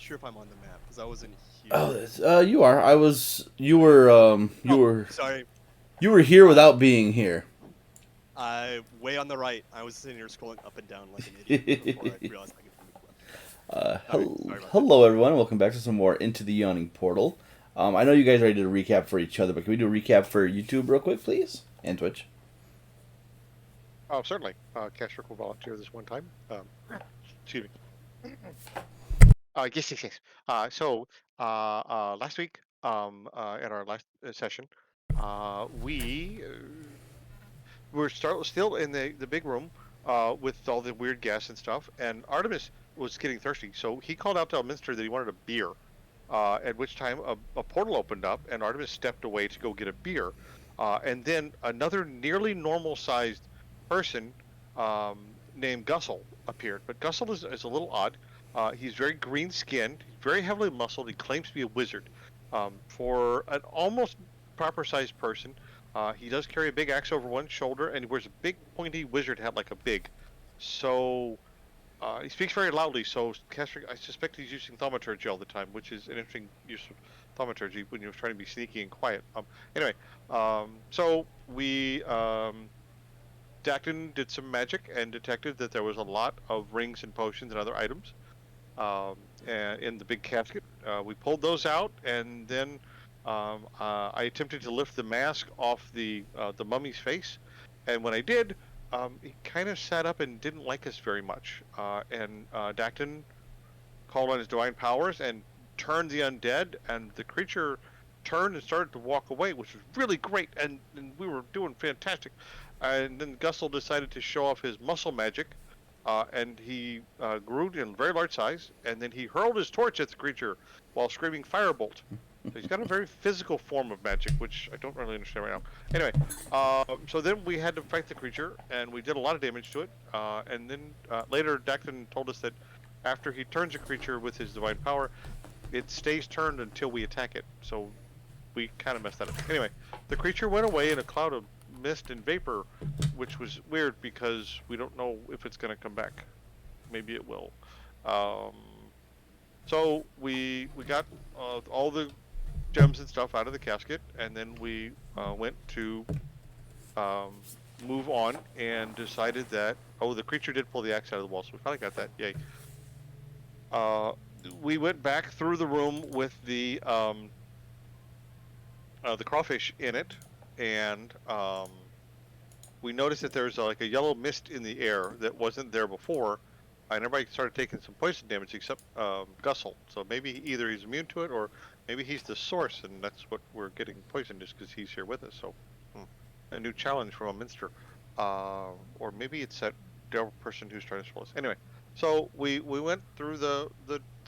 sure if I'm on the map because I wasn't Oh, here. you are. You Oh, were, sorry. you were here I without being here. I way on the right. I was sitting here scrolling up and down like an idiot before I realized I could move left. Okay, sorry about that. Hello, everyone. Welcome back to some more Into the Yawning Portal. I know you guys already did a recap for each other, but can we do a recap for YouTube real quick, please? And Twitch. Oh, certainly. Castrick will volunteer this one time. Excuse me. Yes. Last week, at our last session, we were still in the big room with all the weird gas and stuff, and Artemis was getting thirsty, so he called out to Elminster that he wanted a beer. At which time a portal opened up, and Artemis stepped away to go get a beer. And then another nearly normal-sized person named Gussel appeared. But Gussel is a little odd. He's very green-skinned, very heavily muscled. He claims to be a wizard. For an almost proper-sized person, he does carry a big axe over one shoulder, and he wears a big pointy wizard hat like a big. So he speaks very loudly, so Castrick, I suspect he's using thaumaturgy all the time, which is an interesting use of thaumaturgy when you're trying to be sneaky and quiet. Anyway, so we Dacton did some magic and detected that there was a lot of rings and potions and other items and in the big casket. We pulled those out, and then I attempted to lift the mask off the mummy's face, and when I did, he kind of sat up and didn't like us very much. And Dacton called on his divine powers and turned the undead, and the creature turned and started to walk away, which was really great, and we were doing fantastic. And then Gussel decided to show off his muscle magic, and he grew in very large size, and then he hurled his torch at the creature while screaming firebolt. So he's got a very physical form of magic, which I don't really understand right now. Anyway, so then we had to fight the creature, and we did a lot of damage to it. And then later, Dacton told us that after he turns a creature with his divine power, it stays turned until we attack it. So we kind of messed that up. Anyway, the creature went away in a cloud of mist and vapor, which was weird because we don't know if it's going to come back. Maybe it will. Um, so we got all the gems and stuff out of the casket, and then we went to move on and decided that the creature did pull the axe out of the wall, so we finally got that. Yay! We went back through the room with the crawfish in it, and we noticed that there's like a yellow mist in the air that wasn't there before, and everybody started taking some poison damage except Gussel. So maybe either he's immune to it, or maybe he's the source, and that's what we're getting poisoned just because he's here with us. So a new challenge from Elminster, or maybe it's that devil person who's trying to swallow us. Anyway, so we went through the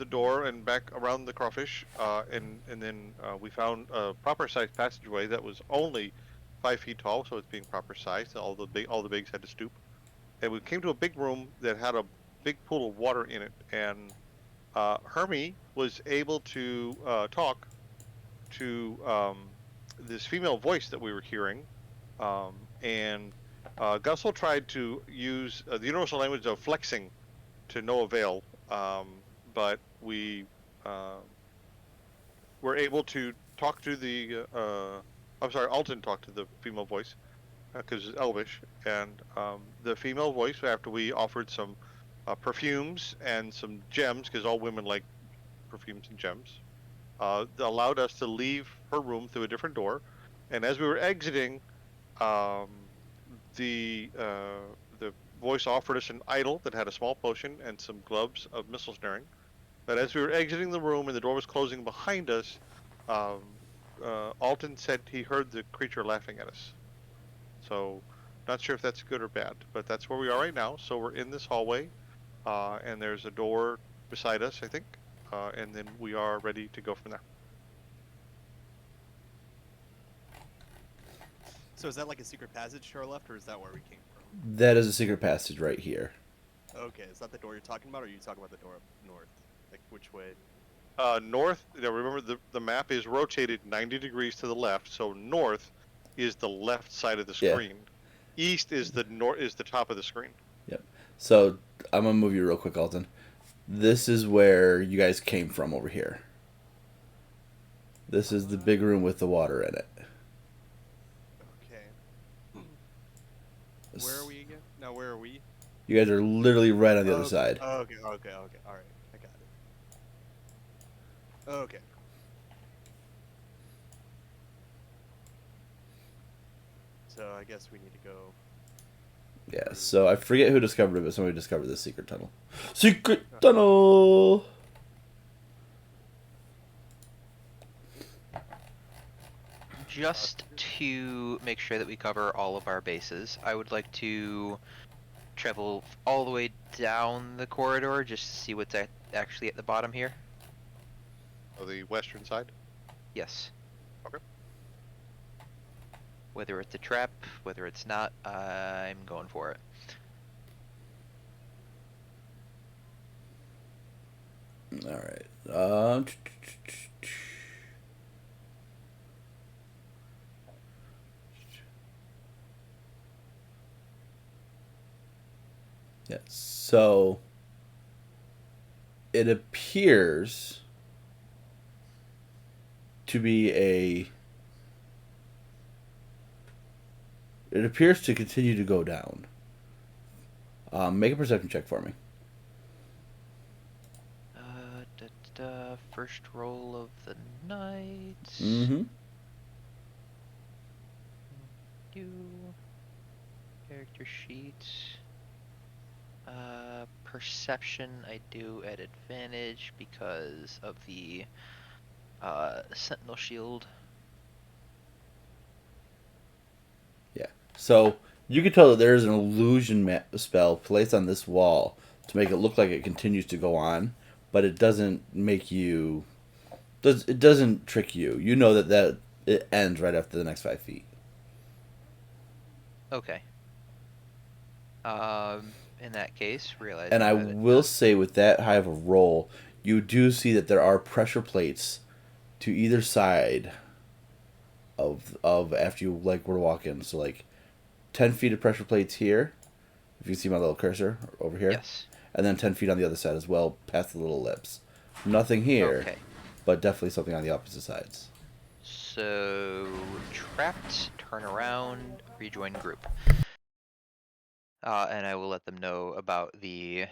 door and back around the crawfish, and then we found a proper sized passageway that was only 5 feet tall, so it's being proper sized. All the bigs had to stoop, and we came to a big room that had a big pool of water in it, and Hermie was able to talk to this female voice that we were hearing, and Gussel tried to use the universal language of flexing to no avail, but we uh, were able to talk to the. I'm sorry, Alton talked to the female voice because it's Elvish, and the female voice, after we offered some perfumes and some gems, because all women like perfumes and gems, allowed us to leave her room through a different door. And as we were exiting, um, the voice offered us an idol that had a small potion and some gloves of missile snaring. But as we were exiting the room and the door was closing behind us, um, Alton said he heard the creature laughing at us. So, not sure if that's good or bad, but that's where we are right now. So we're in this hallway, and there's a door beside us, I think, and then we are ready to go from there. So is that like a secret passage to our left, or is that where we came from? That is a secret passage right here. Okay, is that the door you're talking about, or are you talking about the door up north? Like which way? North, remember the map is rotated 90 degrees to the left, so north is the left side of the Yeah. screen. East is the top of the screen. Yep. So I'm gonna move you real quick, Alton. This is where you guys came from over here. This is the big room with the water in it. Okay. Where are we again? No, where are we? You guys are literally right on the other side. Okay. All right, I got it. Okay. So I guess we need to go. Yeah, so I forget who discovered it, but somebody discovered this secret tunnel. Secret tunnel! Just to make sure that we cover all of our bases, I would like to travel all the way down the corridor just to see what's actually at the bottom here. On the western side? Yes. Okay. Whether it's a trap, whether it's not, I'm going for it. Alright. Yeah, so it appears to be It appears to continue to go down. Make a perception check for me. First roll of the night. Mm-hmm. Character sheet. Perception I do at advantage because of the Sentinel Shield. Yeah. So you can tell that there is an illusion spell placed on this wall to make it look like it continues to go on, but it doesn't make you. It doesn't trick you. You know that it ends right after the next 5 feet. Okay. In that case, realize. And I will say, with that high of a roll, you do see that there are pressure plates to either side of after you were to walk in. So 10 feet of pressure plates here, if you see my little cursor over here. Yes. And then 10 feet on the other side as well, past the little lips. Nothing here, Okay. but definitely something on the opposite sides. So trapped, turn around, rejoin group. And I will let them know about the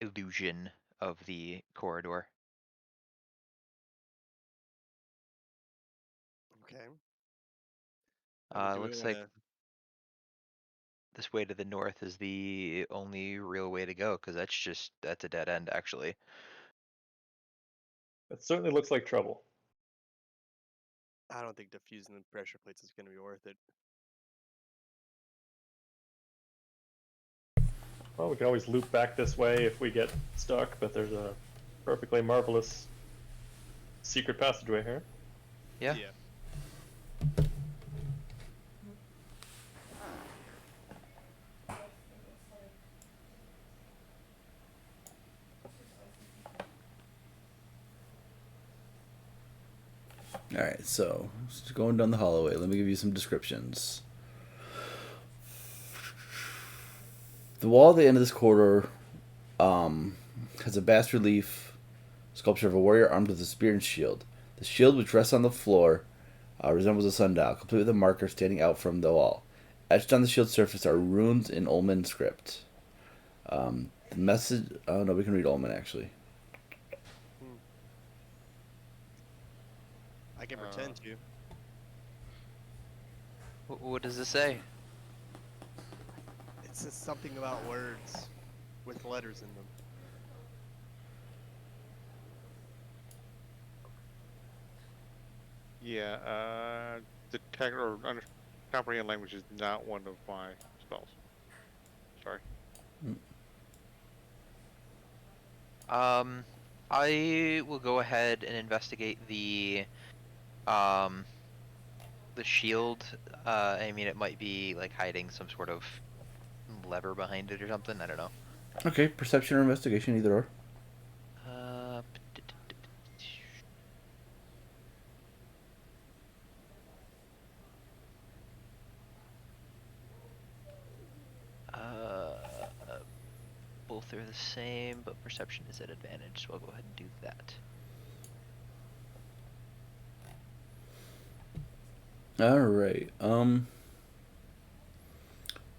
illusion of the corridor. Okay. Looks like this way to the north is the only real way to go, because that's a dead end, actually. It certainly looks like trouble. I don't think diffusing the pressure plates is going to be worth it. Well, we can always loop back this way if we get stuck, but there's a perfectly marvelous secret passageway here. Yeah. Alright, so just going down the hallway. Let me give you some descriptions. The wall at the end of this corridor has a bas relief sculpture of a warrior armed with a spear and shield. The shield, which rests on the floor, resembles a sundial, complete with a marker standing out from the wall. Etched on the shield's surface are runes in Ulman script. The message... Oh, no, we can read Ulman, actually. I can pretend to. What does it say? It says something about words with letters in them. Yeah, detect or comprehend language is not one of my spells. Sorry. I will go ahead and investigate the shield. I mean, it might be like hiding some sort of lever behind it or something. I don't know. Okay, perception or investigation, either or. Both are the same. but perception is at advantage, so I'll go ahead and do that. All right.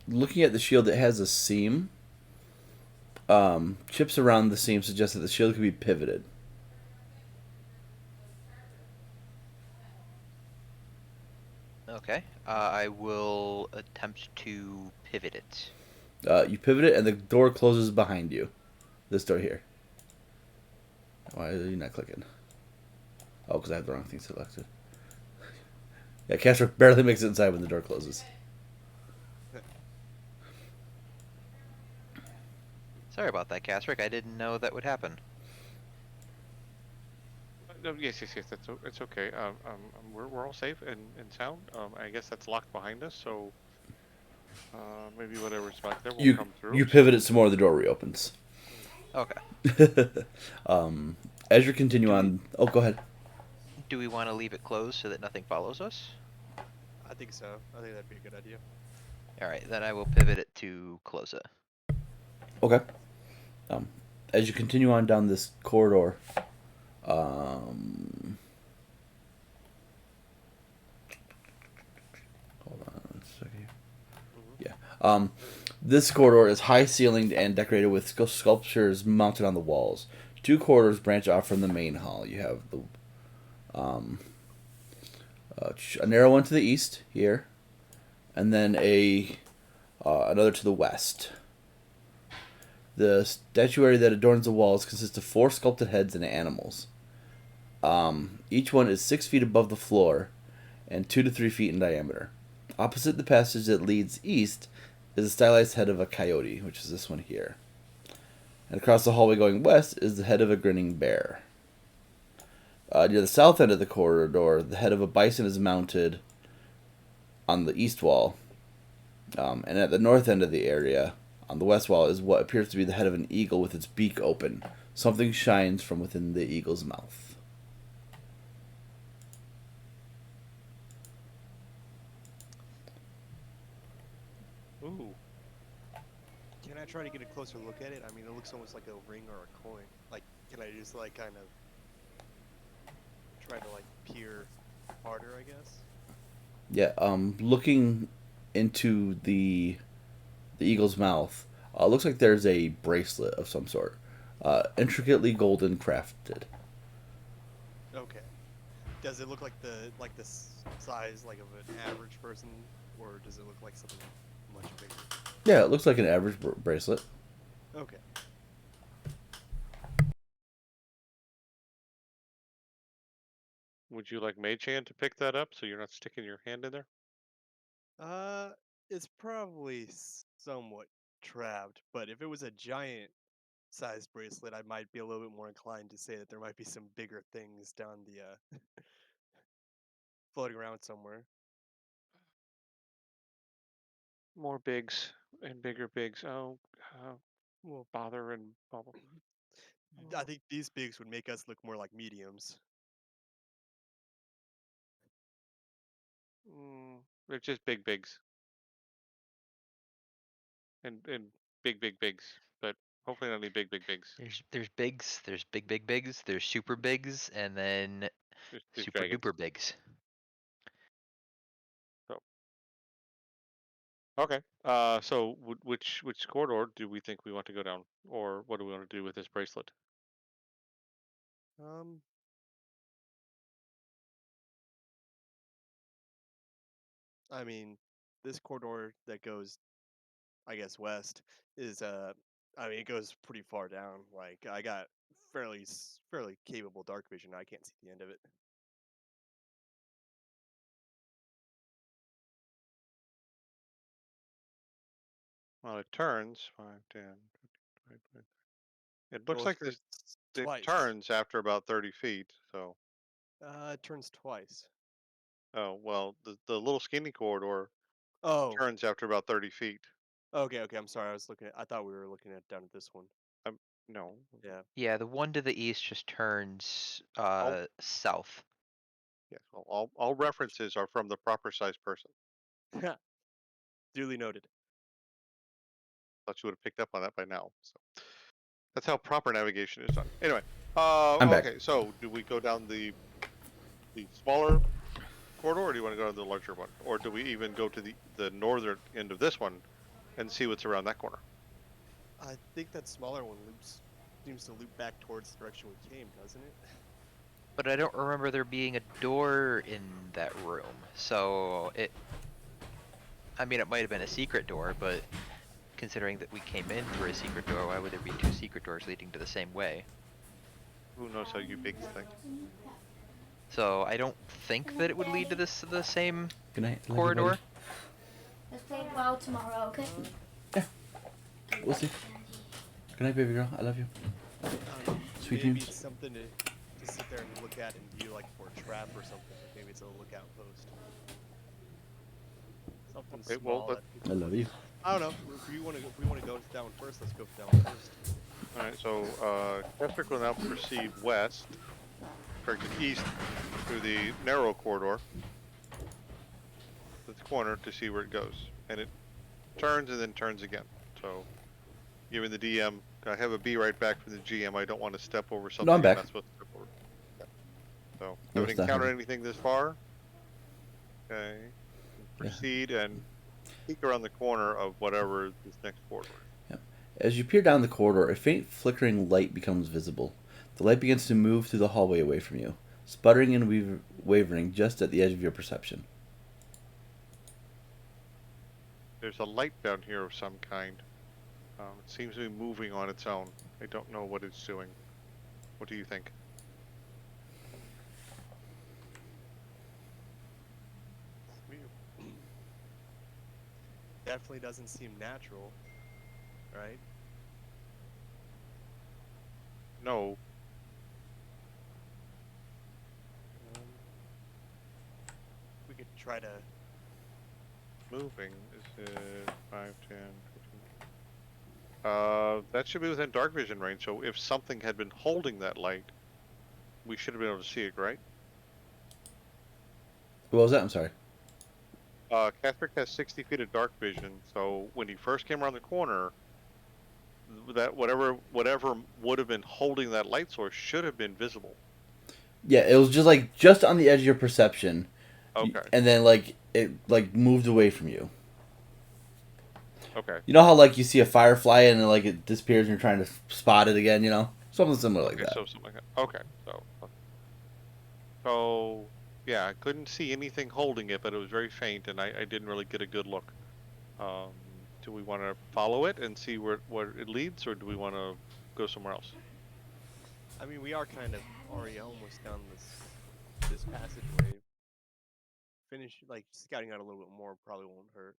Looking at the shield, it has a seam. Chips around the seam suggest that the shield could be pivoted. Okay. I will attempt to pivot it. You pivot it, and the door closes behind you. This door here. Why are you not clicking? Oh, because I have the wrong thing selected. Yeah, Castro barely makes it inside when the door closes. Sorry about that, Casric. I didn't know that would happen. No, yes. It's okay. We're all safe and sound. I guess that's locked behind us, so maybe whatever's back there will come through. You pivot it some more, the door reopens. Okay. As you continue on, oh, go ahead. Do we want to leave it closed so that nothing follows us? I think so. I think that'd be a good idea. Alright, then I will pivot it to close it. Okay. As you continue on down this corridor, hold on a second. Yeah. This corridor is high ceilinged and decorated with sculptures mounted on the walls. Two corridors branch off from the main hall. You have the a narrow one to the east here, and then another to the west. The statuary that adorns the walls consists of 4 sculpted heads and animals. Each one is 6 feet above the floor and 2 to 3 feet in diameter. Opposite the passage that leads east is the stylized head of a coyote, which is this one here. And across the hallway going west is the head of a grinning bear. Near the south end of the corridor, the head of a bison is mounted on the east wall. And at the north end of the area, on the west wall, is what appears to be the head of an eagle with its beak open. Something shines from within the eagle's mouth. Ooh. Can I try to get a closer look at it? I mean, it looks almost like a ring or a coin. Like, can I just like kind of try to like peer harder, I guess? Yeah, looking into the eagle's mouth, looks like there's a bracelet of some sort, intricately golden crafted. Okay. Does it look like the size like of an average person, or does it look like something much bigger? Yeah, it looks like an average bracelet. Okay. Would you like Mage Hand to pick that up so you're not sticking your hand in there? Uh, it's probably somewhat trapped, but if it was a giant sized bracelet, I might be a little bit more inclined to say that there might be some bigger things down the floating around somewhere. More bigs and bigger bigs. Oh, Well, bother and bubble. I think these bigs would make us look more like mediums. They're just big bigs and big bigs, but hopefully not any big bigs. There's bigs, there's big bigs, there's super bigs, and then There's super dragons. duper bigs. So okay. So which corridor do we think we want to go down, or what do we want to do with this bracelet? Um, I mean, this corridor that goes, I guess, west is I mean, it goes pretty far down. Like, I got fairly capable dark vision. I can't see the end of it. Well, it turns 5, 10, 20, 25. It looks Well, it like turns it twice. turns after about 30 feet. So, It turns twice. oh well, the little skinny corridor Oh, turns after about 30 feet. okay. I'm sorry. I thought we were looking at down at this one. Um, no. Yeah. Yeah, the one to the east just turns All south. yes. Well, all references are from the proper size person. Duly noted. Thought you would have picked up on that by now. So, That's how proper navigation is done. Anyway, I'm back. okay. So, do we go down the smaller corridor, or do you want to go to the larger one, or do we even go to the northern end of this one and see what's around that corner? I think that smaller one seems to loop back towards the direction we came, doesn't it? But I don't remember there being a door in that room, so I mean, it might have been a secret door, but considering that we came in through a secret door, why would there be two secret doors leading to the same way? Who knows how you pigs think? So I don't think that it would lead to the same Good night. I love you, corridor. buddy. Let's play WoW tomorrow, okay? We'll see. Good night, baby girl. I love you. Sweet Maybe dreams. it's something to sit there and look at and view, like for a trap or something. Like maybe it's a lookout post. Something Okay, well, small. but- that I love you. I don't know. If we want to go down first, let's go down first. All right. So, Patrick will now proceed west, corrected east through the narrow corridor to the corner to see where it goes, and it turns and then turns again. So, giving the DM, I have a B right back from the GM. I don't want to step over something I'm back. I'm not supposed to step over. Okay. So, You're haven't stuck, encountered honey. anything this far. Okay. Proceed and peek around the corner of whatever this next corridor is. As you peer down the corridor, a faint flickering light becomes visible. The light begins to move through the hallway away from you, sputtering and wavering just at the edge of your perception. There's a light down here of some kind. It seems to be moving on its own. I don't know what it's doing. What do you think? Definitely doesn't seem natural, right? No. We could try to. Moving. Is it 5, 10, 15? That should be within dark vision range, so if something had been holding that light, we should have been able to see it, right? What was that? I'm sorry. Catherick has 60 feet of dark vision, so when he first came around the corner, that whatever would have been holding that light source should have been visible. Yeah, it was just on the edge of your perception. Okay. And then it moved away from you. Okay. You know how you see a firefly and then it disappears and you're trying to spot it again, Something similar like Okay, that. so something like that. Okay, so yeah, I couldn't see anything holding it, but it was very faint, and I didn't really get a good look. Do we want to follow it and see where it leads, or do we want to go somewhere else? I mean, we are kind of already almost down this passageway. Finish scouting out a little bit more probably won't hurt.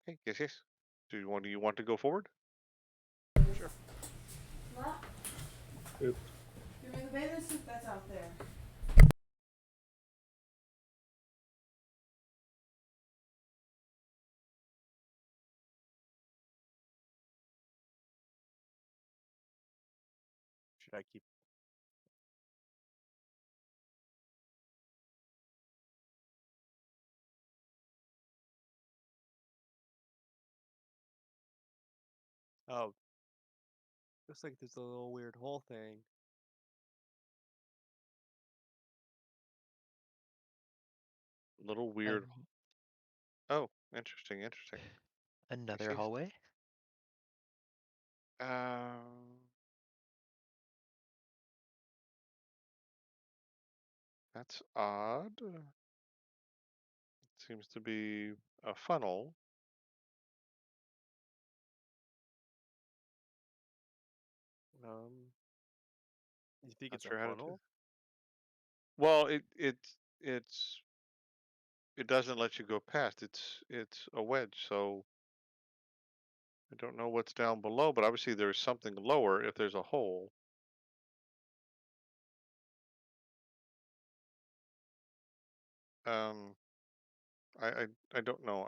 Okay, yes. Do you want to go forward? Sure. What? Oops. Give me the bathing suit that's out there. Should I keep? Oh, looks like there's a little weird hole thing. Little weird. Oh, interesting. Another Yes. hallway. That's odd. Seems to be a funnel. You think Not it's a sure how to do. funnel? Well, it doesn't let you go past. It's a wedge, so I don't know what's down below, but obviously there's something lower if there's a hole. Um, I don't know.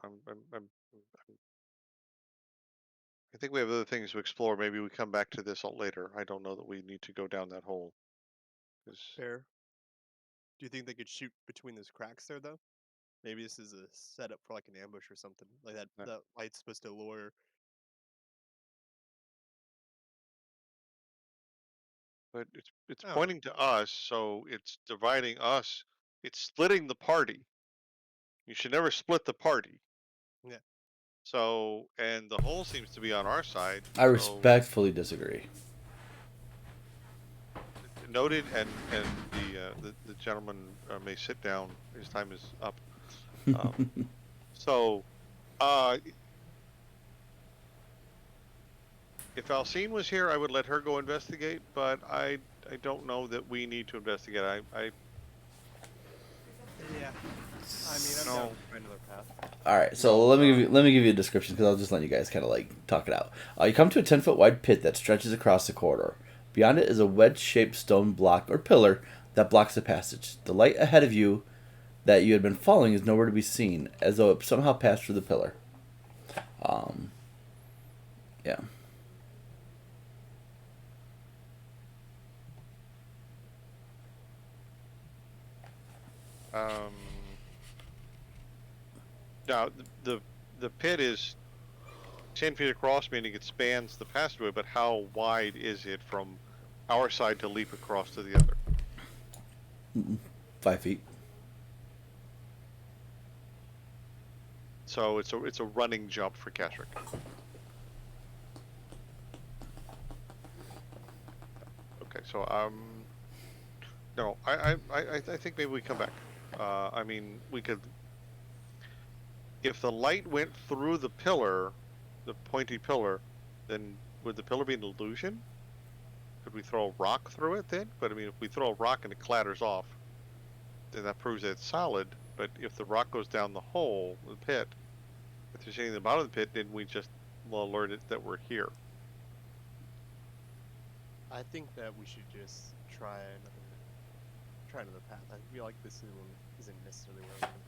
I think we have other things to explore. Maybe we come back to this later. I don't know that we need to go down that hole. 'Cause- Fair. Do you think they could shoot between those cracks there, though? Maybe this is a setup for an ambush or something like that. No. That light's supposed to lure But it's Oh. pointing to us, so it's dividing us. It's splitting the party. You should never split the party. Yeah. So, and the hole seems to be on our side. I So respectfully disagree. noted, and the gentleman may sit down. His time is up. So, uh, if Alcine was here, I would let her go investigate. But I don't know that we need to investigate. Yeah. I mean, I'm No. down to try another path. All right, so let me give you a description because I'll just let you guys kind of like talk it out. You come to a 10-foot wide pit that stretches across the corridor. Beyond it is a wedge-shaped stone block or pillar that blocks the passage. The light ahead of you that you had been following is nowhere to be seen, as though it somehow passed through the pillar. Yeah. Now the pit is 10 feet across, meaning it spans the passageway. But how wide is it from our side to leap across to the other? 5 feet. So it's a running jump for Kashrik. Okay, so no, I think maybe we come back. I mean, we could, if the light went through the pillar, the pointy pillar, then would the pillar be an illusion? Could we throw a rock through it then? But I mean, if we throw a rock and it clatters off, then that proves that it's solid. But if the rock goes down the hole, the pit, if there's anything in the bottom of the pit, then we just will alert it that we're here. I think that we should just try another path. I feel like this one isn't necessarily where we want to go.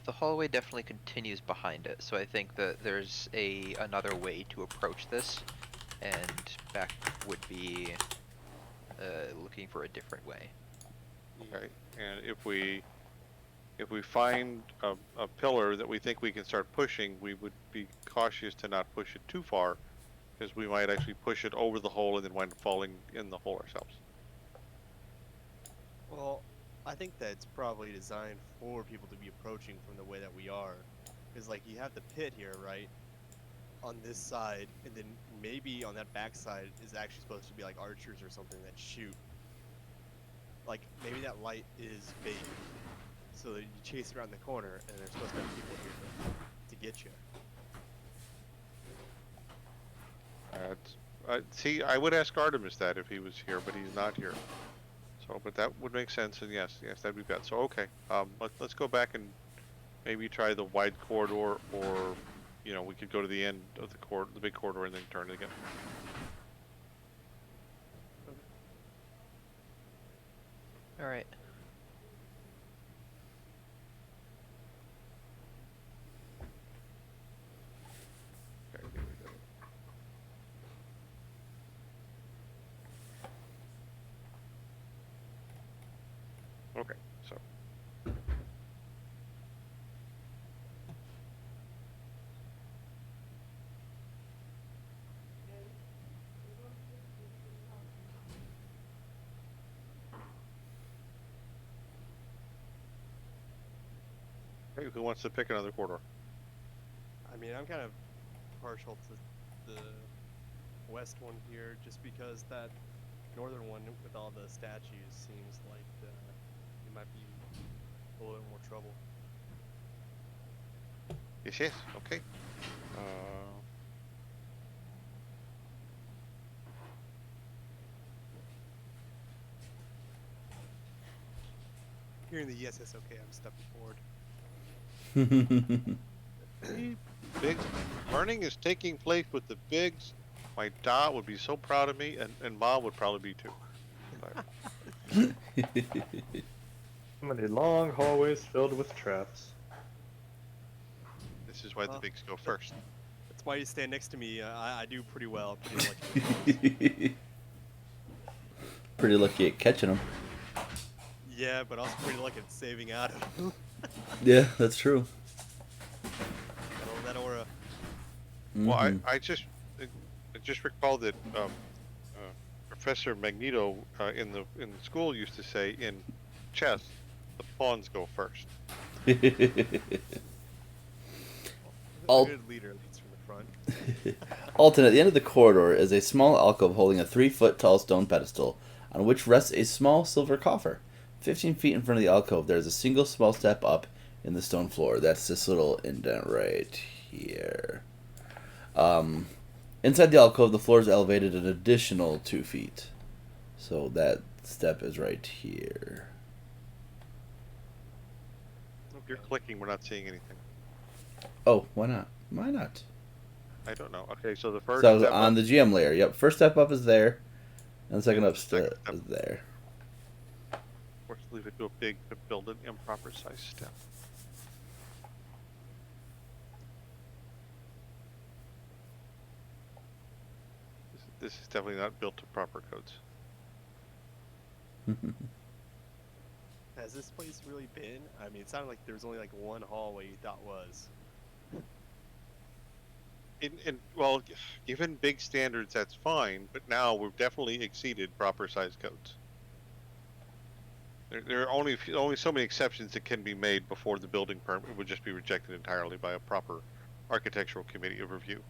The hallway definitely continues behind it, so I think that there's another way to approach this, and Beck would be looking for a different way. Okay, and if we find a pillar that we think we can start pushing, we would be cautious to not push it too far, because we might actually push it over the hole and then wind up falling in the hole ourselves. Well, I think that it's probably designed for people to be approaching from the way that we are. Because, like, you have the pit here, right? On this side, and then maybe on that back side is actually supposed to be like archers or something that shoot. Like, maybe that light is fake. So that you chase around the corner, and there's supposed to be people here to get you. See, I would ask Artemis that if he was here, but he's not here. So, but that would make sense, and yes, that'd be good. So, okay, let's go back and maybe try the wide corridor, or, you know, we could go to the end of the big corridor, and then turn it again. All right. Okay, here we go. Okay, so. Hey, who wants to pick another corridor? I mean, I'm kind of partial to the west one here, just because that northern one with all the statues seems like it might be a little bit more trouble. Yes, okay. Hearing the yes, it's okay, I'm stepping forward. Big learning is taking place with the bigs. My dad would be so proud of me, and mom would probably be too. Many long hallways filled with traps. This is why the bigs go first. That's why you stand next to me. I do pretty well. Pretty lucky. Pretty lucky at catching them. Yeah, but also pretty lucky at saving out of them. Yeah, that's true. That aura. Well, I just recall that Professor Magneto in the school used to say, in chess, the pawns go first. A All- good leader leads from the front. Alton, at the end of the corridor is a small alcove holding a 3-foot tall stone pedestal, on which rests a small silver coffer. 15 feet in front of the alcove, there is a single small step up in the stone floor. That's this little indent right here. Inside the alcove, the floor is elevated an additional 2 feet. So that step is right here. If you're clicking, we're not seeing anything. Oh, why not? Why not? I don't know. Okay, so the first So that was step on up, the GM layer. Yep, first step up is there, and the second up Second step. is there. of course, leave it too big to build an improper size step. This is definitely not built to proper codes. Has this place really been? I mean, it sounded like there was only like one hallway you thought was. Well, given big standards, that's fine, but now we've definitely exceeded proper size codes. There are only so many exceptions that can be made before the building permit would just be rejected entirely by a proper architectural committee of review.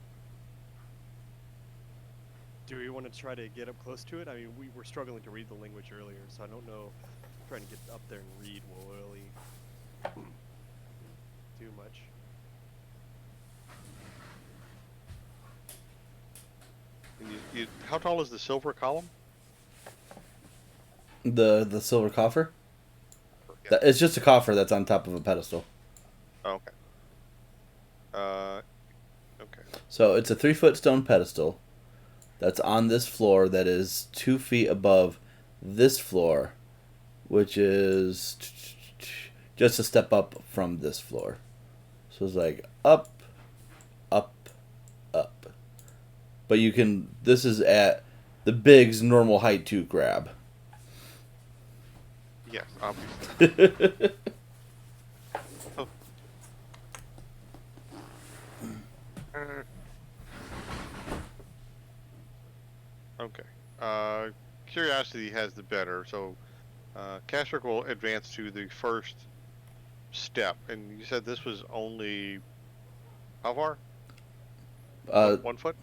Do we want to try to get up close to it? I mean, we were struggling to read the language earlier, so I don't know. Trying to get up there and read will really do much. And how tall is the silver column? The silver coffer? Yeah. It's just a coffer that's on top of a pedestal. Oh, okay. Okay. So it's a 3-foot stone pedestal that's on this floor that is 2 feet above this floor, which is just a step up from this floor. So it's like up, up, up. But you can, this is at the big's normal height to grab. Yes, obviously. Oh. Okay. Curiosity has the better, so Kasric will advance to the first step, and you said this was only how far? 1 foot?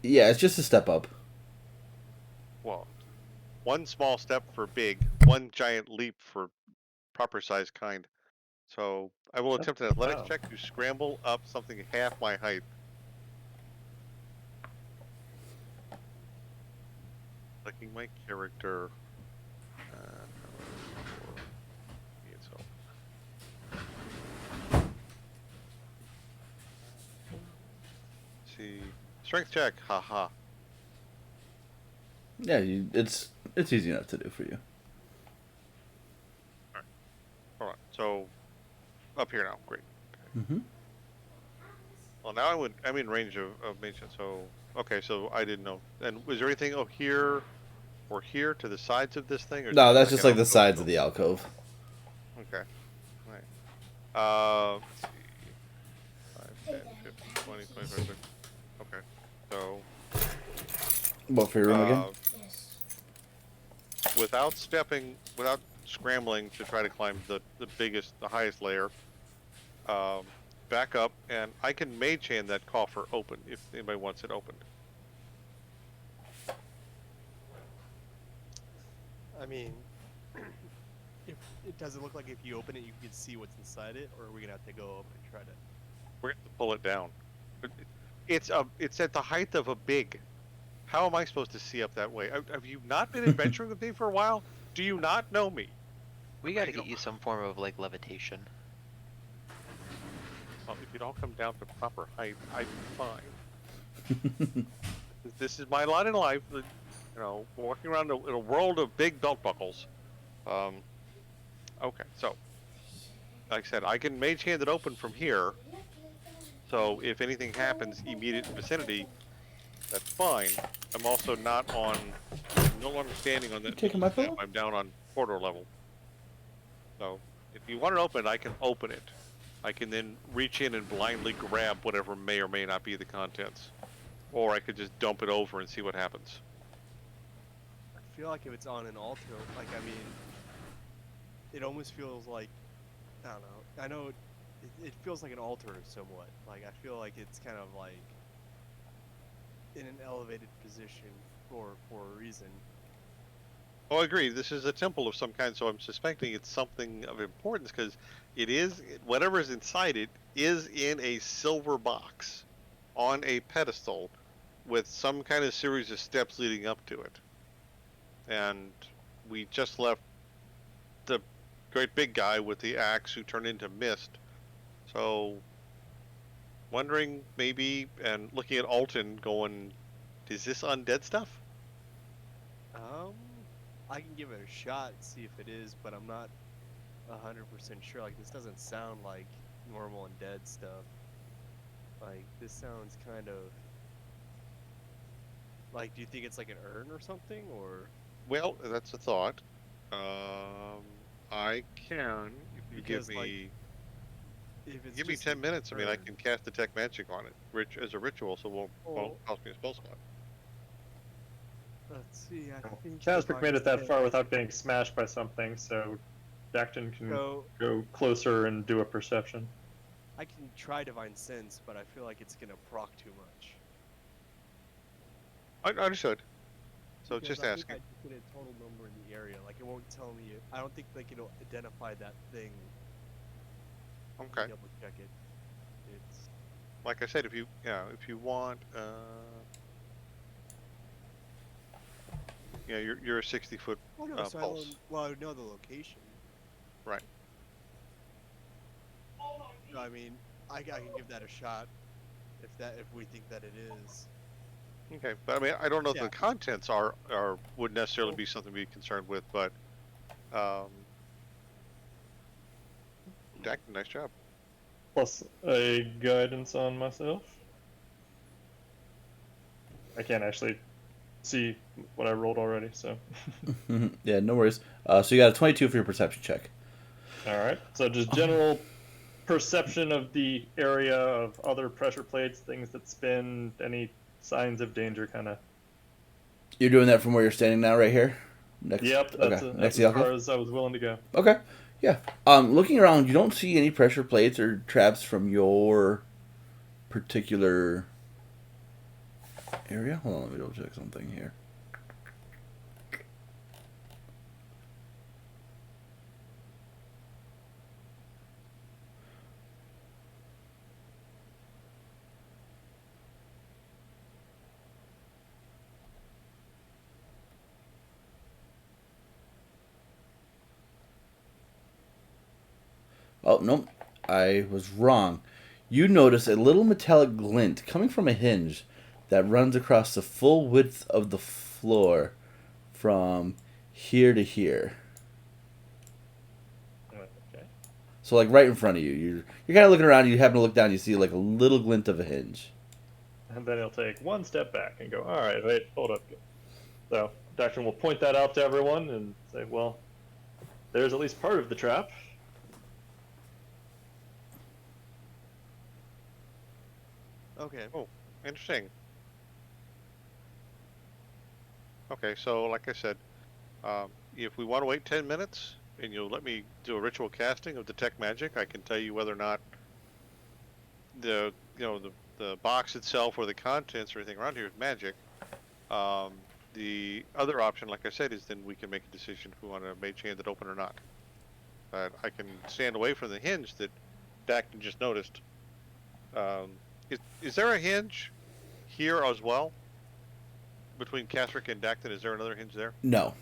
Yeah, it's just a step up. Well, one small step for big, one giant leap for proper size kind. So I will attempt an athletics Wow. check to scramble up something half my height. Clicking my character. See, strength check. Haha. Yeah, it's easy enough to do for you. Hold on. So up here now. Great. Mm-hmm. Well, now I'm in range of mage. So okay. So I didn't know. And was there anything here or here to the sides of this thing? Or No, that's just an like the alcove sides built? of the alcove. Okay. All right. Let's see. 5, 10, 15, 20, 25, 30. Okay. So What for your room again? without scrambling to try to climb the highest layer, back up, and I can mage hand that coffer open if anybody wants it opened. I mean, if it doesn't look like if you open it, you can see what's inside it, or are we gonna have to go up and try to? We're going to pull it down. It's at the height of a big. How am I supposed to see up that way? Have you not been adventuring with me for a while? Do you not know me? We gotta get you some form of like levitation. Well, if you'd all come down to proper height, I'd be fine. This is my lot in life. You know, walking around in a world of big belt buckles. Okay, so like I said, I can mage hand it open from here. So if anything happens, immediate vicinity, that's fine. I'm also not no longer standing on that. Taking my pillow? I'm down on corridor level. So if you want it open, I can open it. I can then reach in and blindly grab whatever may or may not be the contents. Or I could just dump it over and see what happens. feel like if it's on an altar, like I mean, it almost feels like I don't know. I know it feels like an altar somewhat. Like I feel like it's kind of like in an elevated position for a reason. Oh, I agree. This is a temple of some kind, so I'm suspecting it's something of importance because it is whatever is inside it is in a silver box on a pedestal with some kind of series of steps leading up to it. And we just left the great big guy with the axe who turned into mist. So, wondering maybe and looking at Alton going, is this undead stuff? I can give it a shot, see if it is, but I'm not 100% sure. Like this doesn't sound like normal undead stuff. Like this sounds kind of like. Do you think it's like an urn or something, or? Well, that's a thought. I can, if you Because give like, me if it's give me just 10 an minutes, I mean, I urn, can cast detect magic on it, as a ritual, so it won't oh, cost me a spell slot. let's see. I think Casric made it that divine far without getting smashed by something, so Dacton can go closer and do a perception. I can try divine sense, but I feel like it's gonna proc too much. I understood. So Because just I think asking. I just get a total number in the area. Like it won't tell me. I don't think like it'll identify that thing. Let me Okay. double check it. It's Like I said, if you want, you're a 60-foot oh no, so pulse. I know the location. Right. No, I mean I can give that a shot if we think that it is. Okay, but I mean, I don't know if Yeah. the contents would necessarily be something to be concerned with, but Dak, nice job. Plus a guidance on myself. I can't actually see what I rolled already, so. Yeah, no worries. So you got a 22 for your perception check. Alright, so just general perception of the area of other pressure plates, things that spin, any signs of danger, kind of. You're doing that from where you're standing now, right here. Next. Yep, that's, Okay. that's Next to as the alcove? far as I was willing to go. Okay. Yeah. Looking around, you don't see any pressure plates or traps from your particular area. Hold on, let me double check something here. Oh, nope. I was wrong. You notice a little metallic glint coming from a hinge that runs across the full width of the floor from here to here. Okay. So, like, right in front of you. You're kind of looking around, you happen to look down, you see, like, a little glint of a hinge. And then he'll take one step back and go, alright, wait, hold up. So, Dacton will point that out to everyone and say, well, there's at least part of the trap. Okay. Oh, interesting. Okay, so like I said, if we want to wait 10 minutes and you'll let me do a ritual casting of detect magic, I can tell you whether or not the box itself or the contents or anything around here is magic. The other option, like I said, is then we can make a decision if we want to mage hand it open or not. But I can stand away from the hinge that Dacton just noticed. Is there a hinge here as well? Between Casric and Dacton, is there another hinge there? No.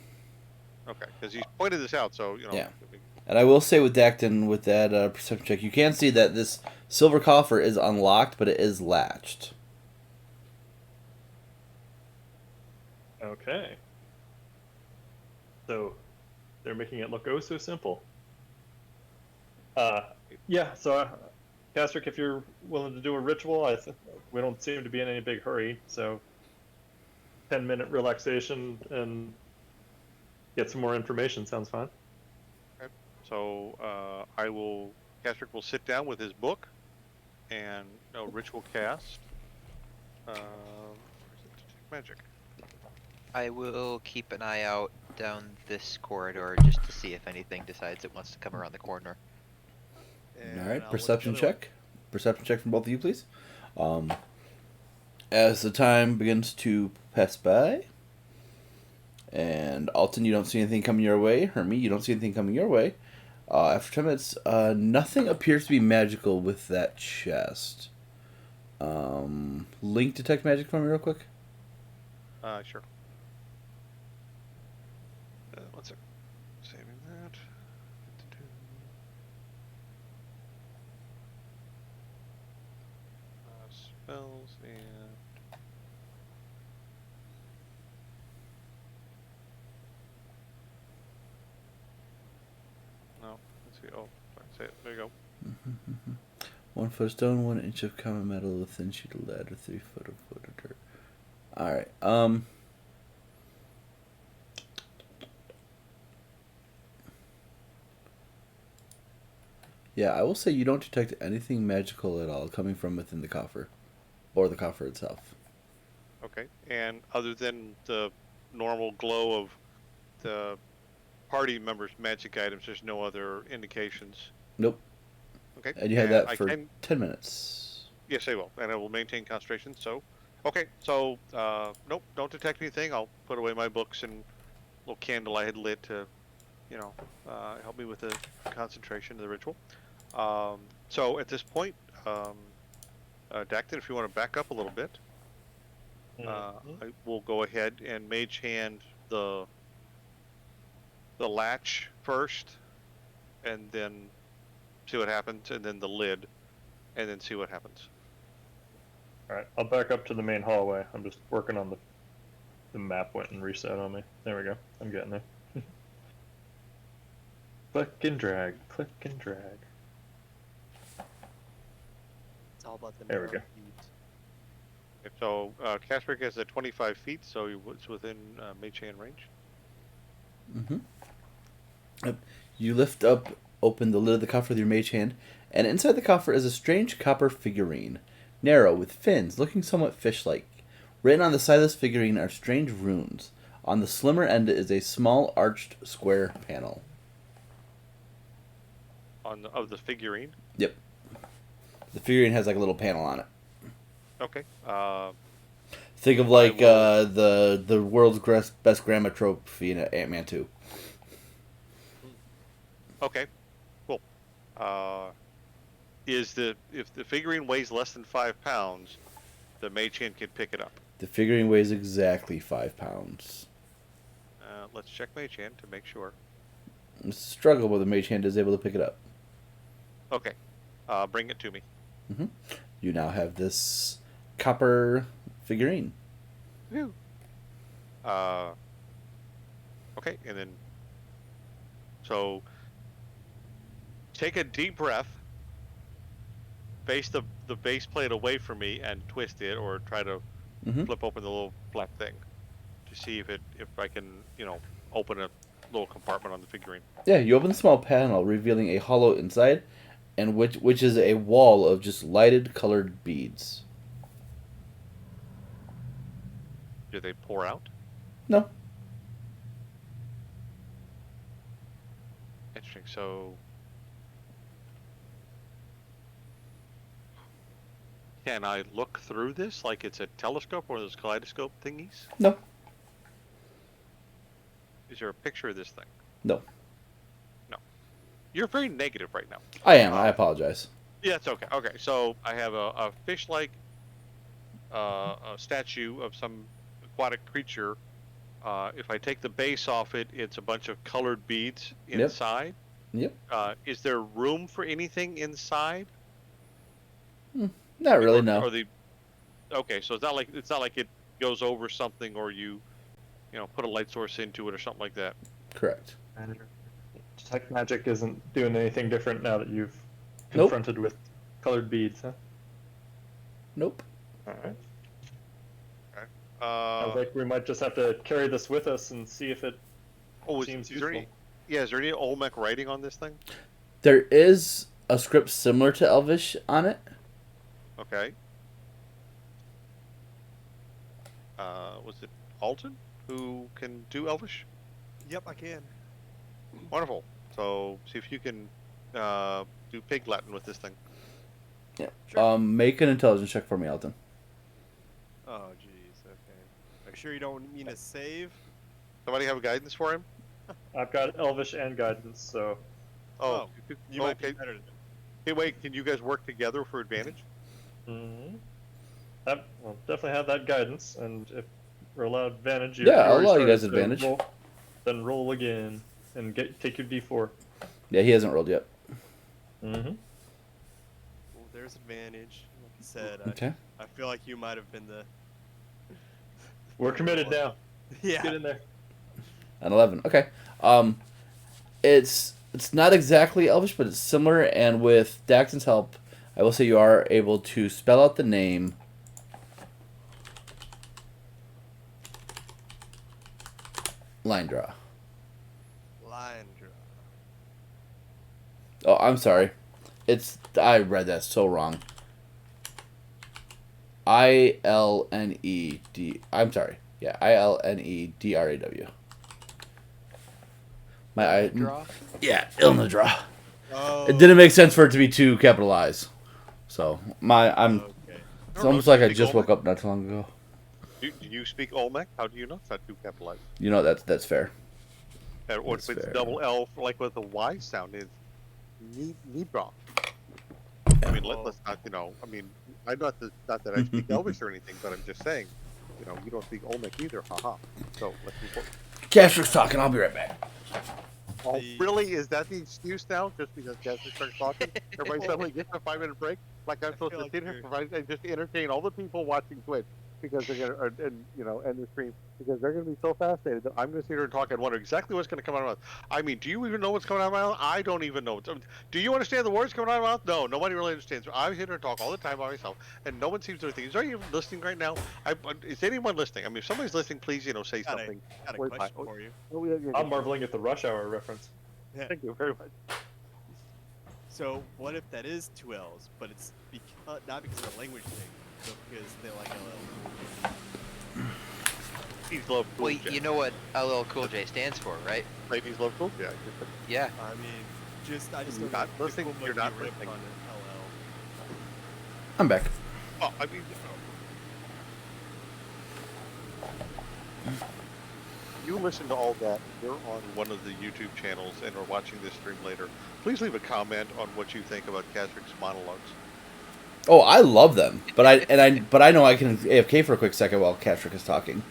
Okay, because he's pointed this out, so, Yeah. And I will say with Dacton, with that perception check, you can see that this silver coffer is unlocked, but it is latched. Okay. So, they're making it look oh so simple. Yeah, so, Casric, if you're willing to do a ritual, we don't seem to be in any big hurry, so 10-minute relaxation and get some more information sounds fine. Okay. So Casric will sit down with his book and ritual cast. Where's it? Magic. I will keep an eye out down this corridor just to see if anything decides it wants to come around the corner. And All right, I'll look perception the other way. check. Perception check from both of you, please. As the time begins to pass by, and Alton, you don't see anything coming your way. Hermie, you don't see anything coming your way. After 10 minutes, nothing appears to be magical with that chest. Link detect magic for me real quick. Sure. One sec. Saving that. Spells and no. Let's see. Oh, say it. There you go. 1 foot of stone, 1 inch of common metal, a thin sheet of lead, or 3 foot of wood or dirt. Alright, yeah, I will say you don't detect anything magical at all coming from within the coffer. Or the coffer itself. Okay. And other than the normal glow of the party members' magic items, there's no other indications. Nope. Okay. And you had that I for can, 10 minutes. yes, I will, and I will maintain concentration. So, okay. So, nope, don't detect anything. I'll put away my books and little candle I had lit to, help me with the concentration of the ritual. So at this point, Dacton, if you want to back up a little bit, I will go ahead and mage hand the latch first, and then see what happens, and then the lid, and then see what happens. Alright, I'll back up to the main hallway. I'm just working on the map went and reset on me. There we go. I'm getting there. Click and drag, click and drag. It's all about the There we narrow go. feet. Okay, so Casper is at 25 feet, so it's within mage hand range. You lift up, open the lid of the coffer with your mage hand, and inside the coffer is a strange copper figurine, narrow, with fins, looking somewhat fish-like. Written on the side of this figurine are strange runes. On the slimmer end is a small arched square panel. Of the figurine. Yep. The figurine has like a little panel on it. Okay. Think of like will- the world's best grandma trophy in Ant-Man 2. Okay. Cool. If the figurine weighs less than 5 pounds, the mage hand can pick it up. The figurine weighs exactly 5 pounds. Let's check mage hand to make sure. It's a struggle, but the mage hand is able to pick it up. Okay. Bring it to me. You now have this copper figurine. Whew. Okay, and then so take a deep breath, face the base plate away from me, and twist it, or try to flip open the little black thing to see if I can open a little compartment on the figurine. Yeah, you open the small panel, revealing a hollow inside, and which is a wall of just lighted colored beads. Do they pour out? No. Interesting. So can I look through this like it's a telescope or those kaleidoscope thingies? No. Is there a picture of this thing? No. No. You're very negative right now. I am. I apologize. Yeah, it's okay. Okay, so I have a fish-like a statue of some aquatic creature. If I take the base off it, it's a bunch of colored beads inside. Yep. Is there room for anything inside? Not really, Or no. Okay, so it's not like it goes over something, or you put a light source into it or something like that. Correct. Detect magic isn't doing anything different now that you've Nope. confronted with colored beads, huh? Nope. Alright. Uh, I think we might just have to carry this with us and see if it is seems there useful. is there any Olmec writing on this thing? There is a script similar to Elvish on it. Okay. Was it Alton? who can do Elvish? Yep, I can. Wonderful. So see if you can do Pig Latin with this thing. Yeah. Sure. Make an intelligence check for me, Alton. Oh, jeez. Okay. Are you sure you don't mean to save? Somebody have guidance for him? I've got Elvish and guidance, so Oh, you might be okay. better than. Hey, wait. Can you guys work together for advantage? Well, definitely have that guidance. And if we're allowed advantage, Yeah, I'll already allow you started, guys so advantage. then roll again and take your d4. Yeah, he hasn't rolled yet. Mm-hmm. Well, there's advantage. Like I said, Okay. I feel like you might have been the. We're committed now. Yeah. Get in there. An 11. Okay. It's not exactly Elvish, but it's similar. And with Daxton's help, I will say you are able to spell out the name. Line draw. Line draw. Oh, I'm sorry. I read that so wrong. ILNED. I'm sorry. Yeah, ILNEDRAW. Draw. Yeah, Ilnadra. Oh. It didn't make sense for it to be two capital I's. So I'm. Okay. It's almost like I just woke up not too long ago. Do you speak Olmec? How do you know it's not too capitalized? You know that's fair. And what That's if it's fair. double L, like with a Y sound is Libra. I mean, let's not, I mean, I'm not that I speak Elvish or anything, but I'm just saying, you don't speak Olmec either, haha. So let's move forward. Caster's talking. I'll be right back. Oh, really? Is that the excuse now? Just because Casper starts talking, everybody suddenly gets a 5-minute break? Like I'm supposed feel to like sit here you're- and just entertain all the people watching Twitch because they're gonna, end the stream because they're gonna be so fascinated that I'm gonna sit here and talk and wonder exactly what's gonna come out of my mouth. I mean, do you even know what's coming out of my mouth? I don't even know. Do you understand the words coming out of my mouth? No, nobody really understands. I'm here to talk all the time by myself, and no one seems to think. Is anyone listening right now? Is anyone listening? I mean, if somebody's listening, please, say Got something. a Wait, question oh, for you. I'm marveling at the rush hour reference. Thank you very much. So what if that is two L's, but it's not because of the language thing, but because they like LL? Ladies love Cool Well, J. you know what LL Cool J stands for, right? Ladies love Cool J. Yeah. I mean, I just You're don't not know if listening, people you're might not be ripped listening. on LL. I'm back. Oh, I mean, you listen to all that. You're on one of the YouTube channels and are watching this stream later. Please leave a comment on what you think about Catherick's monologues. Oh, I love them, but I know I can AFK for a quick second while Castrick is talking,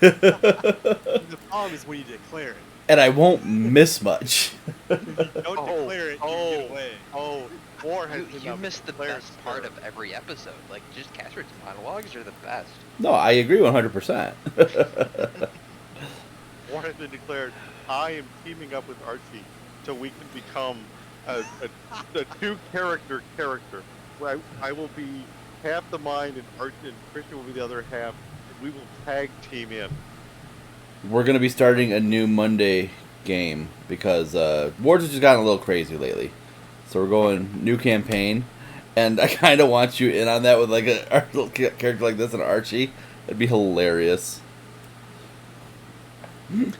The problem is when you declare it. and I won't miss much. If you don't declare it, you can get away. Oh, war has been You up missed the declared, best part sir. of every episode. Like, just Catherine's monologues are the best. No, I agree 100%. War has been declared. I am teaming up with Archie so we can become a two-character character. Where I will be half the mind and Archie and Christian will be the other half. And we will tag team in. We're gonna be starting a new Monday game because Wars has just gotten a little crazy lately. So we're going new campaign, and I kind of want you in on that with like a little character like this and Archie. It'd be hilarious. I'm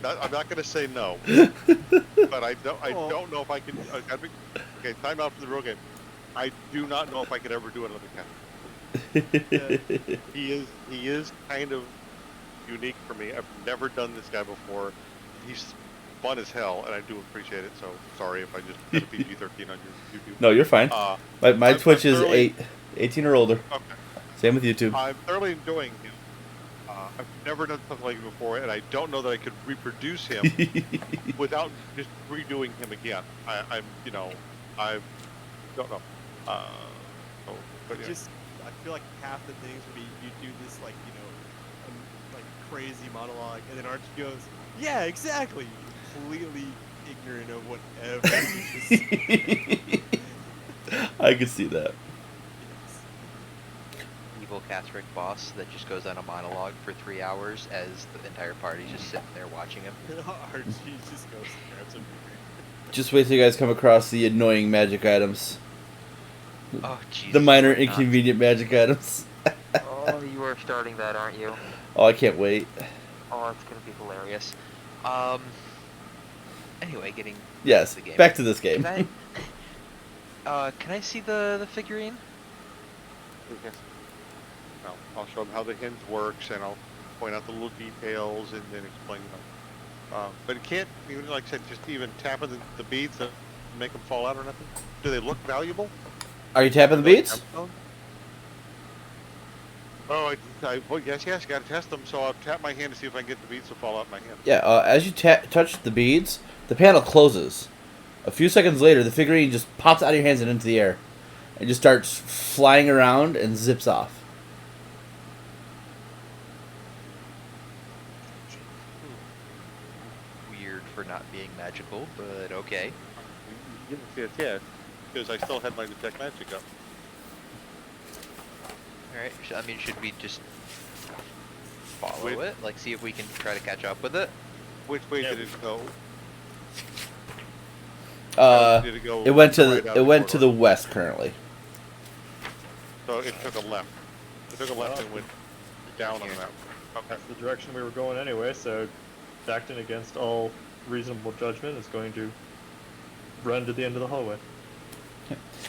not going to say no, but I don't know if I can. Okay, time out for the real game. I do not know if I could ever do another character. He is kind of unique for me. I've never done this guy before. He's fun as hell, and I do appreciate it. So sorry if I just had a PG-13 on your YouTube. No, you're fine. My I'm Twitch is thoroughly- 18 or older. Okay. Same with YouTube. I'm thoroughly enjoying him. I've never done something like it before, and I don't know that I could reproduce him without just redoing him again. I don't know. But anyway. I feel like half the things would be you do this like like crazy monologue, and then Archie goes, "Yeah, exactly," completely ignorant of whatever. You just, I could see that. Evil Catherick boss that just goes on a monologue for 3 hours as the entire party's just sitting there watching him. Archie just goes and grabs a beer. Just wait till you guys come across the annoying magic items. Oh, jeez. The minor not. inconvenient magic items. Oh, you are starting that, aren't you? Oh, I can't wait. Oh, it's gonna be hilarious. Anyway, getting Yes, to the game. back to this game. Can I see the figurine? Yes. I'll show them how the hinge works, and I'll point out the little details, and then explain them. But it can't, even like I said, just even tapping the beads to make them fall out or nothing. Do they look valuable? Are you tapping the beads? Oh, well, yes, gotta test them, so I'll tap my hand to see if I can get the beads to fall out my hand. Yeah, as you touch the beads, the panel closes. A few seconds later, the figurine just pops out of your hands and into the air. And just starts flying around and zips off. Weird for not being magical, but okay. Yes, because I still had my detect magic up. Alright, I mean, should we just follow Wait. it? Like, see if we can try to catch up with it? Which way did it go? Did it go It went to right out the it went to corridor? the west currently. So it took a left. It took a left and went down on the map. Okay. That's the direction we were going anyway, so acting against all reasonable judgment is going to run to the end of the hallway.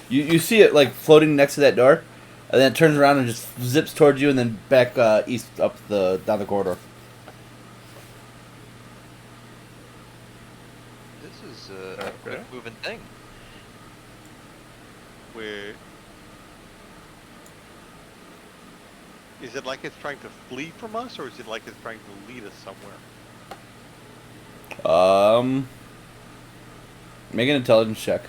You see it like floating next to that door, and then it turns around and just zips towards you, and then back east up down the corridor. This is a Okay. quick moving thing. Wait. Is it like it's trying to flee from us, or is it like it's trying to lead us somewhere? Make an intelligence check.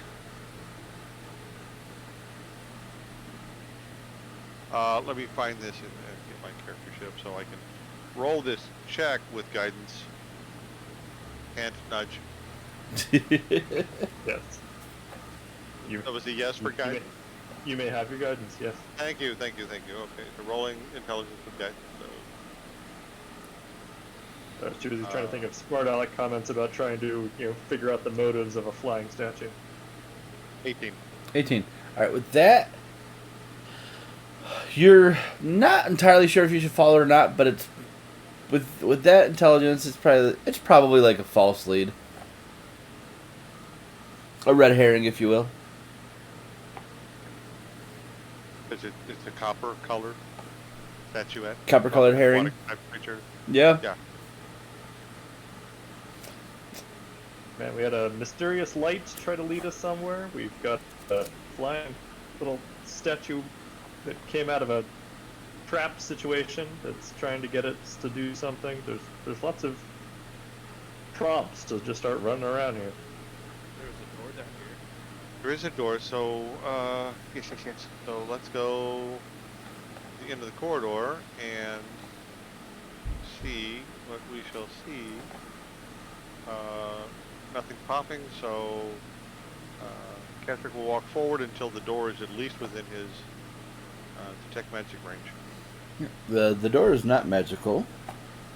Let me find this and get my character sheet up so I can roll this check with guidance. And nudge. Yes. You, That was a yes for you may- guidance. you may have your guidance, yes. Thank you. Okay, so rolling intelligence with guidance. So, She was trying to think of smart aleck comments about trying to, figure out the motives of a flying statue. 18. 18. All right, with that, you're not entirely sure if you should follow it or not, but it's with that intelligence, it's probably like a false lead, a red herring, if you will. It's a copper colored statuette. Copper-colored herring. Aquatic type creature. Yeah. Yeah. Man, we had a mysterious light try to lead us somewhere. We've got a flying little statue that came out of a trap situation that's trying to get us to do something. There's lots of prompts to just start running around here. There's a door down here. There is a door, so, yes. So let's go to the end of the corridor and see what we shall see. Nothing popping, so Catherick will walk forward until the door is at least within his detect magic range. The door is not magical.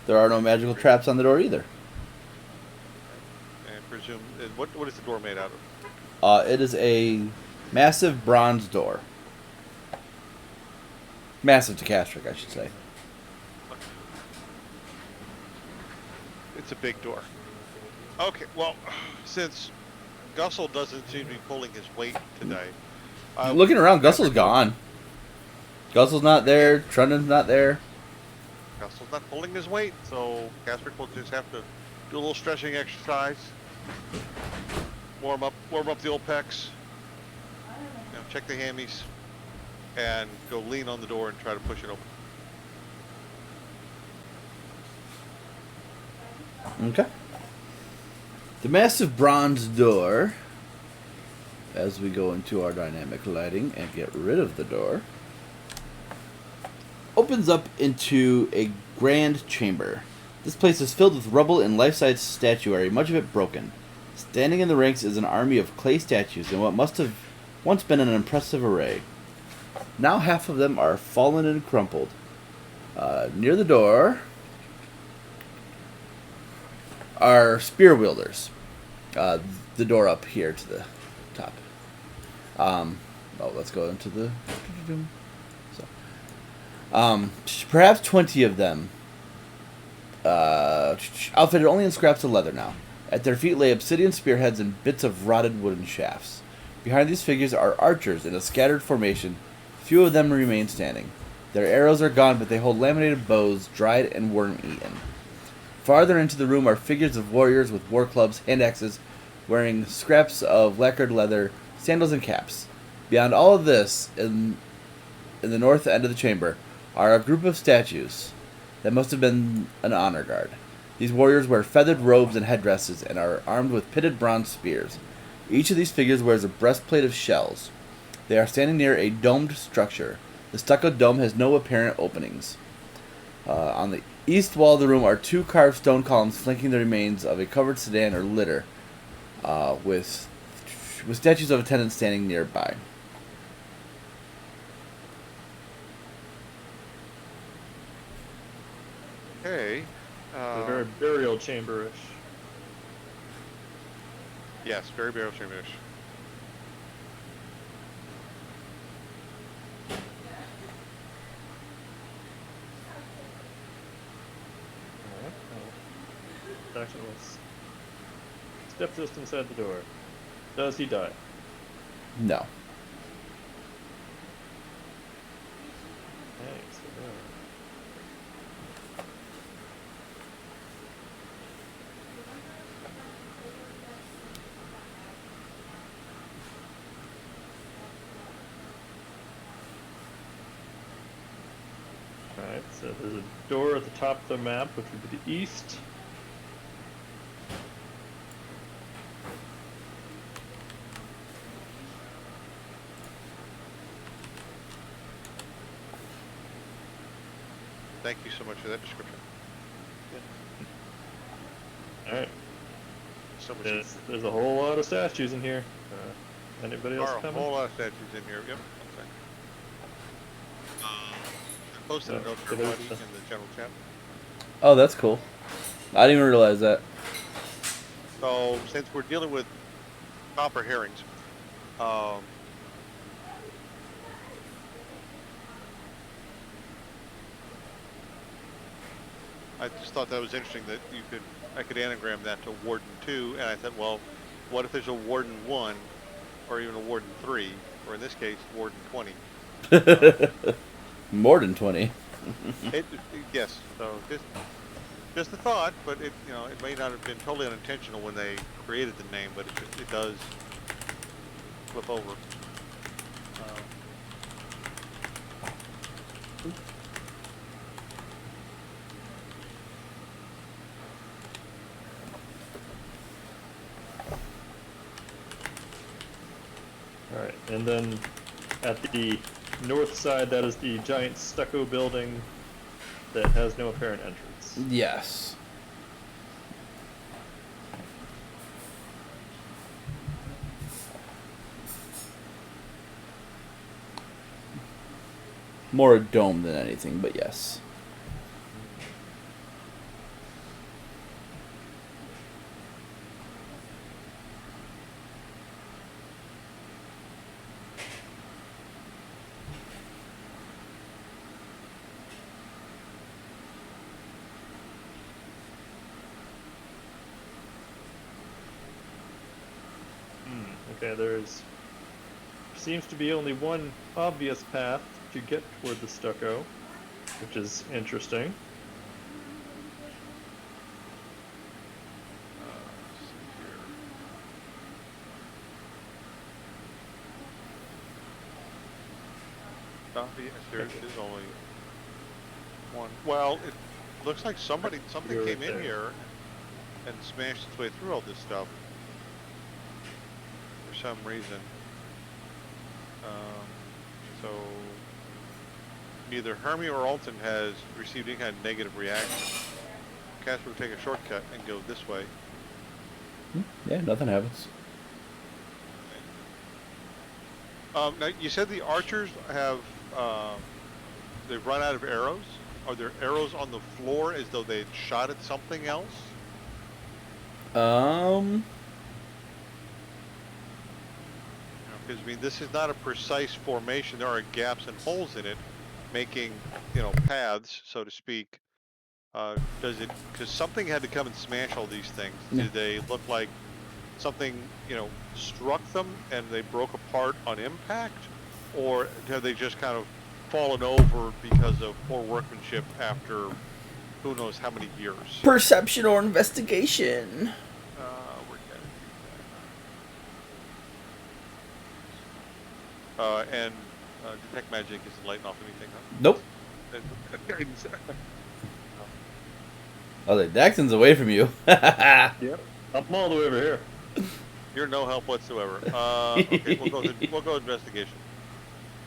There are no magical traps on the door either. And presume, what is the door made out of? It is a massive bronze door. Massive to Castric, I should say. It's a big door. Okay, well, since Gussel doesn't seem to be pulling his weight today. Looking around, Gussel's gone. Gussel's not there. Trundon's not there. Gussel's not pulling his weight, so Castrick will just have to do a little stretching exercise. Warm up the old pecs. Check the hammies. And go lean on the door and try to push it open. Okay. The massive bronze door, as we go into our dynamic lighting and get rid of the door, opens up into a grand chamber. This place is filled with rubble and life-size statuary, much of it broken. Standing in the ranks is an army of clay statues in what must have once been an impressive array. Now half of them are fallen and crumpled. Near the door are spear wielders. The door up here to the top. Let's go into the. So, Perhaps 20 of them, outfitted only in scraps of leather now. At their feet lay obsidian spearheads and bits of rotted wooden shafts. Behind these figures are archers in a scattered formation. Few of them remain standing. Their arrows are gone, but they hold laminated bows, dried and worm-eaten. Farther into the room are figures of warriors with war clubs, hand axes, wearing scraps of lacquered leather, sandals, and caps. Beyond all of this, in the north end of the chamber, are a group of statues that must have been an honor guard. These warriors wear feathered robes and headdresses and are armed with pitted bronze spears. Each of these figures wears a breastplate of shells. They are standing near a domed structure. The stucco dome has no apparent openings. On the east wall of the room are 2 carved stone columns flanking the remains of a covered sedan or litter, with statues of attendants standing nearby. Okay. It's very burial chamber-ish. Yes, very burial chamber-ish. Action was step just inside the door. Does he die? No. Thanks. Alright, so there's a door at the top of the map, which would be the east. Thank you so much for that description. Alright, So much. there's a whole lot of statues in here. Anybody There else are a coming? whole lot of statues in here. Yep. I posted a Yeah, note for so there's everybody in the general chat. Oh, that's cool. I didn't even realize that. So since we're dealing with copper herrings, I just thought that was interesting that I could anagram that to Warden 2, and I thought, well, what if there's a Warden 1, or even a Warden 3, or in this case, Warden 20? More than 20. Yes, so just a thought, but it may not have been totally unintentional when they created the name, but it does flip over. Alright, and then at the north side, that is the giant stucco building that has no apparent entrance. Yes. More a dome than anything, but yes. Okay, there seems to be only one obvious path to get toward the stucco, which is interesting. Yes, there is only one. Well, it looks like something You're came right in there. here and smashed its way through all this stuff for some reason. So neither Hermie or Alton has received any kind of negative reaction. Casper will take a shortcut and go this way. Yeah, nothing happens. Now you said the archers have they've run out of arrows. Are there arrows on the floor as though they had shot at something else? Because I mean, this is not a precise formation. There are gaps and holes in it. making, paths, so to speak, does it? Because something had to come and smash all these things. Yeah. Do they look like something, struck them and they broke apart on impact, or have they just kind of fallen over because of poor workmanship after who knows how many years? Perception or investigation. We're getting. And detect magic isn't lighting off anything, huh? Nope. Oh, the Daxton's away from you. Yep. I'm all the way over here. You're no help whatsoever. Okay, we'll go investigation.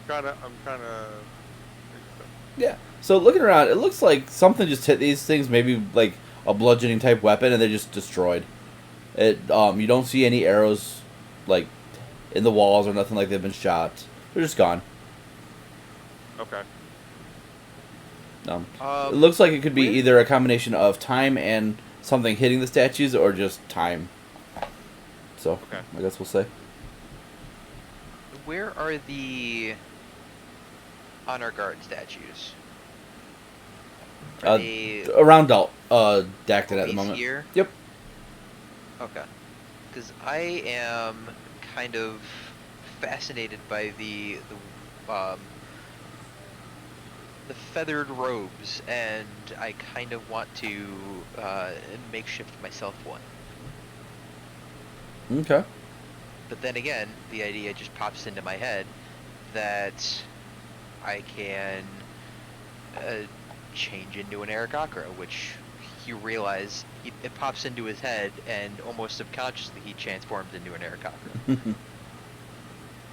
I'm trying to. Yeah. So looking around, it looks like something just hit these things, maybe like a bludgeoning type weapon, and they're just destroyed. You don't see any arrows, like, in the walls or nothing like they've been shot. They're just gone. Okay. It looks like it could be either a combination of time and something hitting the statues, or just time. So, Okay. I guess we'll say. Where are the honor guard statues? Are they Around Dacton at the always moment. here? Yep. Okay. Because I am kind of fascinated by the feathered robes, and I kind of want to makeshift myself one. Okay. But then again, the idea just pops into my head that I can change into an Aarakocra, which you realize it pops into his head, and almost subconsciously he transforms into an Aarakocra.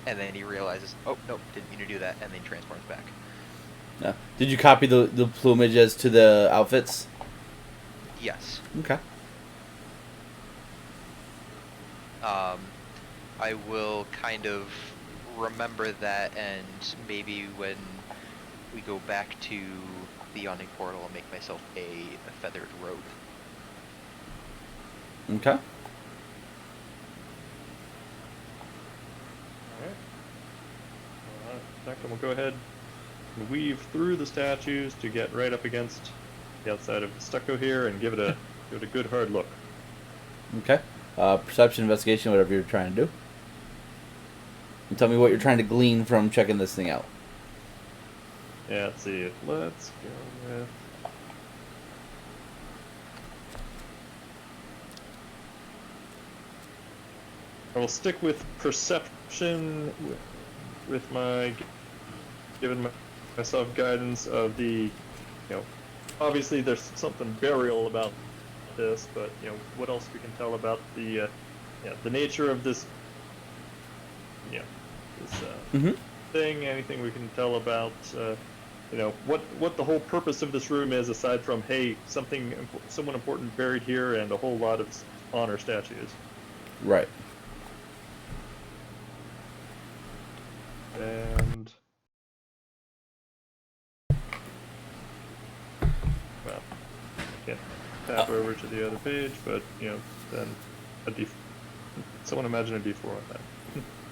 And then he realizes, oh, nope, didn't mean to do that, and then transforms back. Yeah. Did you copy the plumage as to the outfits? Yes. Okay. I will kind of remember that, and maybe when we go back to the Yawning Portal, I'll make myself a feathered robe. Okay. Alright. We'll go ahead and weave through the statues to get right up against the outside of the stucco here and give it a good hard look. Okay. Perception, investigation, whatever you're trying to do. And tell me what you're trying to glean from checking this thing out. Yeah, let's see. Let's go with... I will stick with perception with my giving myself guidance of the, obviously there's something burial about this, but what else we can tell about the nature of this this thing, anything we can tell about what the whole purpose of this room is, aside from, hey, someone important buried here and a whole lot of honor statues. Right. And well, I can't tap over to the other page, but then someone imagine a D4 on that.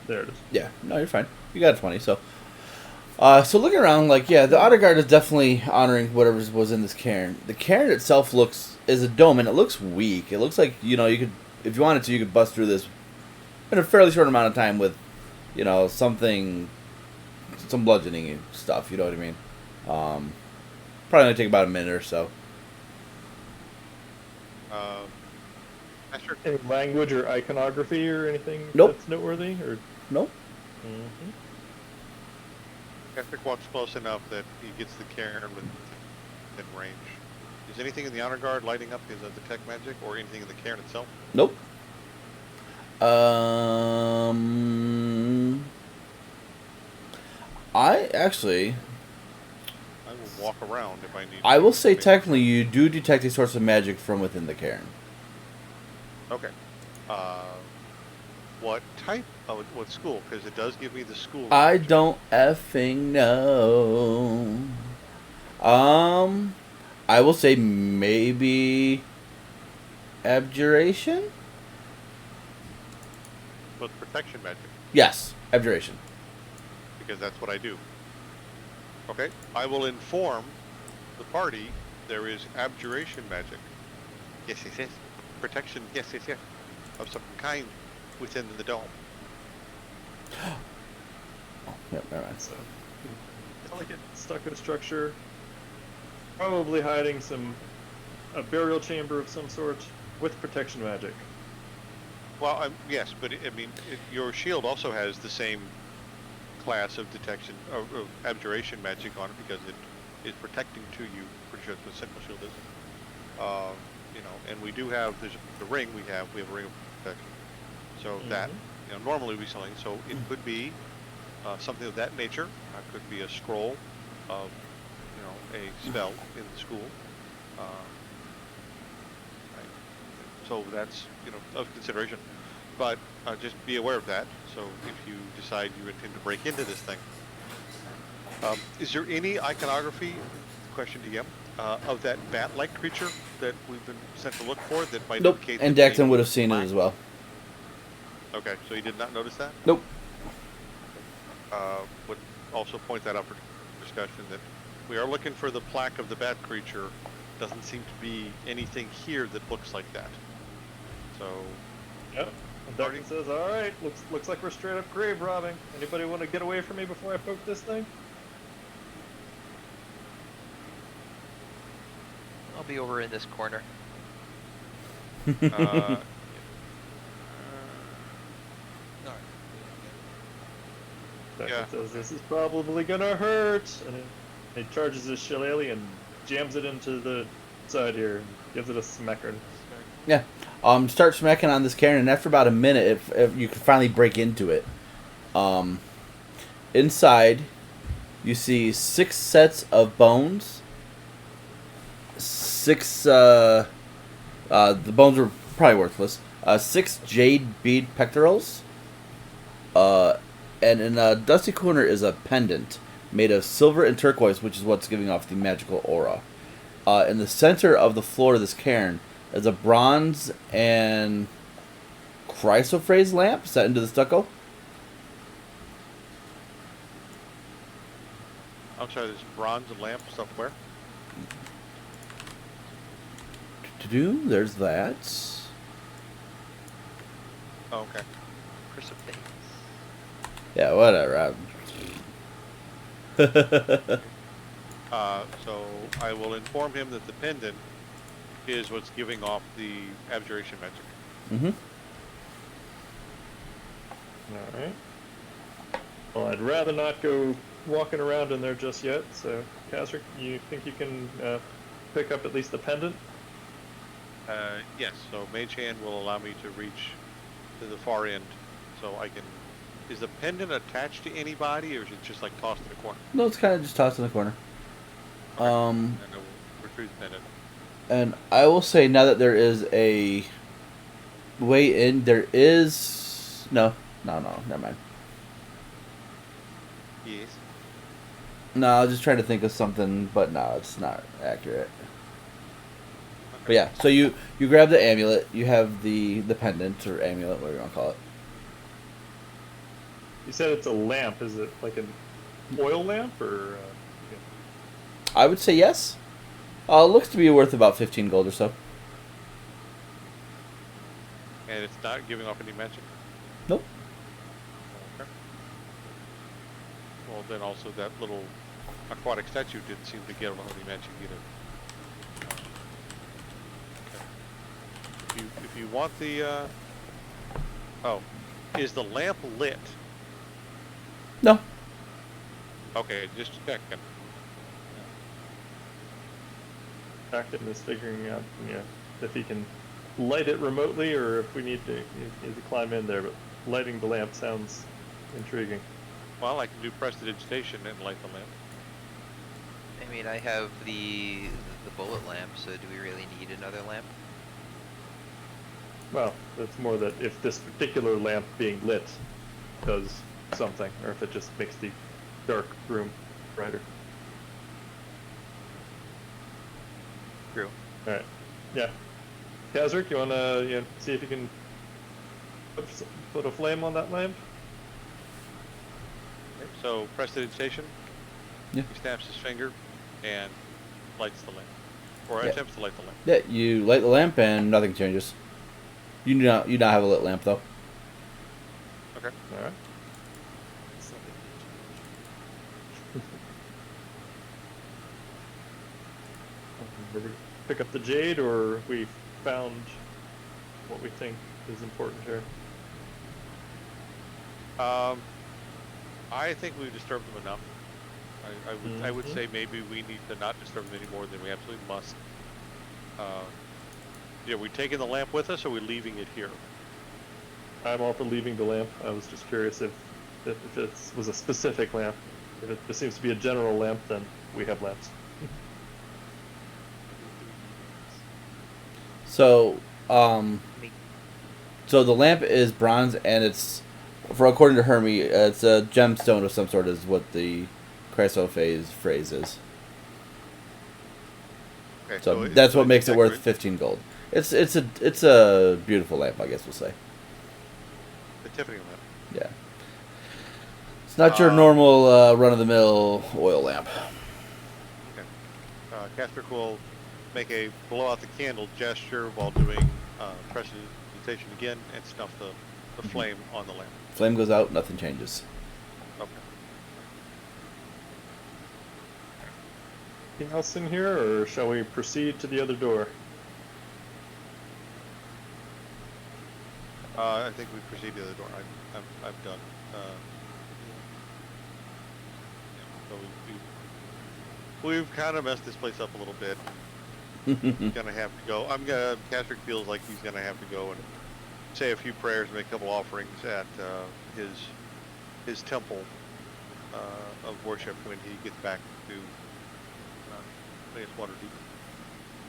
There it is. Yeah. No, you're fine. You got a 20, so. So looking around, the honor guard is definitely honoring whatever was in this cairn. The cairn itself is a dome, and it looks weak. It looks like, you could, if you wanted to, you could bust through this in a fairly short amount of time with, some bludgeoning stuff, you know what I mean? Probably only take about a minute or so. Master, Any language or iconography or anything Nope. that's noteworthy? Or Nope. Patrick walks close enough that he gets the cairn within range. Is anything in the honor guard lighting up because of the detect magic, or anything in the cairn itself? Nope. I will walk around if I need. I will say to. technically you do detect a source of magic from within the cairn. Okay. What type? What school? Because it does give me the school. I don't effing know. I will say maybe abjuration? With protection magic, Yes, abjuration. because that's what I do. Okay, I will inform the party there is abjuration magic. Yes, yes, yes. Protection, yes, yes, yes. Of some kind within the dome. Yep, never mind. So, delicate stucco structure, probably hiding a burial chamber of some sort with protection magic. Well, yes, but I mean, your shield also has the same class of detection of abjuration magic on it because it is protecting to you. Pretty sure that's what Sentinel Shield is. You know, and we do have the ring. We have a ring of protection. So that, you know, normally we selling. So it could be something of that nature. It could be a scroll of, you know, a spell in the school. Right. So that's, you know, of consideration. But just be aware of that. So if you decide you intend to break into this thing, is there any iconography? Question to you. Of that bat-like creature that we've been sent to look for that might Nope. indicate And that Daxton maybe would have seen it black? as well. Okay, so he did not notice that? Nope. Would also point that out for discussion that we are looking for the plaque of the bat creature. Doesn't seem to be anything here that looks like that. So, Yep. And Duncan says, "All right, looks like we're straight up grave robbing. Anybody want to get away from me before I poke this thing?" I'll be over in this corner. Alright. Duncan Yeah. says, "This is probably gonna hurt," and he charges his shillelagh and jams it into the side here and gives it a smacker. Yeah. Start smacking on this cairn, and after about a minute, if you can finally break into it. Inside, you see 6 sets of bones. 6, the bones are probably worthless. 6 jade bead pectorals. And in a dusty corner is a pendant made of silver and turquoise, which is what's giving off the magical aura. In the center of the floor of this cairn is a bronze and chrysoprase lamp set into the stucco. I'm sorry, there's bronze and lamp stuff where? There's that. Oh, okay. Chrysoprase. Yeah, whatever. So I will inform him that the pendant is what's giving off the abjuration magic. Mm-hmm. All right. Well, I'd rather not go walking around in there just yet. So, Kasric, you think you can pick up at least the pendant? Yes, so Mage Hand will allow me to reach to the far end, so I can... Is the pendant attached to anybody, or is it just like tossed in a corner? No, it's kind of just tossed in the corner. And I will retrieve the pendant. And I will say now that there is a way in, there is... No, never mind. Yes. No, I was just trying to think of something, but no, it's not accurate. But yeah, so you grab the amulet, you have the pendant, or amulet, whatever you want to call it. You said it's a lamp. Is it like an oil lamp, or? I would say yes. Looks to be worth about 15 gold or so. And it's not giving off any magic? Nope. Okay. Well, then also that little aquatic statue didn't seem to get off any magic either. Okay. If you want the, oh, is the lamp lit? No. Okay, just checking. Acton is figuring out, if he can light it remotely, or if we need to climb in there. But lighting the lamp sounds intriguing. Well, I can do prestidigitation and light the lamp. I mean, I have the bullet lamp, so do we really need another lamp? Well, it's more that if this particular lamp being lit does something, or if it just makes the dark room brighter. True. All right. Yeah. Kasric, you wanna see if you can put a flame on that lamp? Okay, so prestidigitation. Yeah. He snaps his finger and lights the lamp. Or Yeah. attempts to light the lamp. Yeah, you light the lamp and nothing changes. You do not have a lit lamp though. Okay. All right. Something Did we pick up the jade, or we found what we think is important here? I think we've disturbed them enough. I would Mhm. say maybe we need to not disturb them any more than we absolutely must. Yeah, we taking the lamp with us, or are we leaving it here? I'm all for leaving the lamp. I was just curious if it was a specific lamp. If it just seems to be a general lamp, then we have lamps. So, Me- so the lamp is bronze, and it's, for according to Hermie, it's a gemstone of some sort, is what the Chrysophase phrase is. Okay, So that's what makes it worth decorate- 15 gold. It's a beautiful lamp, I guess we'll say. The Tiffany lamp. Yeah. It's not your normal run of the mill oil lamp. Okay. Castor will make a blow out the candle gesture while doing prestidigitation again and snuff the flame on the lamp. Flame goes out, nothing changes. Okay. Anything else in here, or shall we proceed to the other door? I think we proceed to the door. I'm done. So we've kind of messed this place up a little bit. He's gonna have to go. Castrick feels like he's gonna have to go and say a few prayers, make a couple offerings at his temple of worship when he gets back to I guess Waterdeep.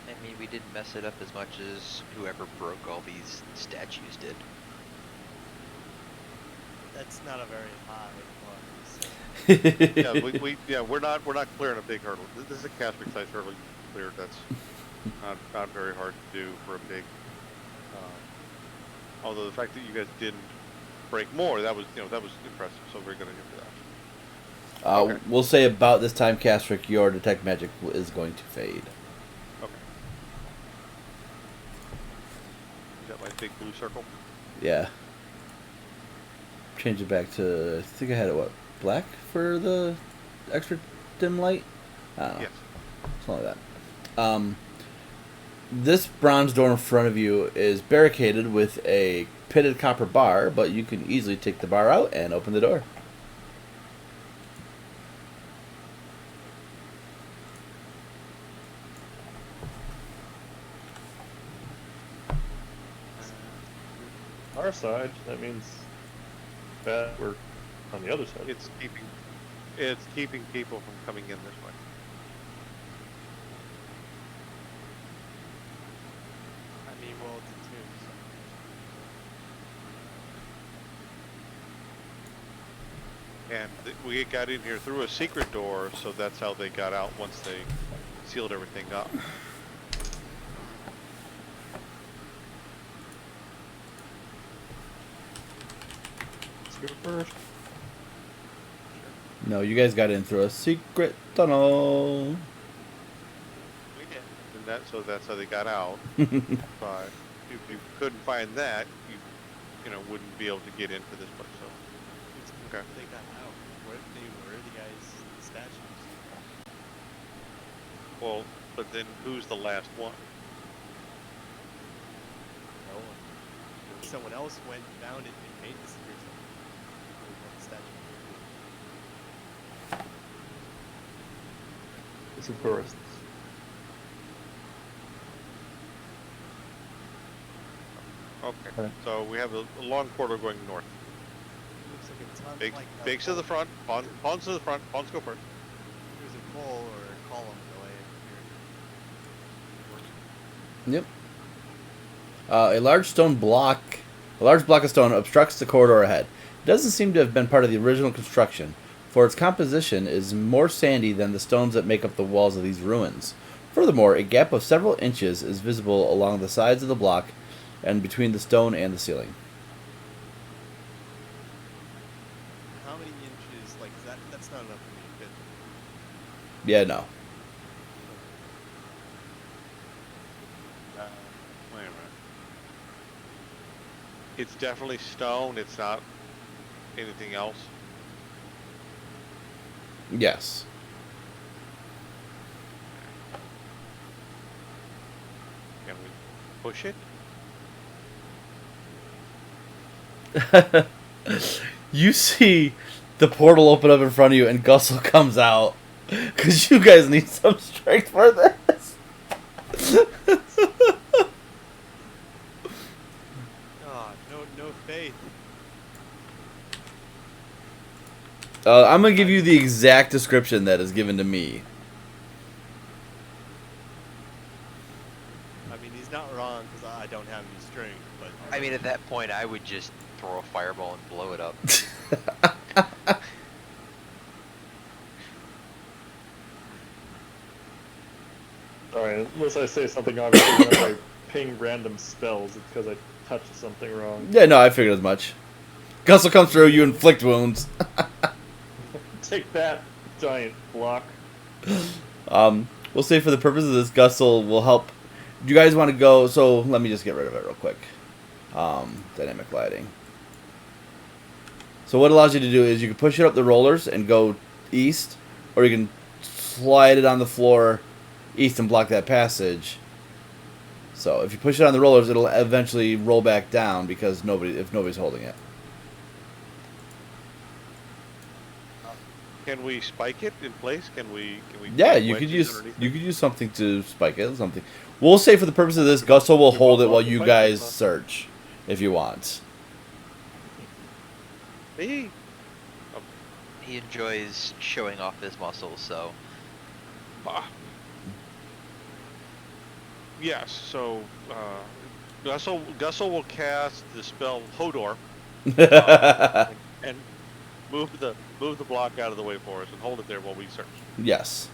I mean, we didn't mess it up as much as whoever broke all these statues did. That's not a very high one. So. Yeah, we're not clearing a big hurdle. This is a Castrick sized hurdle you can clear. That's not very hard to do for a big. Although the fact that you guys didn't break more, that was impressive. So we're gonna give that. Okay. We'll say about this time, Castrick, your detect magic is going to fade. Okay. Is that my big blue circle? Yeah. Change it back to, I think I had it, what, black for the extra dim light? I don't know. Yes. Something like that. This bronze door in front of you is barricaded with a pitted copper bar, but you can easily take the bar out and open the door. Our side, that means that we're on the other side. It's keeping people from coming in this way. I mean, well, it's a tomb, so. And we got in here through a secret door, so that's how they got out once they sealed everything up. Let's go first. No, you guys got in through a secret tunnel. We did. And that's how they got out. But if you couldn't find that, you wouldn't be able to get into this place. So okay. They got out. Where are the guys, the statues? Well, but then who's the last one? No one. Someone else went, found it, and made the secret tunnel. The statue. It's of tourists. Okay. Okay. So we have a long corridor going north. Looks like a ton Big, like a bigs to the pole. front. Pawns to the front. Pawns go first. There's a pole or a column in the way. Yep. A large block of stone obstructs the corridor ahead. It doesn't seem to have been part of the original construction, for its composition is more sandy than the stones that make up the walls of these ruins. Furthermore, a gap of several inches is visible along the sides of the block and between the stone and the ceiling. How many inches? Like that's not enough for me to fit. Yeah, no. Wait a minute. It's definitely stone. It's not anything else. Yes. Can we push it? You see the portal open up in front of you, and Gussel comes out. Because you guys need some strength for this. Ah, no faith. I'm going to give you the exact description that is given to me. I mean, he's not wrong because I don't have any strength, but I mean, at that point, I would just throw a fireball and blow it up. Sorry, unless I say something obviously when I ping random spells, it's because I touched something wrong. Yeah, no, I figured as much. Gussel comes through, you inflict wounds. Take that, giant block. We'll say for the purpose of this, Gussel will help. Do you guys want to go? So let me just get rid of it real quick. Dynamic lighting. So what it allows you to do is you can push it up the rollers and go east, or you can slide it on the floor east and block that passage. So if you push it on the rollers, it'll eventually roll back down because if nobody's holding it. Can we spike it in place? Can we? Yeah, put you could wedges use underneath it? something to spike it. Something. We'll say for the purpose of this, Gussel will hold it while you guys search, if you want. Me? He enjoys showing off his muscles, so Yes. So Gussel will cast the spell Hodor and move the block out of the way for us and hold it there while we search. Yes.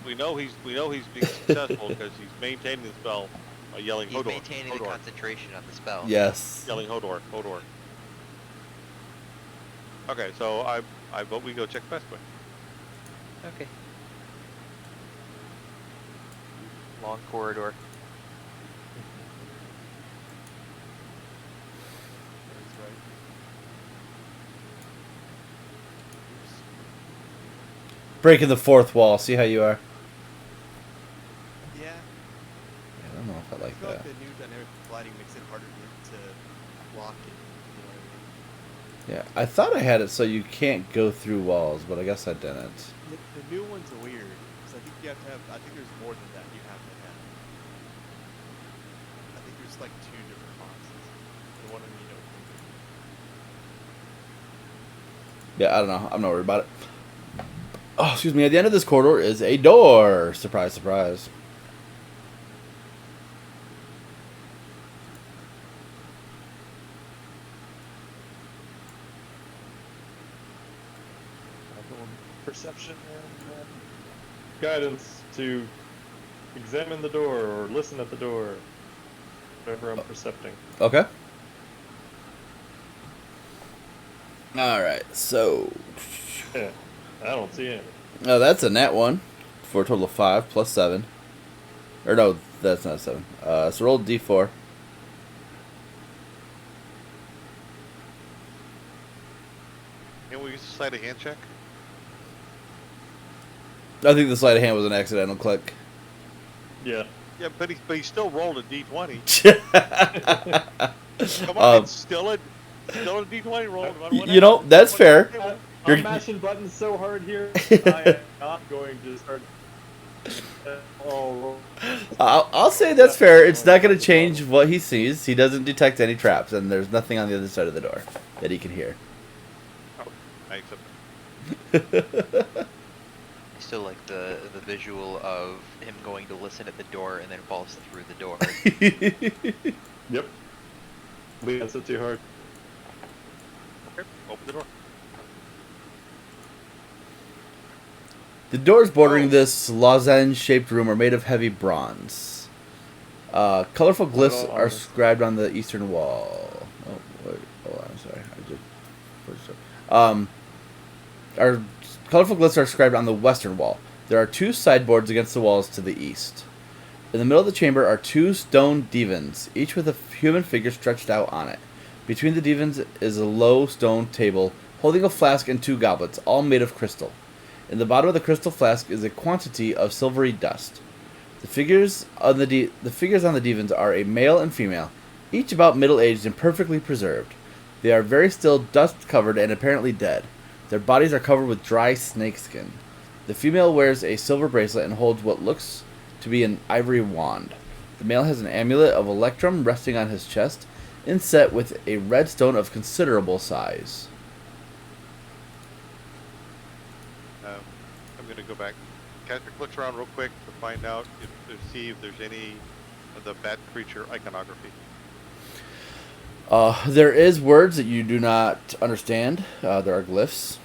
We know he's being successful because he's maintaining the spell by yelling he's Hodor. maintaining the Hodor. concentration on the spell. Yes. Yelling Hodor. Okay, so I vote we go check Bestway. Okay. Long corridor. that's right. Breaking the fourth wall. See how you are. Yeah, I don't know if I I like feel that. like the new dynamic lighting makes it harder to block it. You know what I mean? Yeah, I thought I had it so you can't go through walls, but I guess I didn't. The new one's weird because I think you have to have. I think there's more than that you have to have. I think there's like 2 different boxes. The one you know. Yeah, I don't know. I'm not worried about it. Oh, excuse me. At the end of this corridor is a door. Surprise, surprise. Perception and guidance to examine the door or listen at the door. Whatever I'm percepting. Okay. Alright, so. Yeah, I don't see any. Oh, that's a nat 1 for a total of 5 plus 7. Or no, that's not 7. So roll d4. Can we slide a hand check? I think the sleight of hand was an accidental click. Yeah. Yeah, but he still rolled a d20. Come on, it's still a d20 roll. You know, that's fair. You're- I'm mashing buttons so hard here. I am not going to start. Oh, I'll say that's fair. It's not going to change what he sees. He doesn't detect any traps, and there's nothing on the other side of the door that he can hear. I accept it. I still like the visual of him going to listen at the door and then falls through the door. yep. Lean so too hard. Okay, open the door. The doors bordering this lozenge-shaped room are made of heavy bronze. Colorful glyphs Oh, are scribed on the eastern wall. Oh, wait, hold on, I'm sorry. Our colorful glyphs are scribed on the western wall. There are 2 sideboards against the walls to the east. In the middle of the chamber are 2 stone divans, each with a human figure stretched out on it. Between the divans is a low stone table holding a flask and 2 goblets, all made of crystal. In the bottom of the crystal flask is a quantity of silvery dust. The figures on the divans are a male and female, each about middle-aged and perfectly preserved. They are very still, dust-covered, and apparently dead. Their bodies are covered with dry snakeskin. The female wears a silver bracelet and holds what looks to be an ivory wand. The male has an amulet of electrum resting on his chest, inset with a red stone of considerable size. I'm going to go back. Castrick looks around real quick to find out to see if there's any of the bat creature iconography. There is words that you do not understand. There are glyphs.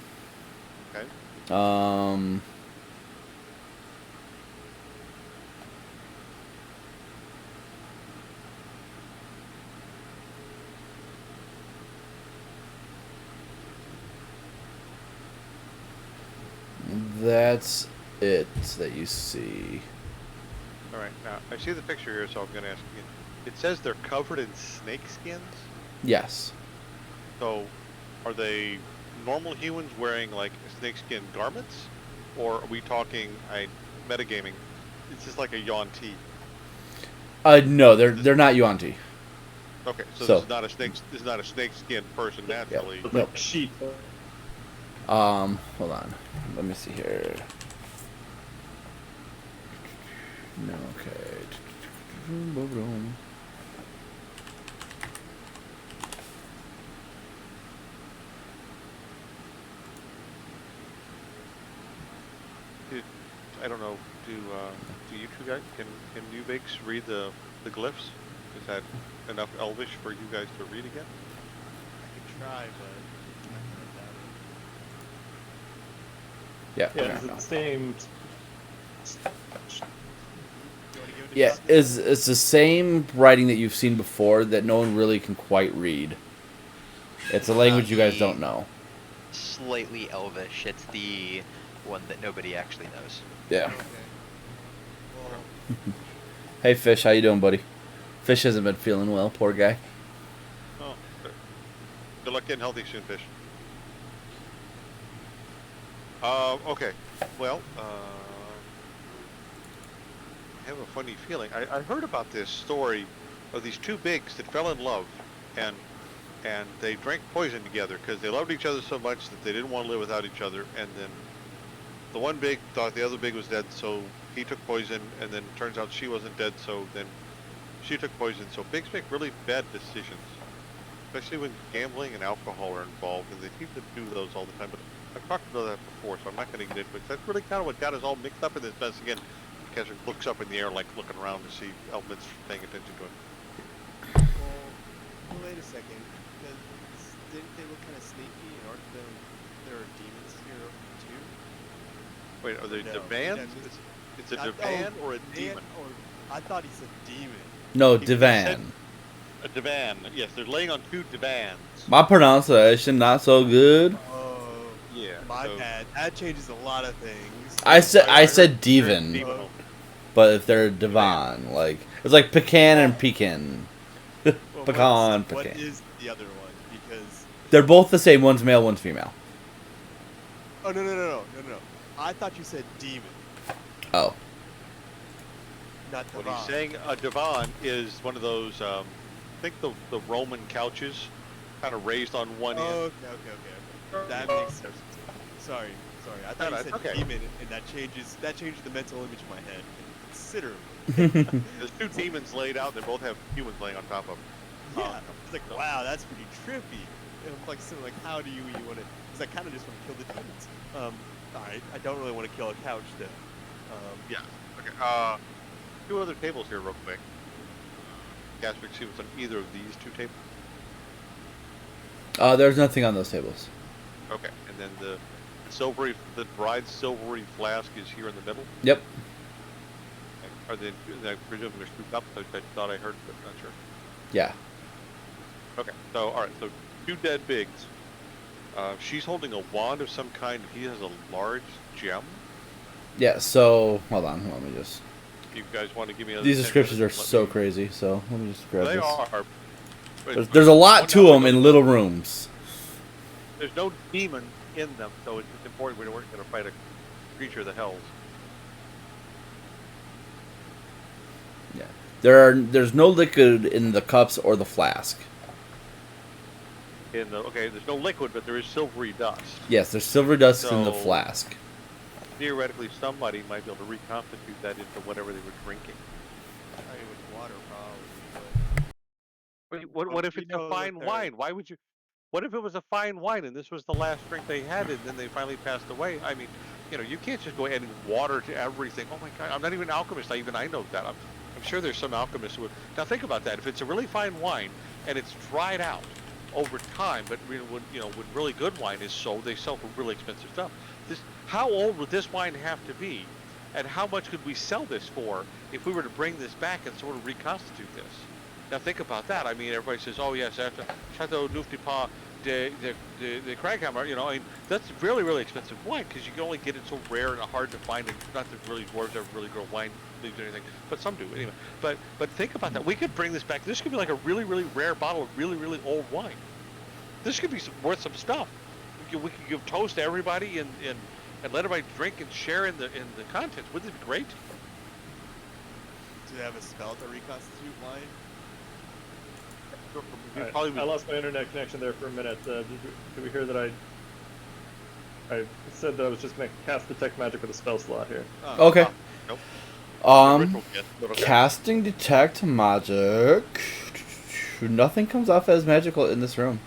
Okay. That's it that you see. All right. Now I see the picture here, so I'm going to ask you. It says they're covered in snake skins. Yes. So, are they normal humans wearing like snakeskin garments, or are we talking metagaming? It's just like a Yuan-Ti. No, they're not Yuan-Ti. Okay, so, So- this is not a snakeskin person naturally. It's Nope. like sheep. Hold on. Let me see here. No, okay. I don't know. Do you two guys can you bakes read the glyphs? Is that enough Elvish for you guys to read again? I could try, but I'm not Yeah. Yeah, okay, it's no. the same. gonna doubt it. You wanna give it a Yeah, shot? it's the same writing that you've seen before that no one really can quite read. It's a language you guys don't know. Slightly elvish. It's the one that nobody actually knows. Yeah. Okay. Well, Hey, Fish, how you doing, buddy? Fish hasn't been feeling well, poor guy. Oh, good luck getting healthy soon, Fish. Okay. Well, I have a funny feeling. I heard about this story of these 2 bigs that fell in love, and they drank poison together because they loved each other so much that they didn't want to live without each other. And then the one big thought the other big was dead, so he took poison. And then it turns out she wasn't dead, so then she took poison. So bigs make really bad decisions, especially when gambling and alcohol are involved, and they seem to do those all the time. But I've talked about that before, so I'm not going to get into it. That's really kind of what got us all mixed up in this mess again. Keswick looks up in the air, like looking around to see Elminster paying attention to him. well, wait a second. Didn't they look kind of sneaky? And aren't there are demons here too? Wait, are they No, divans? that's- It's a I- divan oh, or a Man, demon? or I thought he said demon. No, He divan. said- A divan. Yes, they're laying on 2 divans. My pronunciation not so good. Oh, Yeah. my so bad. That changes a lot of things. I said heard divan, demon. but if they're divan, like it's like pecan and pecan. Well, Pecan, what pecan. is the other one? Because They're both the same. One's male, one's female. no. I thought you said demon, Oh, not What divine. he's saying, a divan is one of those, I think the Roman couches, kind of raised on one end. Okay. That makes sense. Sorry. I thought No, you said it's okay. demon, and that changes the mental image in my head considerably. There's 2 demons laid out. They both have humans laying on top of them. Yeah, it's like, wow, that's pretty trippy. And I'm like, so like, how do you want to? Because I kind of just want to kill the demons. All right, I don't really want to kill a couch though. Yeah. Okay. 2 other tables here, real quick. Gastric, see what's on either of these 2 tables. there's nothing on those tables. Okay. And then the bride's silvery flask is here in the middle. Yep. Are they? I presume there's 2 cups. I thought I heard, but not sure. Yeah. Okay. So all right. So 2 dead bigs. She's holding a wand of some kind. He has a large gem. Yeah. So hold on. Let me just. If you guys want to give me another These 10 descriptions are minutes, let so me- crazy. So let me just grab They this. are. But There's a lot one to other them note, in little rooms. there's no demon in them, so it's just important we weren't going to fight a creature of the hells. Yeah. There's no liquid in the cups or the flask. Okay, there's no liquid, but there is silvery dust. Yes, there's silver dust in the So- flask. Theoretically, somebody might be able to reconstitute that into whatever they were drinking. I mean, with water, probably. What if we it's a know that fine they're- wine? Why would you? What if it was a fine wine and this was the last drink they had and then they finally passed away? I mean, you can't just go adding water to everything. Oh my God, I'm not even an alchemist. I know that. I'm sure there's some alchemists who would. Now think about that. If it's a really fine wine and it's dried out over time, but when really good wine is sold, they sell for really expensive stuff. How old would this wine have to be, and how much could we sell this for if we were to bring this back and sort of reconstitute this? Now think about that. I mean, everybody says, "Oh yes, after Chateau Neuf de Pas de Craghammer," I mean, that's really, really expensive wine because you can only get it so rare and hard to find. And not that really dwarves ever really grow wine leaves or anything, but some do anyway. But think about that. We could bring this back. This could be like a really, really rare bottle of really, really old wine. This could be worth some stuff. We could give toast to everybody and let everybody drink and share in the contents. Wouldn't it be great? Do they have a spell to reconstitute wine? I lost my internet connection there for a minute. Did we hear that I said that I was just going to cast Detect Magic with a spell slot here? Okay. Nope. Um, But okay. casting detect magic. Nothing comes off as magical in this room,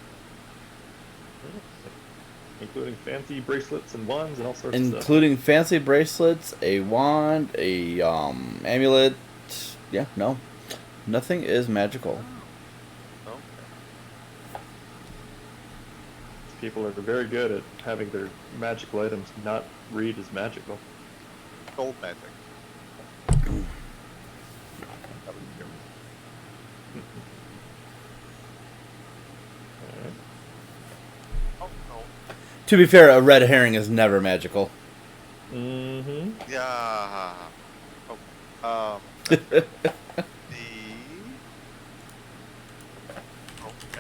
Including fancy bracelets and wands and all sorts of stuff. including fancy bracelets, a wand, a amulet. Yeah, no, nothing is magical. No? People are very good at having their magical items not read as magical. Gold magic. Alright. Oh no. To be fair, a red herring is never magical. Mm-hmm. Yeah. Oh.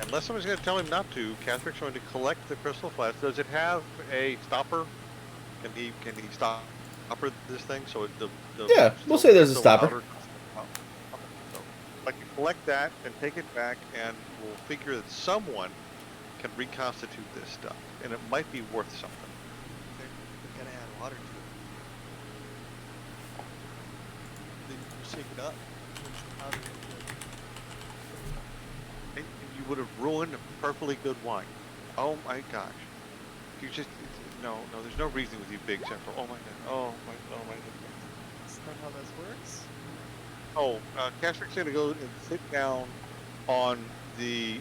Unless someone's going to tell him not to, Catherick's going to collect the crystal flask. Does it have a stopper? Can he stopper this thing so Yeah, we'll say there's a stopper. louder? So I can collect that and take it back, and we'll figure that someone can reconstitute this stuff, and it might be worth something. They're gonna add water to it. Then you shake it up. Put some powder into it. And you would have ruined a perfectly good wine. Oh my gosh. You just no. There's no reason with you big central. Oh my god. Oh my god. Is that how this works? Oh, Castrick's gonna go and sit down on the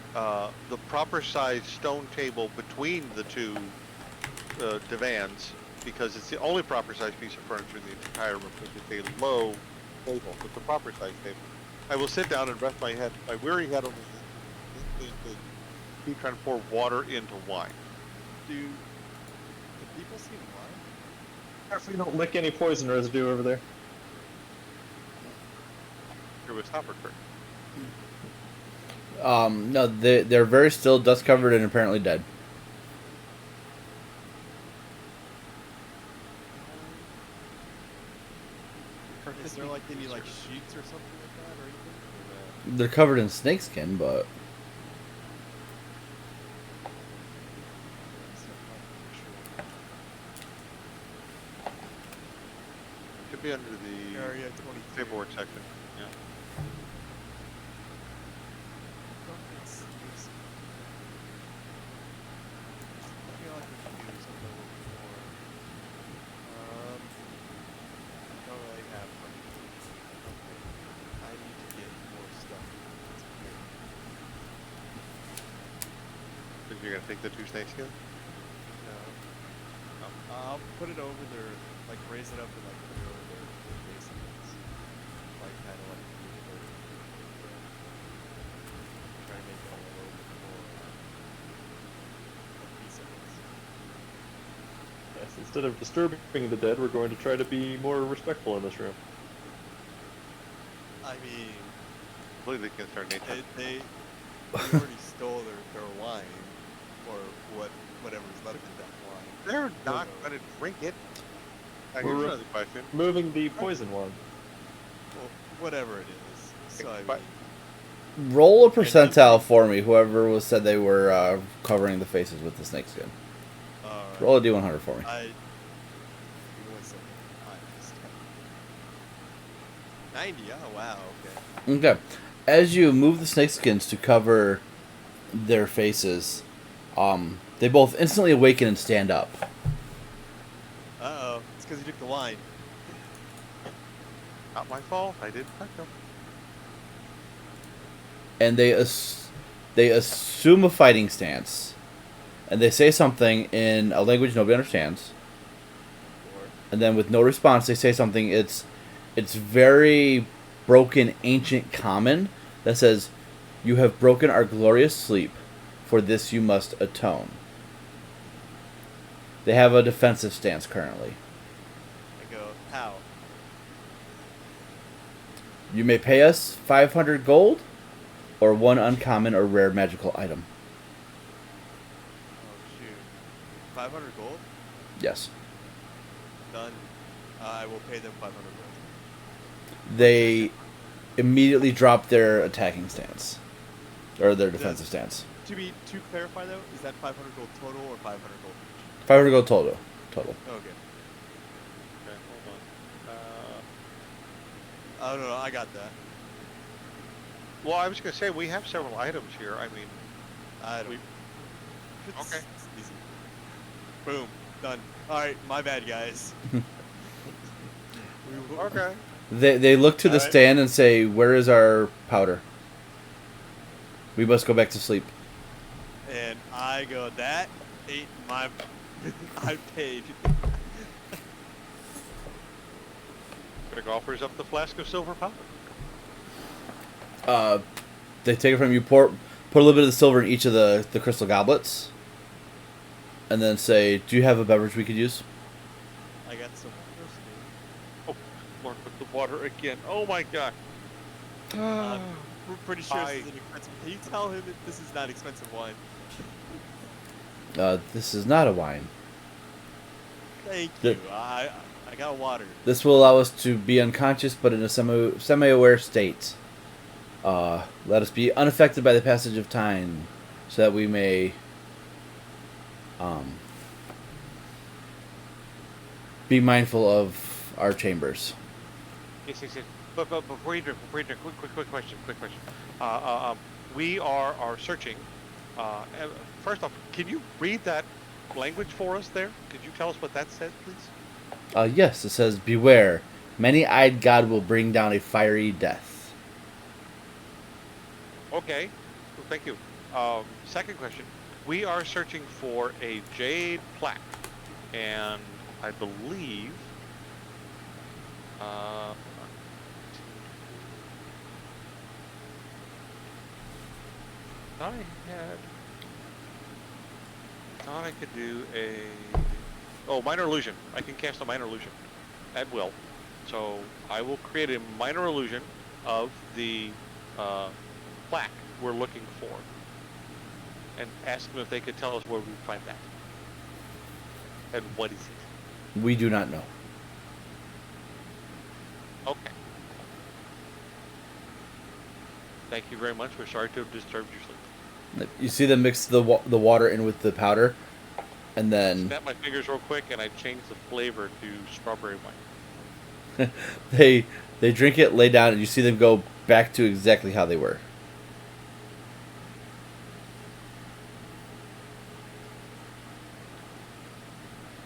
proper size stone table between the two divans, because it's the only proper size piece of furniture in the entire room. It's a low table. It's a proper size table. I will sit down and rest my weary head on the keep trying to pour water into wine. Do people see wine? Careful you don't lick any poison residue over there. Here was stopper curtain. No, they're very still, dust covered, and apparently dead. Is there like any like sheets or something like that or anything? They're covered in snakeskin, but Could be under the Area 23. paperwork section. Yeah. I feel like we should do something a little bit more. I don't really have money. Okay. I need to get more stuff. Think you're gonna take the two snakeskin? No. I'll put it over their, like raise it up and like put it over their basements. Like kind of like try to make it a little bit more cohesive. Yes, as instead of disturbing the dead, we're going to try to be more respectful in this room. I mean, Completely against our nature. they already stole their wine, or whatever's left of that wine. They're not So- going to drink it. Now, We're here's re- another question. Moving the poison one. Well, whatever it is. So I But- mean, Roll a percentile for me. Whoever was said they were covering the faces with the snakeskin. Roll a d100 for me. give me 1 second. I just- 90. Oh wow. Okay. Okay. As you move the snakeskins to cover their faces, they both instantly awaken and stand up. Uh-oh. It's because you took the wine. Not my fault. I didn't touch them. And they assume a fighting stance, and they say something in a language nobody understands. And then with no response, they say something. It's very broken, ancient common that says, "You have broken our glorious sleep. For this you must atone." They have a defensive stance currently. I go, how? You may pay us 500 gold, or one uncommon or rare magical item. Oh shoot. 500 gold? Yes. Done. I will pay them 500 gold. They immediately drop their attacking stance, or their defensive stance. To clarify though, is that 500 gold total or 500 gold each? 500 gold total. Total. Okay. Okay, hold on. Oh no, I got that. Well, I was going to say, we have several items here. I mean, I don't. We- It's, Okay. it's easy. Boom. Done. All right. My bad, guys. okay. They look to the Alright. stand and say, "Where is our powder? We must go back to sleep." And I go, that ain't my. I paid. Greg offers up the flask of silver powder. They take it from you, put a little bit of the silver in each of the crystal goblets, and then say, "Do you have a beverage we could use?" I got some. Oh, Lord, with the water again. Oh my god. We're pretty sure I- this is an expensive. Can you tell him that this is not expensive wine? This is not a wine. Thank The- you. I got water. This will allow us to be unconscious, but in a semi-aware state. Let us be unaffected by the passage of time, so that we may be mindful of our chambers. Yes. But before you drink, quick question. We are searching. First off, can you read that language for us there? Could you tell us what that says, please? Yes, it says, "Beware, many-eyed God will bring down a fiery death." Okay. Well, thank you. Second question. We are searching for a jade plaque, and I believe. Thought I could do a minor illusion. I can cast a minor illusion at will. So I will create a minor illusion of the plaque we're looking for, and ask them if they could tell us where we find that, and what is it. We do not know. Okay. Thank you very much. We're sorry to have disturbed your sleep. You see them mix the water in with the powder, and then Snap my fingers real quick, and I change the flavor to strawberry wine. they drink it, lay down, and you see them go back to exactly how they were.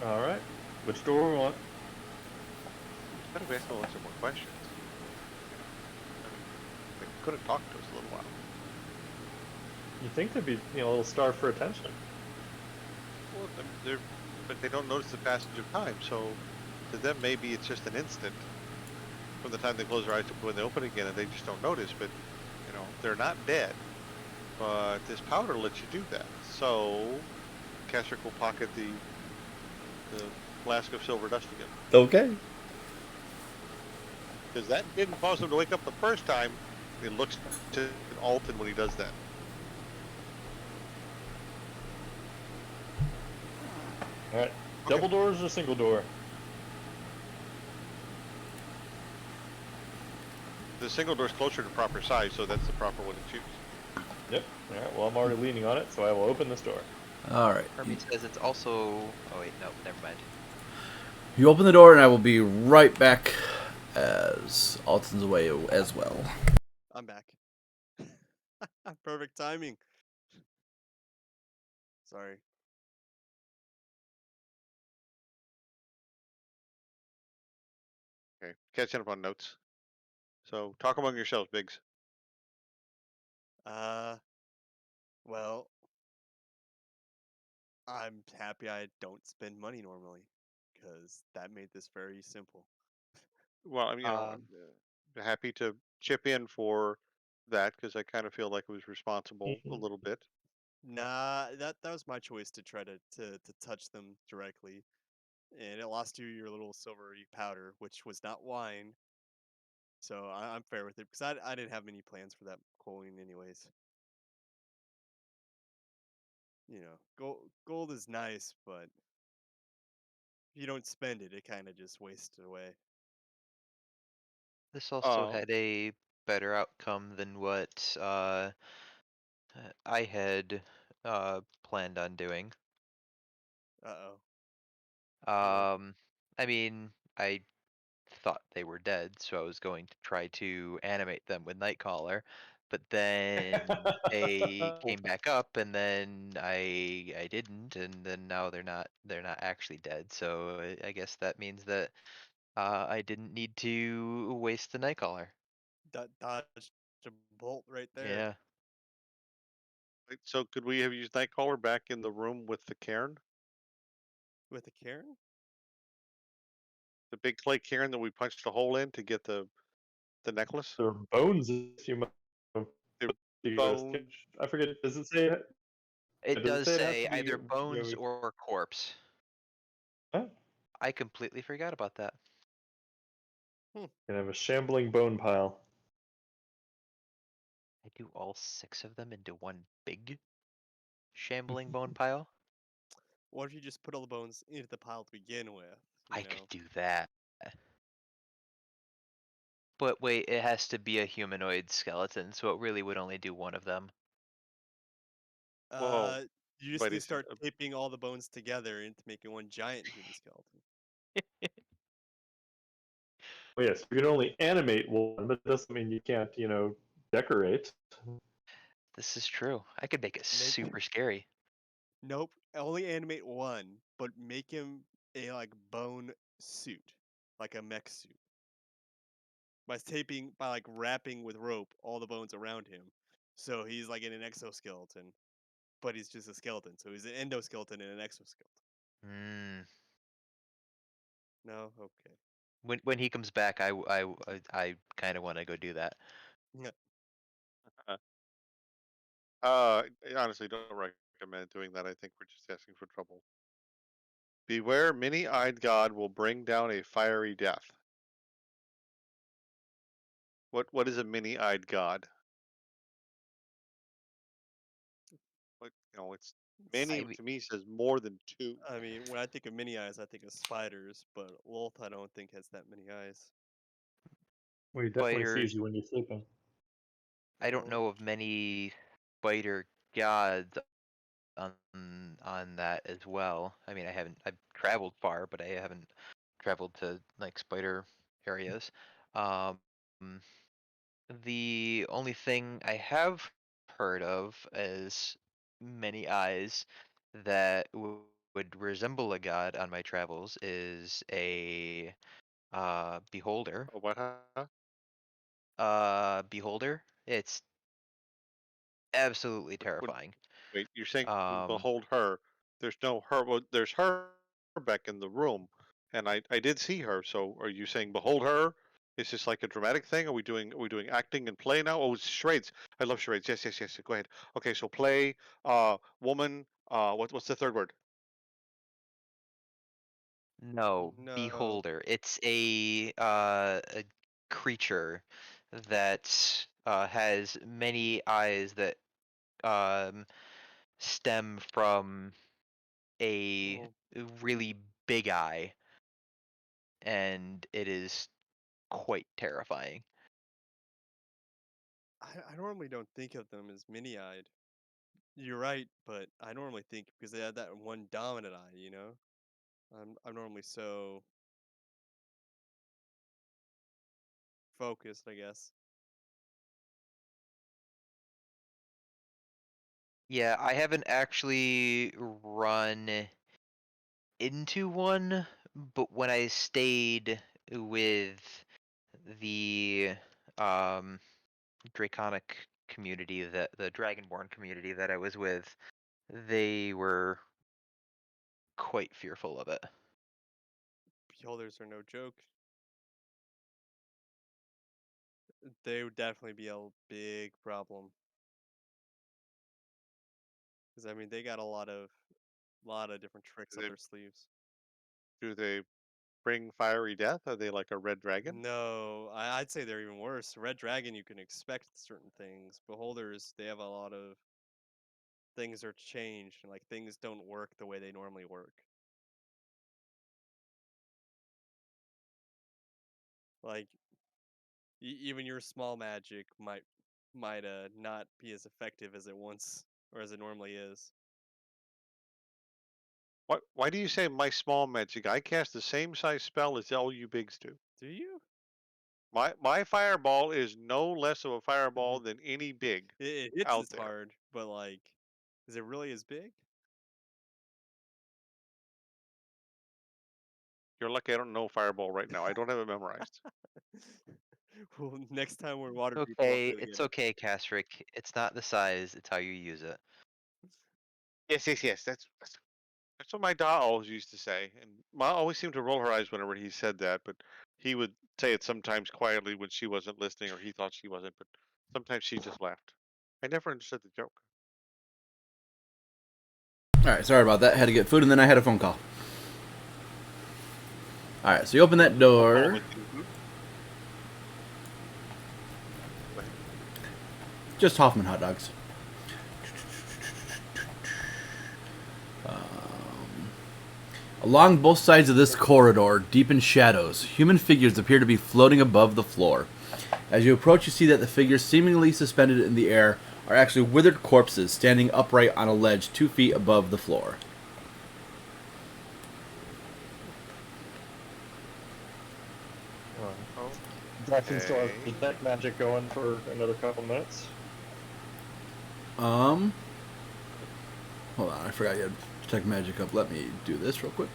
All right. Which door we want? Instead of asking lots of more questions, they could have talked to us a little while. You think they'd be, a little starved for attention? Well, but they don't notice the passage of time, so to them maybe it's just an instant from the time they close their eyes to when they open again, and they just don't notice. But they're not dead. But this powder lets you do that. So Kesrick will pocket the flask of silver dust again. Okay. Because that didn't cause him to wake up the first time. It looks to Alton when he does that. All right. Double doors or single door? The single door's closer to proper size, so that's the proper one to choose. Yep. All right. Well, I'm already leaning on it, so I will open this door. All right. Hermie says it's also. Oh wait, no, never mind. You open the door, and I will be right back as Alton's away as well. I'm back. Perfect timing. Sorry. Okay, catching up on notes. So talk among yourselves, Biggs. Well, I'm happy I don't spend money normally, because that made this very simple. Well, I'm Um, happy to chip in for that because I kind of feel like it was responsible a Mhm. little bit. Nah, that was my choice to try to touch them directly, and it lost you your little silvery powder, which was not wine. So I'm fair with it because I didn't have many plans for that coin anyways. Gold is nice, but if you don't spend it, it kind of just wastes away. this also Uh, had a better outcome than what I had planned on doing. Uh-oh. What? Um, I mean, I thought they were dead, so I was going to try to animate them with Nightcaller, but then they came back up, and then I didn't, and then now they're not actually dead. So I guess that means that I didn't need to waste the Nightcaller. Dodged a bolt right there Yeah, so could we have used Nightcaller back in the room with the cairn, with a Karen. the big clay cairn that we punched a hole in to get the necklace? There are bones if you might. They're You guys bone. I forget. Does it say? it Does it does say it has say to be? either bones or corpse. Huh? I completely forgot about that. Can have a shambling bone pile. I do all 6 of them into one big shambling bone pile. What if you just put all the bones into the pile to begin with? I could do that. But wait, it has to be a humanoid skeleton, so it really would only do one of them. Whoa, Uh, you just but need to it's start taping all the bones together into making one giant human skeleton. Oh yes, you can only animate one, but it doesn't mean you can't, decorate. This is true. I could make it Make super scary. Nope, only animate one, but make him a like bone suit, like a mech suit. By like wrapping with rope all the bones around him, so he's like in an exoskeleton, but he's just a skeleton. So he's an endoskeleton in an exoskeleton. Mm. No, okay. When he comes back, I kind of want to go do that. uh, I honestly don't recommend doing that. I think we're just asking for trouble. Beware, many-eyed god will bring down a fiery death. What is a many-eyed god? What it's many I to me says more than two. I mean, when I think of mini eyes, I think of spiders, but Lolth I don't think has that many eyes. Well, he definitely spider. sees you when you're sleeping. I don't No, know of many spider gods on that as well. I mean, I've traveled far, but I haven't traveled to like spider areas. Um, the only thing I have heard of as many eyes that would resemble a god on my travels is a beholder. Oh, what? Huh? Beholder. It's absolutely What? terrifying. Wait, you're saying Um, behold her? There's no her. Well, there's her back in the room, and I did see her. So are you saying behold her? Is this like a dramatic thing? Are we doing acting and play now? Oh, it's charades. I love charades. Yes, yes, yes. Go ahead. Okay, so play. Woman. What's the third word? No, No. beholder. It's a creature that has many eyes that um stem from a Oh, really big eye, and it is quite terrifying. I normally don't think of them as mini-eyed. You're right, but I normally think because they had that one dominant eye, you know? I'm normally so focused, I guess. Yeah, I haven't actually run into one, but when I stayed with the um draconic community, that the dragonborn community that I was with, they were quite fearful of it. Beholders are no joke. They would definitely be a big problem. Because I mean, they got a lot of different tricks Do up they their sleeves. do they bring fiery death? Are they like a red dragon? No, I'd say they're even worse. Red Dragon, you can expect certain things. Beholders, they have a lot of things are changed, and like things don't work the way they normally work. Like even your small magic might not be as effective as it once or as it normally is. Why do you say my small magic? I cast the same size spell as all you bigs do. Do you? My fireball is no less of a fireball than any big It hits out as there. hard, but like, is it really as big? You're lucky I don't know fireball right now. I don't have it memorized. Well, next time we're water people, I'll Okay, play the it's game. okay, Castrick. It's not the size, it's how you use it. Yes. That's what my da always used to say, and Ma always seemed to roll her eyes whenever he said that. But he would say it sometimes quietly when she wasn't listening or he thought she wasn't. But sometimes she just laughed. I never understood the joke. All right, sorry about that. Had to get food, and then I had a phone call. All right, so you open that What call door. with you? Go ahead. Just Hoffman hot dogs. Along both sides of this corridor, deep in shadows, human figures appear to be floating above the floor. As you approach, you see that the figures seemingly suspended in the air are actually withered corpses standing upright on a ledge 2 feet above the floor. Well, Jackson still has Okay. detect magic going for another couple minutes. Hold on, I forgot you had detect magic up. Let me do this real quick.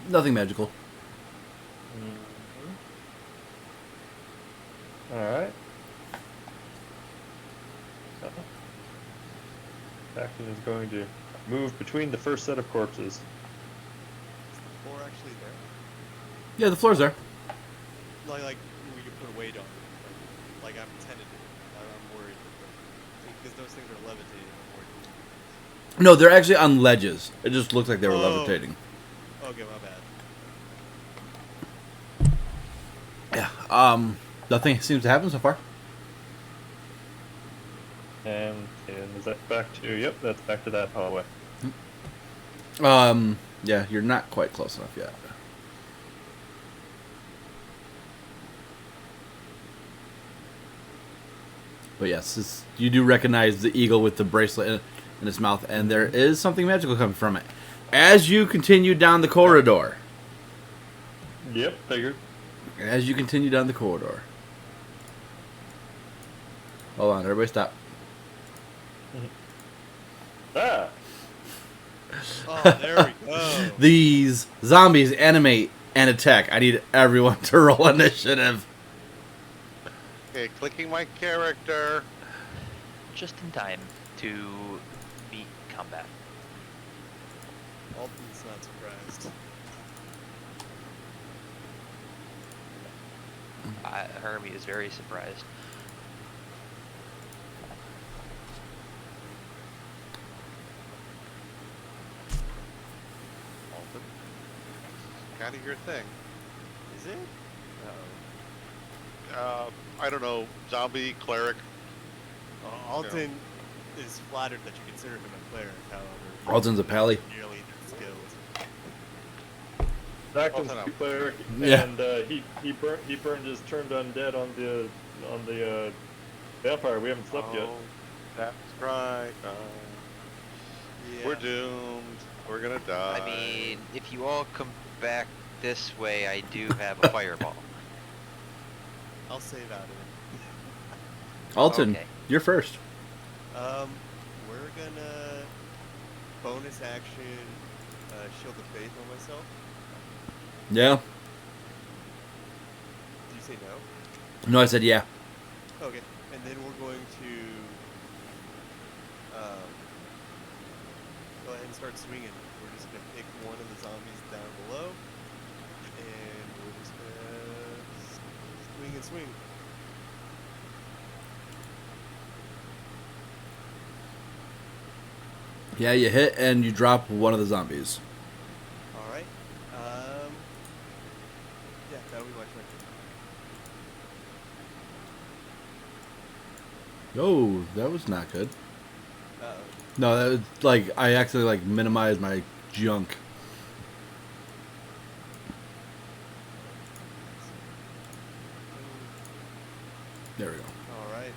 Nothing magical. Alright. Jackson is going to move between the first set of corpses. Is the floor actually there? Yeah, the floor's there. Like we could put a weight on it. Like I'm tentative. I'm worried because those things are levitating. I'm worried. No, they're actually on ledges. It just looked like they were Oh. levitating. Okay, my bad. Yeah. Nothing seems to happen so far. And is that back to, yep, that's back to that hallway. Yeah, you're not quite close enough yet. But yes, you do recognize the eagle with the bracelet in its mouth, and there is something magical coming from it. As you continue down the corridor. Yep, figured. As you continue down the corridor. Hold on, everybody stop. Ah! Oh, there we go. These zombies animate and attack. I need everyone to roll initiative. Okay, clicking my character. Just in time to meet combat. Alton's not surprised. Hermie is very surprised. Alton, kind of your thing. Is it? I don't know, zombie, cleric. Alton is flattered that you consider him a cleric, however. he Alton's a pally. doesn't nearly the skills. Acton's Alton a up. cleric, Yeah. and he burned his turned undead on the vampire. We haven't slept yet. Oh, that's right. Yeah. We're doomed. We're gonna die. I mean, if you all come back this way, I do have a fireball. I'll save out of it. Alton, Okay. you're first. We're gonna bonus action Shield of Faith on myself. Yeah. Did you say no? No, I said yeah. Okay, and then we're going to go ahead and start swinging. We're just gonna pick one of the zombies down below, and we're just gonna swing and swing. Yeah, you hit and you drop one of the zombies. All right. Yeah, that'll be my turn. Oh, that was not good. Uh-oh. No, that was like I accidentally like minimized my junk. There we go. All right.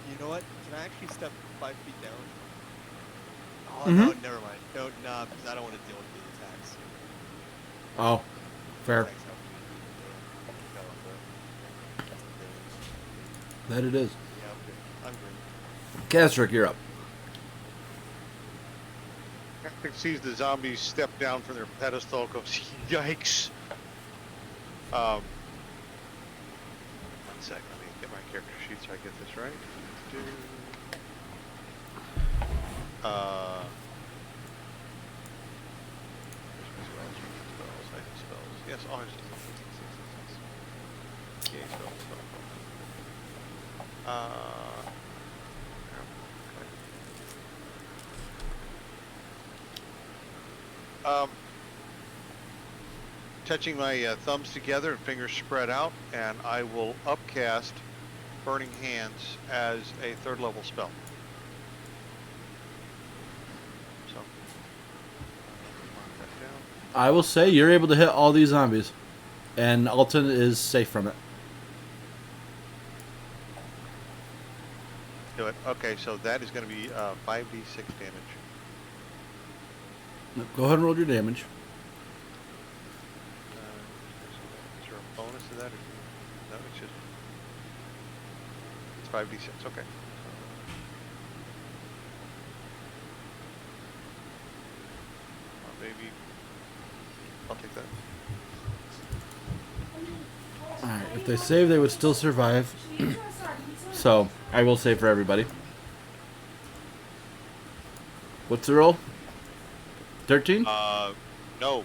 You know what? Can I actually step 5 feet down? Oh, no, never mind. No, nah, because I don't want to deal with the attacks. Oh, fair. Attacks help me. Yeah, that's the damage. That it is. Yeah, I'm good. Castrick, you're up. Captain sees the zombies step down from their pedestal, goes, yikes. One sec, let me get my character sheet so I get this right. Spells. Yes, oh, it's just yeah, spells. Touching my thumbs together and fingers spread out, and I will upcast Burning Hands as a 3rd level spell. So, mark that down. I will say you're able to hit all these zombies, and Alton is safe from it. Do it. Okay, so that is going to be 5d6 damage. Go ahead and roll your damage. Is there a bonus to that? Or no, it's just it's 5d6. Okay. Maybe I'll take that. Alright, if they save, they would still survive. So, I will save for everybody. What's the roll? 13? No,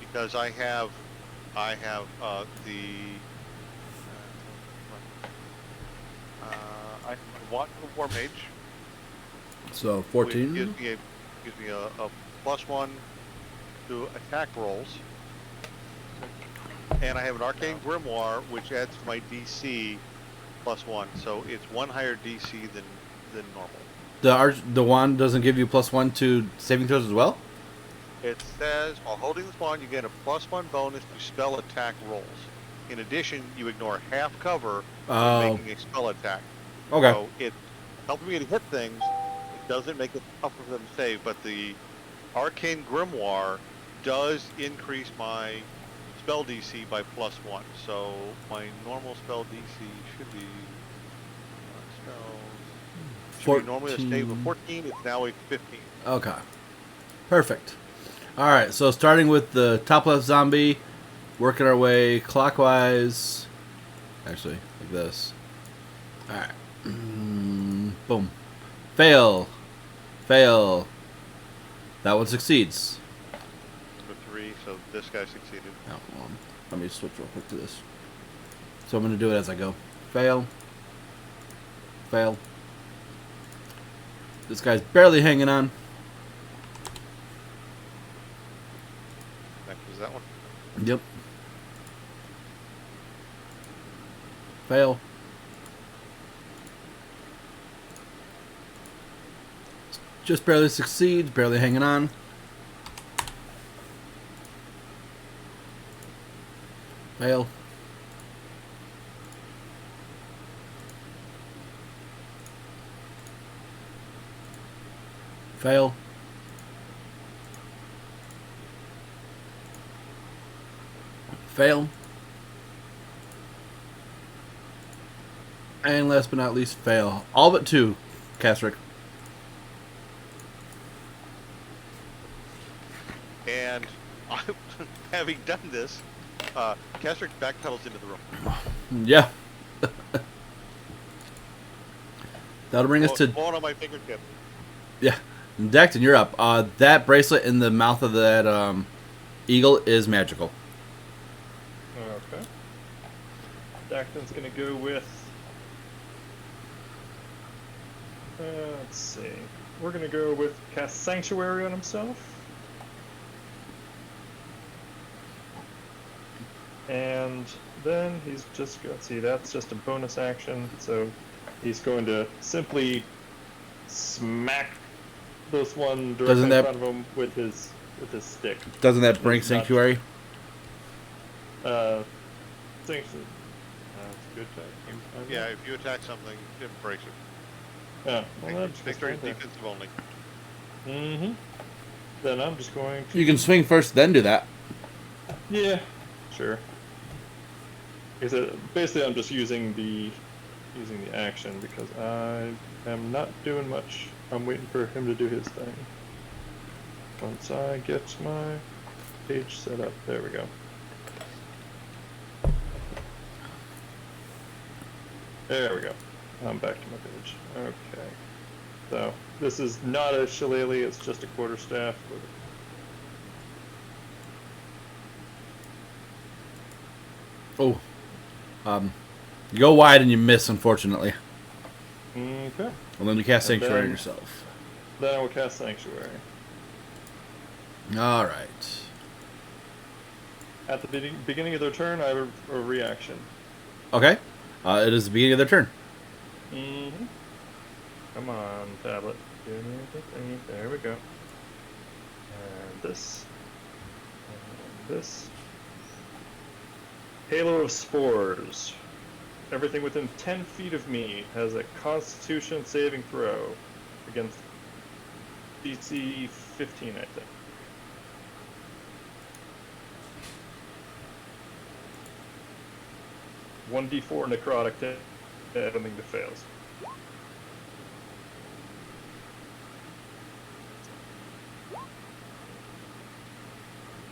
because I have the I want the War Mage. So, Which 14? gives me a +1 to attack rolls, and I have an Arcane Grimoire, which adds to my DC +1, so it's 1 higher DC than normal. The wand doesn't give you +1 to saving throws as well? It says, while holding this wand, you get a +1 bonus to spell attack rolls. In addition, you ignore half cover Oh. when making a spell attack. Okay. So it's helping me to hit things. It doesn't make it tougher for them to save, but the Arcane Grimoire does increase my spell DC by +1. So my normal spell DC should be spells. Should be normally a save of 14. It's now a 15. Okay. Perfect. Alright, so starting with the top left zombie, working our way clockwise. Actually, like this. Alright. Boom. Fail. Fail. That one succeeds. Number 3, so this guy succeeded. Oh, well, let me switch real quick to this. So I'm going to do it as I go. Fail. Fail. This guy's barely hanging on. Next was that one. Yep. Fail. Just barely succeeds, barely hanging on. Fail. Fail. Fail. And last but not least, fail. All but two, Castrick. And having done this, Castrick backpedals into the room. Yeah. That'll bring us to... Blowing on my fingertip. Yeah. Dacton, you're up. That bracelet in the mouth of that eagle is magical. Okay. Dacton's gonna go with. Let's see. We're gonna go with cast Sanctuary on himself. And then he's just going to see that's just a bonus action, so he's going to simply smack this one directly in front of him with his stick. Doesn't that bring It's not- Sanctuary? Sanctuary. That's a good time. Yeah, if you attack something, it breaks it. Yeah. Well, that's Victory is defensive only. Mm-hmm. Then I'm just going to. You can swing first, then do that. Yeah. Sure. Because basically, I'm just using the action because I am not doing much. I'm waiting for him to do his thing. Once I get my page set up, there we go. There we go. I'm back to my page. Okay. So this is not a shillelagh; it's just a quarterstaff. Oh. You go wide and you miss, unfortunately. Okay. And then you cast And Sanctuary then- yourself. Then I will cast Sanctuary. Alright. At the beginning of their turn, I have a reaction. Okay. It is the beginning of their turn. Mm-hmm. Come on, tablet. Give me the thingy. There we go. And this. And this. Halo of Spores. Everything within 10 feet of me has a Constitution saving throw against DC 15, I think. One D4 necrotic to anything that fails.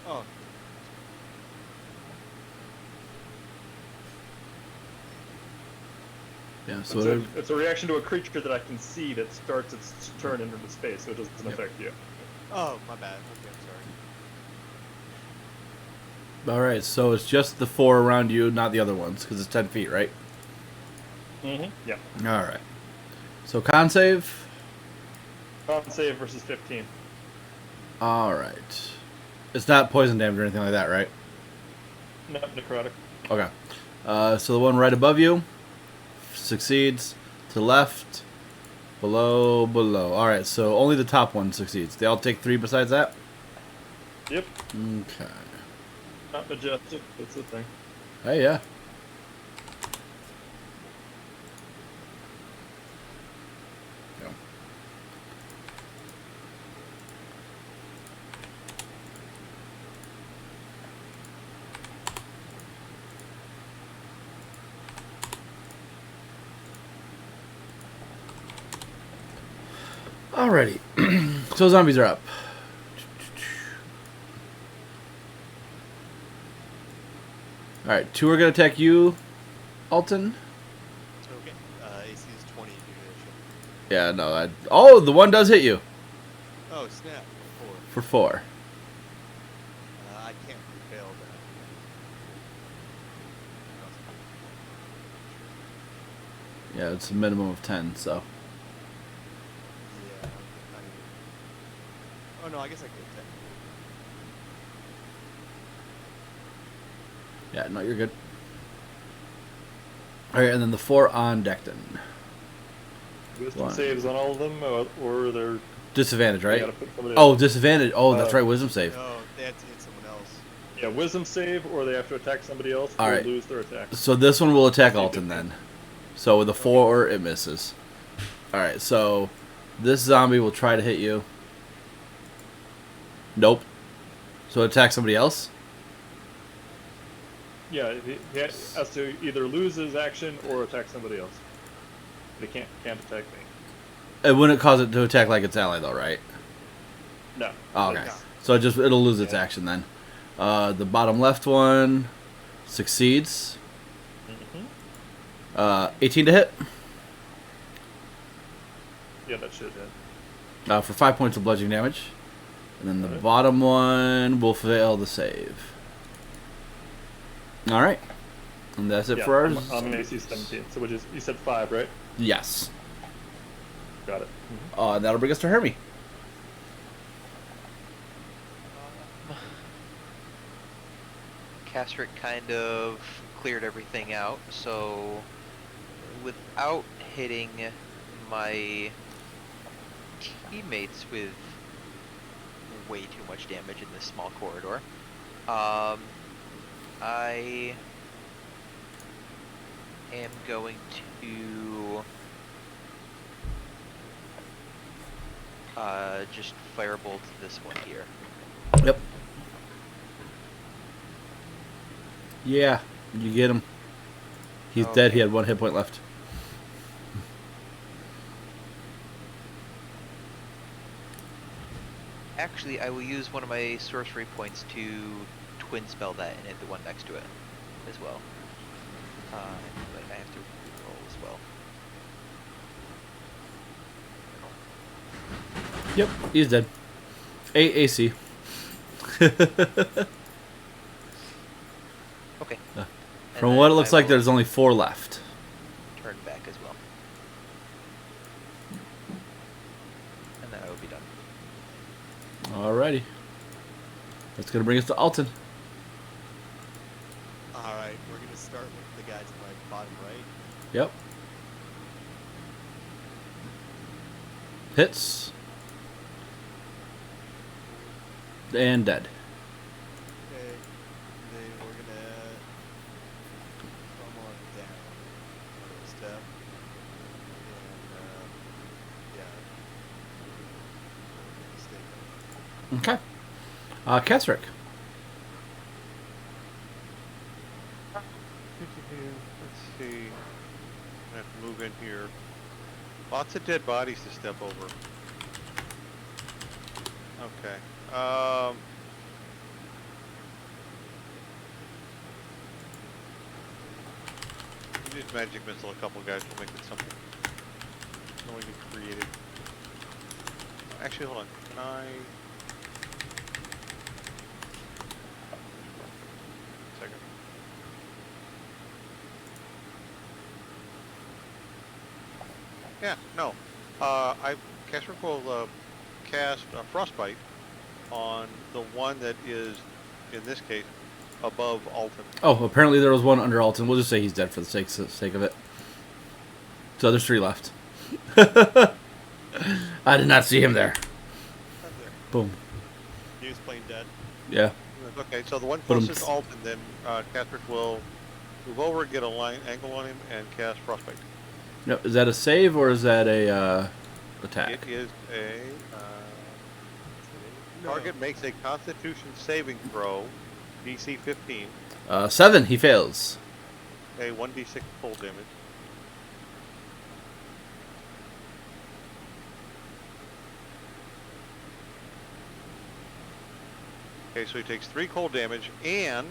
Oh, Yeah, so It's whatever. it's a reaction to a creature that I can see that starts its turn into the space, so it doesn't affect you. oh, my bad. Okay, I'm sorry. Alright, so it's just the 4 around you, not the other ones, because it's 10 feet, right? Mm-hmm. Yeah. Alright. So con save. Con save versus 15. Alright. It's not poison damage or anything like that, right? Not necrotic. Okay. So the one right above you succeeds. To the left. Below. Alright, so only the top one succeeds. They all take 3 besides that? Yep. Okay. Not majestic. That's the thing. Hey, yeah. Go. Alrighty. So zombies are up. Alright, 2 are going to attack you, Alton. Okay. AC is 20 due to Yeah, no. Oh, the one does hit you. Oh, snap. 4. For 4. I Yeah, it's a minimum of 10, so. Yeah. Oh no, I guess I could technically. Yeah, no, you're good. Alright, and then the 4 on Decton. Wisdom One. saves on all of them, or they're Disadvantage, you right? gotta put somebody Oh, else. disadvantage. Oh, that's Uh, right, wisdom save. No, they have to hit someone else. Yeah, wisdom save, or they have to attack somebody else, All or right. lose their attack. So this one will attack They do. Alton then. So with a 4, it misses. Alright, so this zombie will try to hit you. Nope. So attack somebody else? Yeah, he has to either lose his action or attack somebody else. They can't attack me. It wouldn't cause it to attack like its ally though, right? No. Oh, okay. No. So it'll lose its Yeah. action then. The bottom left one succeeds. Mhm. 18 to hit. Yeah, that should hit. For 5 points of bludgeoning damage. And then the Alright. bottom one will fail the save. Alright. And that's it Yeah, for ours. I'm AC 17. So you said 5, right? Yes. Got it. That'll bring us to Hermie. Castrick kind of cleared everything out, so without hitting my teammates with way too much damage in this small corridor, I am going to just firebolt this one here. Yep. Yeah, you get him. He's dead. He had 1 hit point left. Actually, I will use one of my sorcery points to twin spell that and hit the one next to it as well. But I have to roll as well. Yep, he's dead. 8 AC. Okay. From And what it then looks I like, will there's only 4 left. turn back as well. And then I will be done. Alrighty. That's gonna bring us to Alton. Alright, we're gonna start with the guys in my bottom right. Yep. Hits. And dead. Okay. Then we're gonna come on down a little step. And stay. Okay. Kesrick. Let's see. I have to move in here. Lots of dead bodies to step over. Okay. Use magic missile a couple guys will make it something. No, we can create it. Actually, hold on. Can I? Second. Yeah, no. Casper will cast Frostbite on the one that is, in this case, above Alton. Oh, apparently there was one under Alton. We'll just say he's dead for the sake of it. So there's 3 left. I did not see him there. Boom. He was playing dead. Yeah. Okay, so the one But I'm- closest to Alton, then Casper will move over, get a line angle on him, and cast Frostbite. Yep. Is that a save or is that a attack? It is a target makes a Constitution saving throw, DC 15, 7. He fails. a 1d6 full damage. Okay, so he takes 3 cold damage and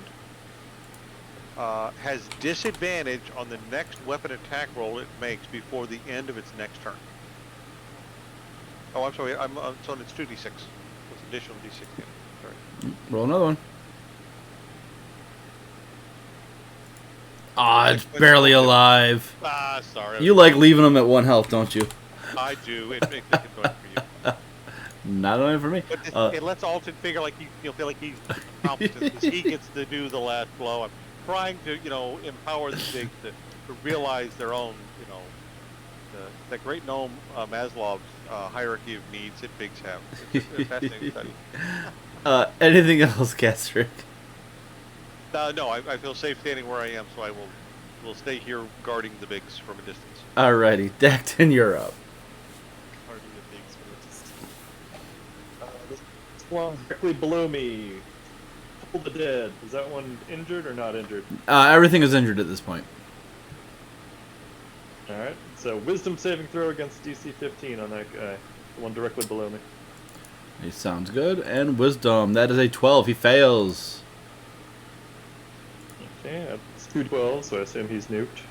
has disadvantage on the next weapon attack roll it makes before the end of its next turn. Oh, I'm sorry. So it's 2d6. It's additional d6 damage. Sorry. Roll another one. Ah, it's barely alive. Ah, sorry. You like leaving them at 1 health, don't you? I do. It makes it annoying for you. Not only for me. But it lets Alton figure like feel like he's competent because he gets to do the last blow. I'm trying to empower the Bigs to realize their own the great gnome Maslow's hierarchy of needs that Bigs have. It's a fascinating study. Anything else, Gastric? No, I feel safe standing where I am, so I will stay here guarding the Bigs from a distance. Alrighty, Dacton, you're up. Hardly the bigs for the distance. This one directly below me. Pull the dead. Is that one injured or not injured? Everything is injured at this point. Alright, so wisdom saving throw against DC 15 on that guy. The one directly below me. He sounds good. And wisdom, that is a 12. He fails. Okay, that's 212, so I assume he's nuked.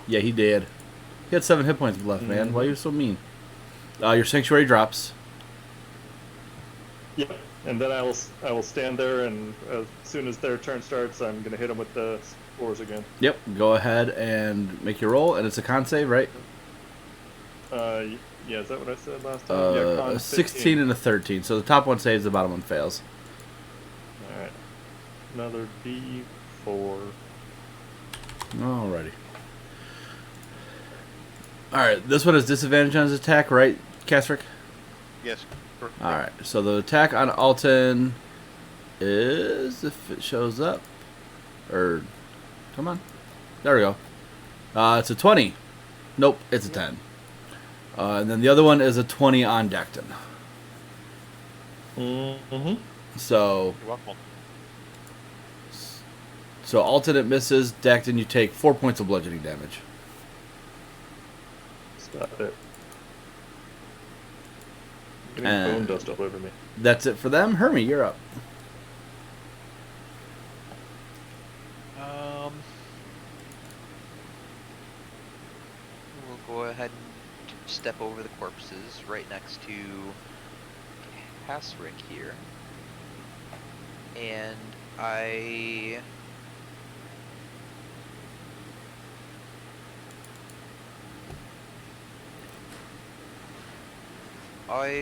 Yeah, he did. He had 7 hit points left, man. Why are you so mean? Your sanctuary drops. Yep, and then I will stand there, and as soon as their turn starts, I'm gonna hit them with the spores again. Yep, go ahead and make your roll, and it's a con save, right? Yeah, is that what I said last time? Yeah, con A 16 and a 13. So the top one saves, the bottom one fails. Alright. Another D4. Alrighty. Alright, this one has disadvantage on his attack, right, Castrick? Yes. Perfect. Alright, so the attack on Alton is, if it shows up, come on. There we go. It's a 20. Nope, it's a 10. And then the other one is a 20 on Dacton. Mm-hmm. So, You're welcome. Alton it misses. Dacton, you take 4 points of bludgeoning damage. Stop it. Getting And- bone dust all over me. That's it for them. Hermie, you're up. We'll go ahead and step over the corpses right next to Hasrick here. And I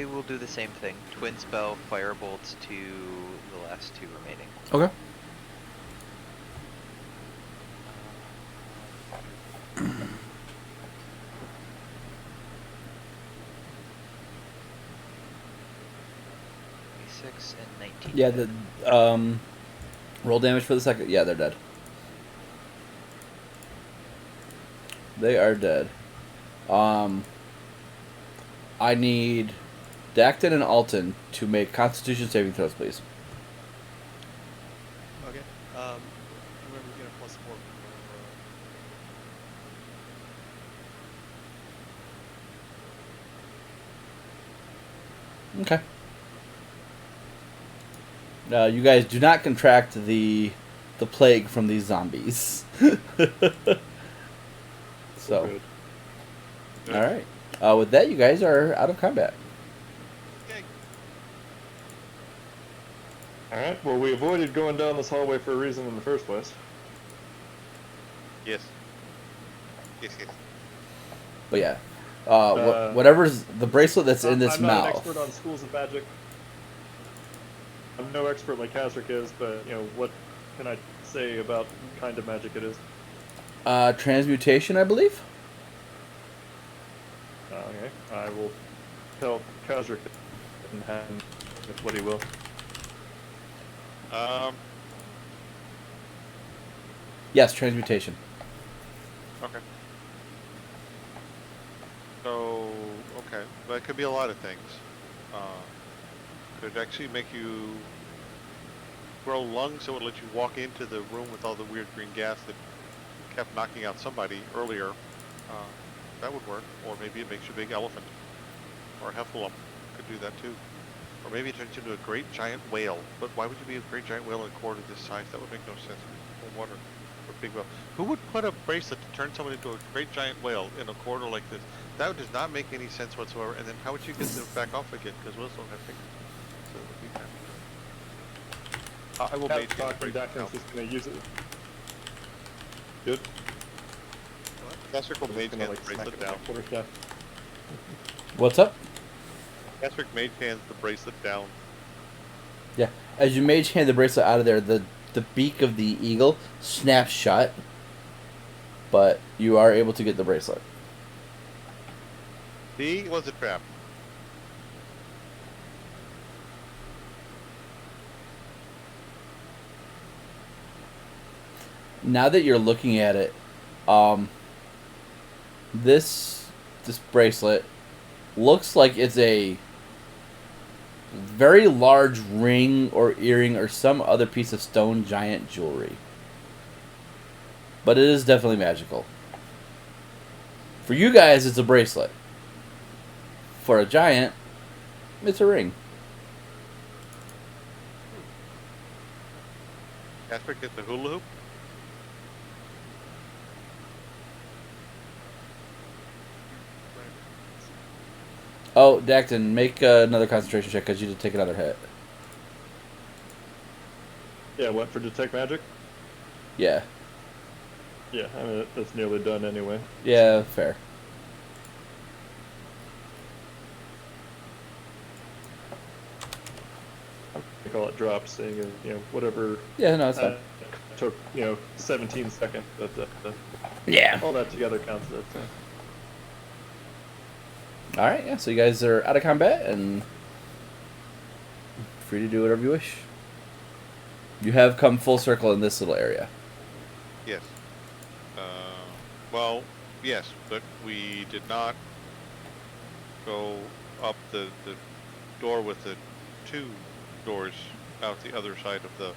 will do the same thing. Twin spell firebolts to the last 2 remaining. Okay. Six and 19. Yeah, the roll damage for the second. Yeah, they're dead. They are dead. I need Dacton and Alton to make Constitution saving throws, please. Okay. Remember we get a +4 from Okay. You guys do not contract the plague from these zombies. So, Good. all right. With that, you guys are out of combat. Okay. Alright, well, we avoided going down this hallway for a reason in the first place. Yes. Yes. But yeah, whatever's the bracelet that's in this I'm not an mouth. expert on schools of magic. I'm no expert like Hasrick is, but, what can I say about what kind of magic it is? Transmutation, I believe. Okay, I will tell Hasrick and hand with what he will. Yes, transmutation. Okay. So, okay, that could be a lot of things. Could actually make you grow lungs so it would let you walk into the room with all the weird green gas that kept knocking out somebody earlier. That would work. Or maybe it makes you a big elephant. Or a heffalump could do that too. Or maybe it turns you into a great giant whale. But why would you be a great giant whale in a corridor this size? That would make no sense. No wonder. Or big whale. Who would put a bracelet to turn someone into a great giant whale in a corridor like this? That does not make any sense whatsoever. And then how would you get them back off again? Because whales don't have fingers. So it would be kind of... I will Have mage hand talking the bracelet Dacton's now. just gonna use it. Good. Castric will mage Gonna, hand the bracelet down. quarter staff. What's up? Castric mage hands the bracelet down. Yeah. As you mage hand the bracelet out of there, the beak of the eagle snaps shut, but you are able to get the bracelet. He was a trap. Now that you're looking at it, this bracelet looks like it's a very large ring or earring or some other piece of stone giant jewelry. But it is definitely magical. For you guys, it's a bracelet. For a giant, it's a ring. Castric gets the hula hoop. Oh, Dacton, make another concentration check because you did take another hit. Yeah, what for detect magic? Yeah. Yeah, I mean that's nearly done anyway. Yeah, fair. I call it drops, saying whatever. Yeah, no, it's fine. Took 17 seconds, but Yeah. all that together counts as. Alright, yeah, so you guys are out of combat and free to do whatever you wish. You have come full circle in this little area. Yes. Well, yes, but we did not go up the door with the 2 doors out the other side of the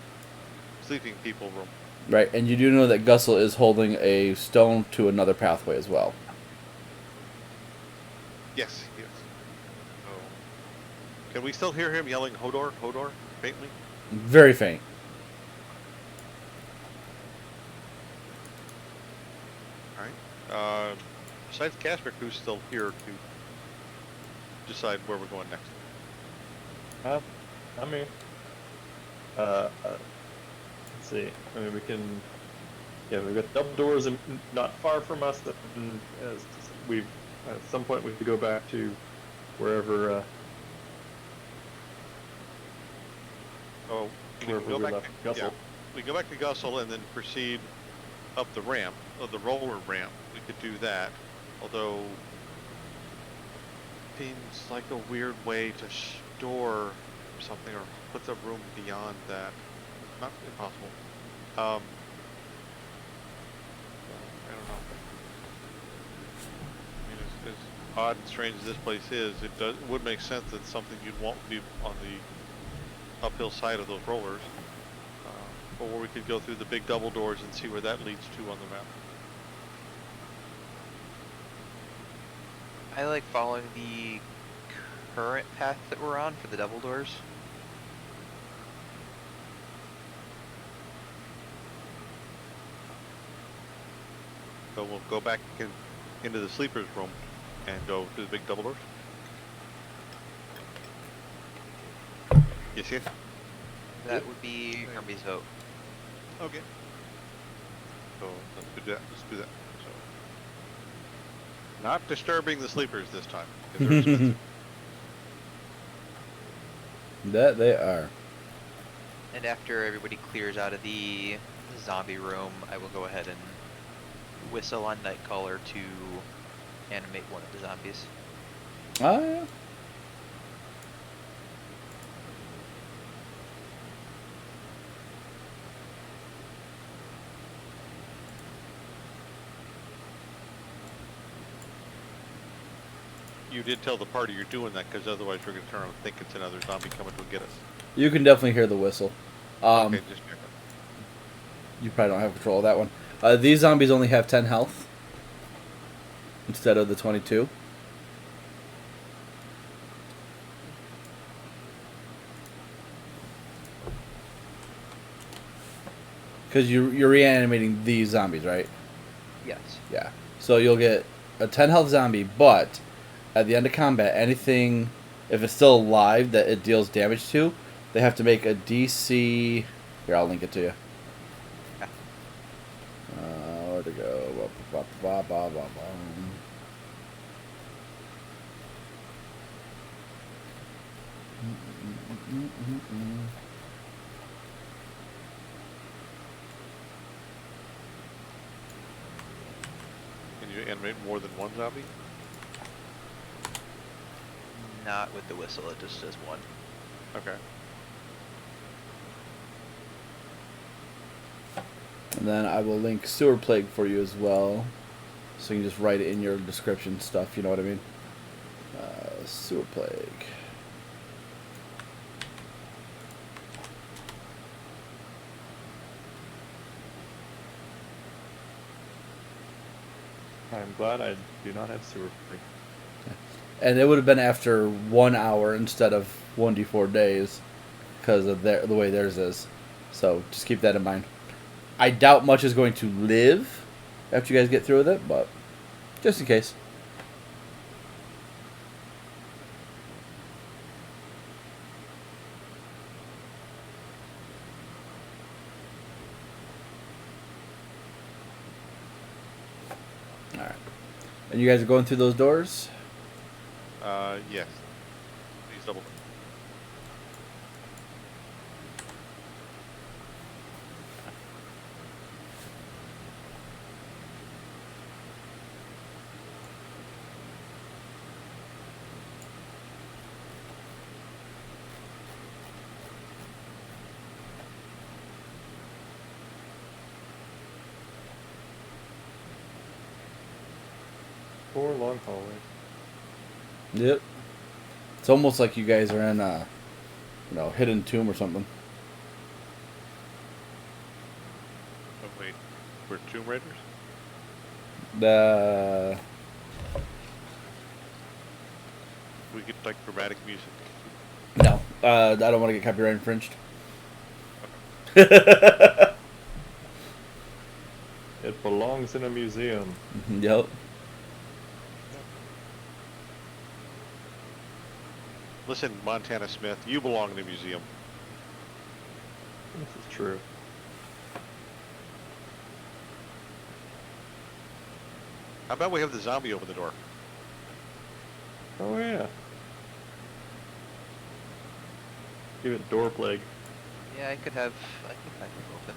sleeping people room. Right, and you do know that Gussel is holding a stone to another pathway as well. Yes, yes. So, can we still hear him yelling Hodor, Hodor, faintly? Very faint. Alright. Besides Castric, who's still here to decide where we're going next? I mean, let's see. I mean, we can. Yeah, we've got double doors and not far from us. And as we've at some point we could go back to wherever. Oh, we can Wherever go we back left to, Gussel. yeah, we go back to Gussel and then proceed up the ramp, or the roller ramp. We could do that, although seems like a weird way to store something or put the room beyond that. Not impossible. I don't know. I mean, as odd and strange as this place is, it would make sense that something you'd want to be on the uphill side of those rollers. Or we could go through the big double doors and see where that leads to on the map. I like following the current path that we're on for the double doors. So we'll go back into the sleeper's room and go to the big double doors. Yes, yes. That would be Hermes' vote. Okay. So let's do that. Let's do that. So, not disturbing the sleepers this time. 'Cause they're expensive. That they are. And after everybody clears out of the zombie room, I will go ahead and whistle on Nightcaller to animate one of the zombies. Oh, yeah. You did tell the party you're doing that, because otherwise we're going to turn around and think it's another zombie coming to get us. You can definitely hear the whistle. Okay, just check it. You probably don't have control of that one. These zombies only have 10 health instead of the 22. Because you're reanimating these zombies, right? Yes. Yeah. So you'll get a 10 health zombie, but at the end of combat, anything, if it's still alive that it deals damage to, they have to make a DC. Here, I'll link it to you. Yeah. ba, ba, ba, ba. Can you animate more than one zombie? Not with the whistle, it just says one. Okay. And then I will link sewer plague for you as well, so you can just write it in your description stuff. You know what I mean? Sewer plague. I'm glad I do not have sewer plague. And it would have been after 1 hour instead of 1d4 days, because of the way theirs is. So just keep that in mind. I doubt much is going to live after you guys get through with it, but just in case. Alright. And you guys are going through those doors? Yes. Please double. Four long hallways. Yep. It's almost like you guys are in a, hidden tomb or something. Oh wait, we're Tomb Raiders. We get like dramatic music. No, I don't want to get copyright infringed. It belongs in a museum. Yep. Listen, Montana Smith, you belong in a museum. This is true. How about we have the zombie open the door? Oh yeah. Give it door plague. Yeah, I think I can open.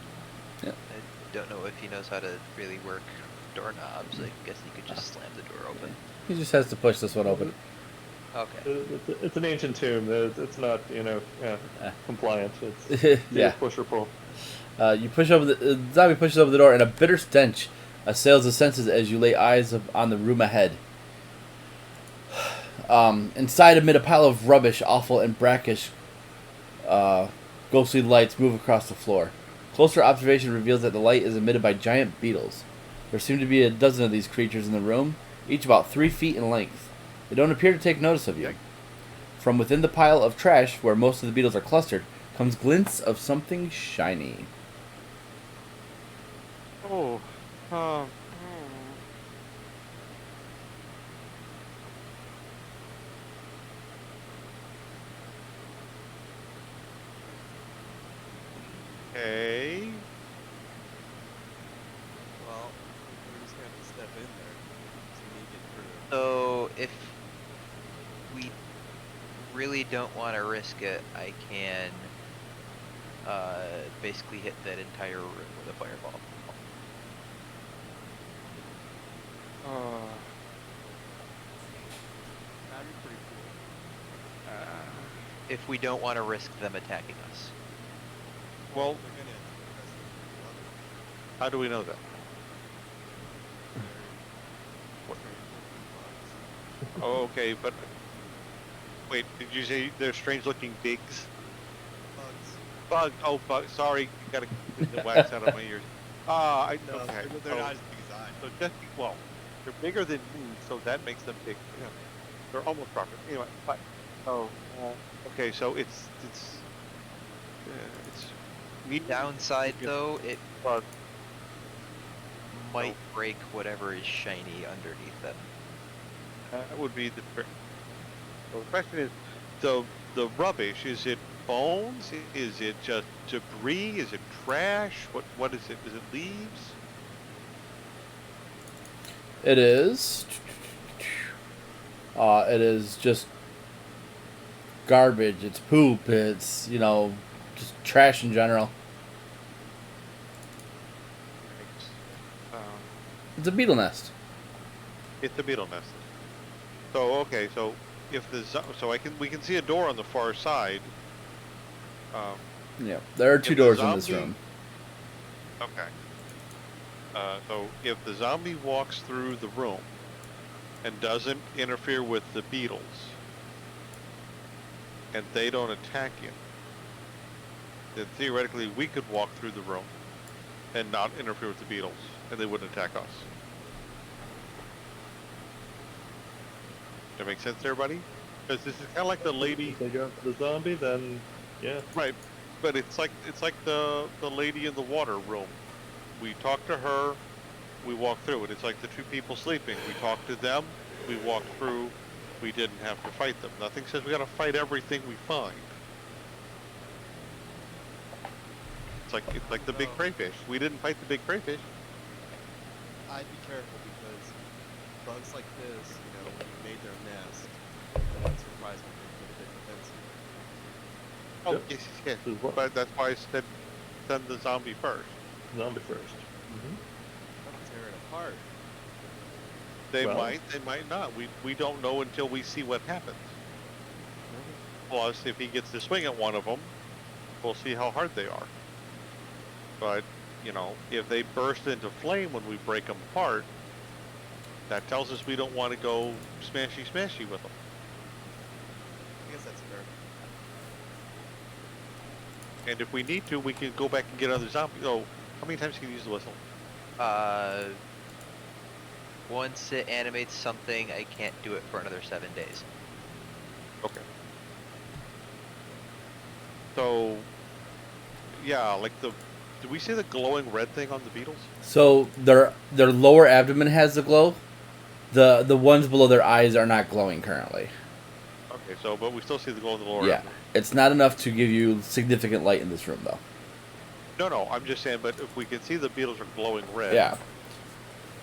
Yeah. I don't know if he knows how to really work doorknobs. I guess he could just slam the door open. He just has to push this one open. Okay. It's an ancient tomb. It's not, compliant. It's Yeah. push or pull. You push over the zombie pushes over the door, and a bitter stench assails the senses as you lay eyes on the room ahead. Inside, amid a pile of rubbish, awful and brackish, ghostly lights move across the floor. Closer observation reveals that the light is emitted by giant beetles. There seem to be a dozen of these creatures in the room, each about 3 feet in length. They don't appear to take notice of you. From within the pile of trash, where most of the beetles are clustered, comes glints of something shiny. Oh, okay. Well, we're just gonna have to step in there. So we need to get through. So if we really don't want to risk it, I can basically hit that entire room with a fireball. That'd be pretty cool. If we don't want to risk them attacking us. Well, They're gonna attack us. how do we know that? Oh, okay, but wait, did you say they're strange-looking pigs? Bugs. Bug. Oh, bug. Sorry, you gotta get the wax out of my ears. I No, okay. they're Oh, not as big as I. So just well, they're bigger than me, so that makes them big. Yeah, they're almost proper. Anyway, but okay, so it's medium Downside though, it bug. might break whatever is shiny underneath them. That would be the. So the question is, so the rubbish, is it bones? Is it just debris? Is it trash? What is it? Is it leaves? It is. It is just garbage. It's poop. It's, you know, just trash in general. Um, It's a beetle nest. it's a beetle nest. So okay, so if the we can see a door on the far side. Yeah, there are two If the doors in this zombie- room. Okay. So if the zombie walks through the room and doesn't interfere with the beetles, and they don't attack you, then theoretically we could walk through the room and not interfere with the beetles, and they wouldn't attack us. Does that make sense to everybody? Because this is kind of like the lady. If they go after the zombie, then yeah. Right, but it's like the lady in the water room. We talk to her, we walk through it. It's like the two people sleeping. We talk to them, we walk through. We didn't have to fight them. Nothing says we got to fight everything we find. It's like the big crayfish. We didn't fight the big crayfish. I'd be careful because bugs like this, you know, when you made their nest, it wouldn't surprise me if they get a bit defensive. Oh Yep. yes, yes. This is what- But that's why I said send the zombie first. Zombie first. Don't tear it apart. They Well- might not. We don't know until we see what happens. Plus, if he gets to swing at one of them, we'll see how hard they are. But, you know, if they burst into flame when we break them apart, that tells us we don't want to go smashy with them. I guess that's fair. And if we need to, we can go back and get another zombie. Oh, how many times can you use the whistle? Once it animates something, I can't do it for another 7 days. Okay. So, yeah, like did we see the glowing red thing on the beetles? So their lower abdomen has the glow. The ones below their eyes are not glowing currently. Okay, so, but we still see the glow in the lower Yeah, abdomen. it's not enough to give you significant light in this room, though. No, I'm just saying, but if we can see the beetles are glowing red. Yeah.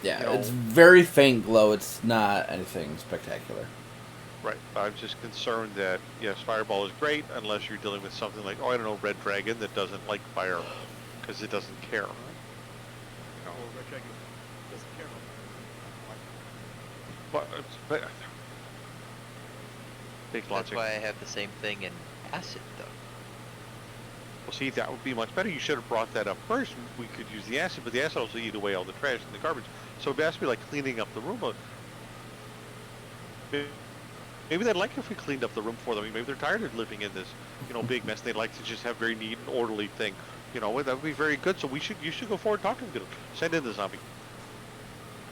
Yeah, You know- it's very faint glow. It's not anything spectacular. Right. I'm just concerned that, yes, fireball is great unless you're dealing with something like, oh, I don't know, red dragon that doesn't like fire because it doesn't care. You know? Well, Red Dragon doesn't care about But big That's logic. why I have the same thing in acid, though. Well, see, that would be much better. You should have brought that up first. We could use the acid, but the acid also eat away all the trash and the garbage. So it has to be like cleaning up the room. Maybe they'd like if we cleaned up the room for them. Maybe they're tired of living in this, you know, big mess. They'd like to just have very neat and orderly thing. You know, that would be very good. So you should go forward talking to them. Send in the zombie.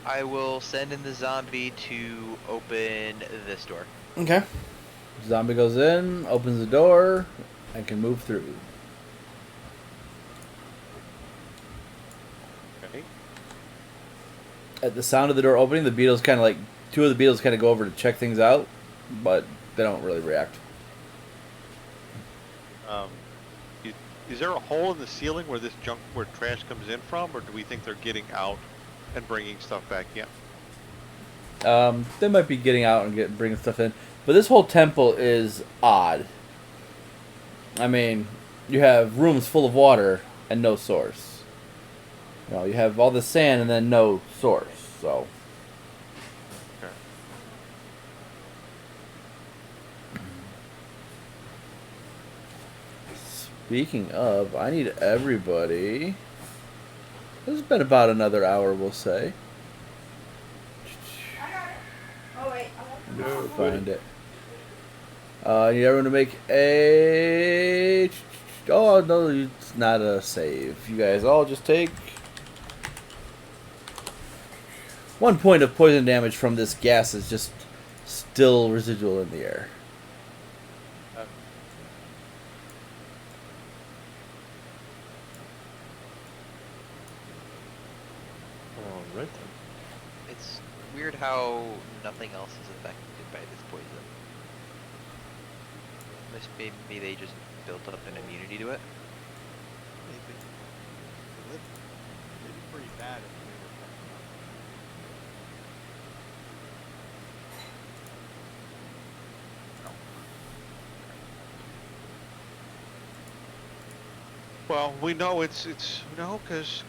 I will send in the zombie to open this door. Okay. Zombie goes in, opens the door, and can move through. Okay. At the sound of the door opening, the beetles kind of like two of the beetles kind of go over to check things out, but they don't really react. Is there a hole in the ceiling where this junk, where trash comes in from, or do we think they're getting out and bringing stuff back in? They might be getting out and bringing stuff in, but this whole temple is odd. I mean, you have rooms full of water and no source. You know, you have all the sand and then no source. So. Okay. Speaking of, I need everybody. This has been about another hour, we'll say. I got it. Oh wait, I No, Find it. I need everyone to make a. Oh no, it's not a save. You guys all just take 1 point of poison damage from this gas is just still residual in the air. All right. It's weird how nothing else is affected by this poison. Maybe they just built up an immunity to it. Maybe. They'd be pretty bad if they were. Well, we know it's no, because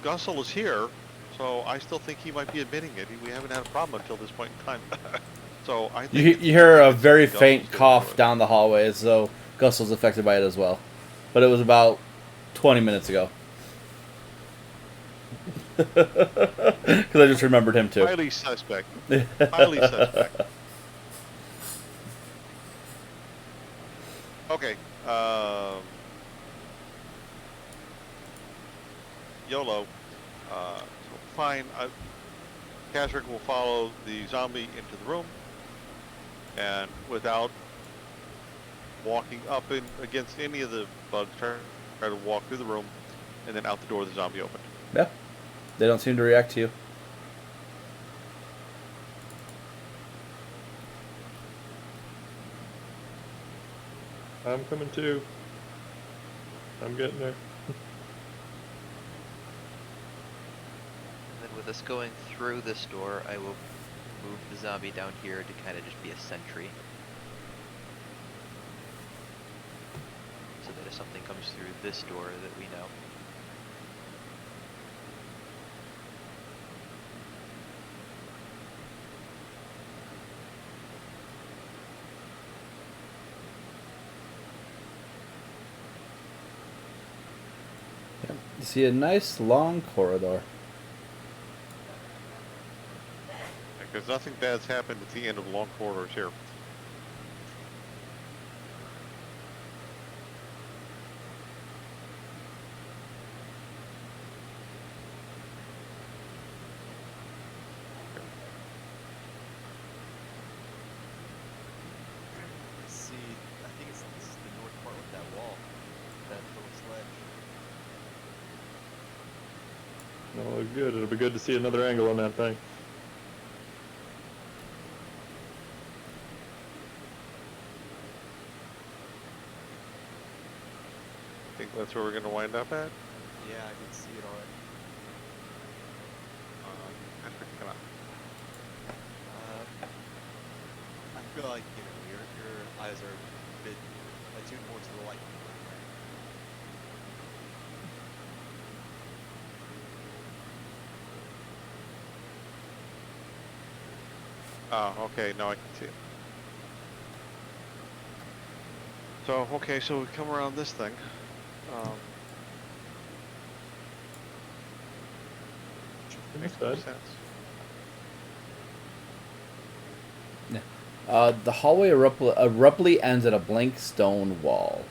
Gussel is here, so I still think he might be admitting it. We haven't had a problem until this point in time. So I You, think you hear a it's very something faint Gussel's dealing cough with. down the hallway as though Gus was affected by it as well. But it was about 20 minutes ago. Because I just remembered him too. Highly suspect. Highly suspect. Okay. YOLO. So fine. Kazric will follow the zombie into the room, and without walking up in against any of the bugs, try to walk through the room, and then out the door the zombie opened. Yeah. They don't seem to react to you. I'm coming too. I'm getting there. And then with us going through this door, I will move the zombie down here to kind of just be a sentry. So that if something comes through this door that we know. You see a nice long corridor. Because nothing bad's happened at the end of long corridors here. Let's see. I think this is the north part with that wall. That little sledge. That'll look good. It'll be good to see another angle on that thing. I think that's where we're going to wind up at. Yeah, I can see it already. Patrick, come on. I feel like, you know, your eyes are a bit attuned more to the light. Oh, okay, now I can see it. So, okay, so we come around this thing. Makes more Understood. sense. The hallway abruptly ends at a blank stone wall.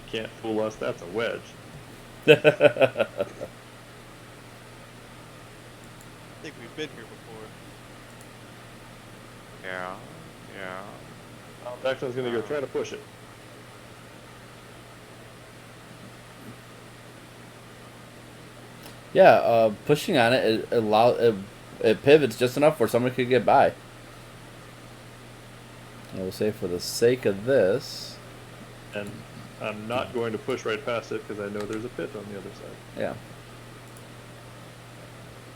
You can't fool us. That's a wedge. I think we've been here before. Yeah, yeah. Declan's gonna go try to push it. Yeah, pushing on it, it pivots just enough where someone could get by. I will say for the sake of this, And I'm not going to push right past it because I know there's a pit on the other side. yeah.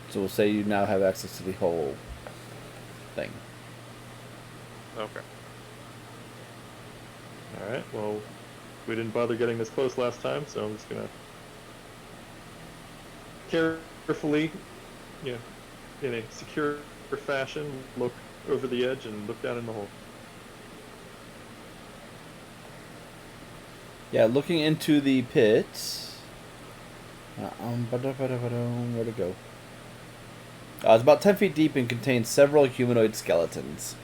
So we'll say you now have access to the whole thing. Okay. Alright, well, we didn't bother getting this close last time, so I'm just gonna carefully, you know, in a secure fashion, look over the edge and look down in the hole. Yeah, looking into the pit. Where'd it go? It's about 10 feet deep and contains several humanoid skeletons.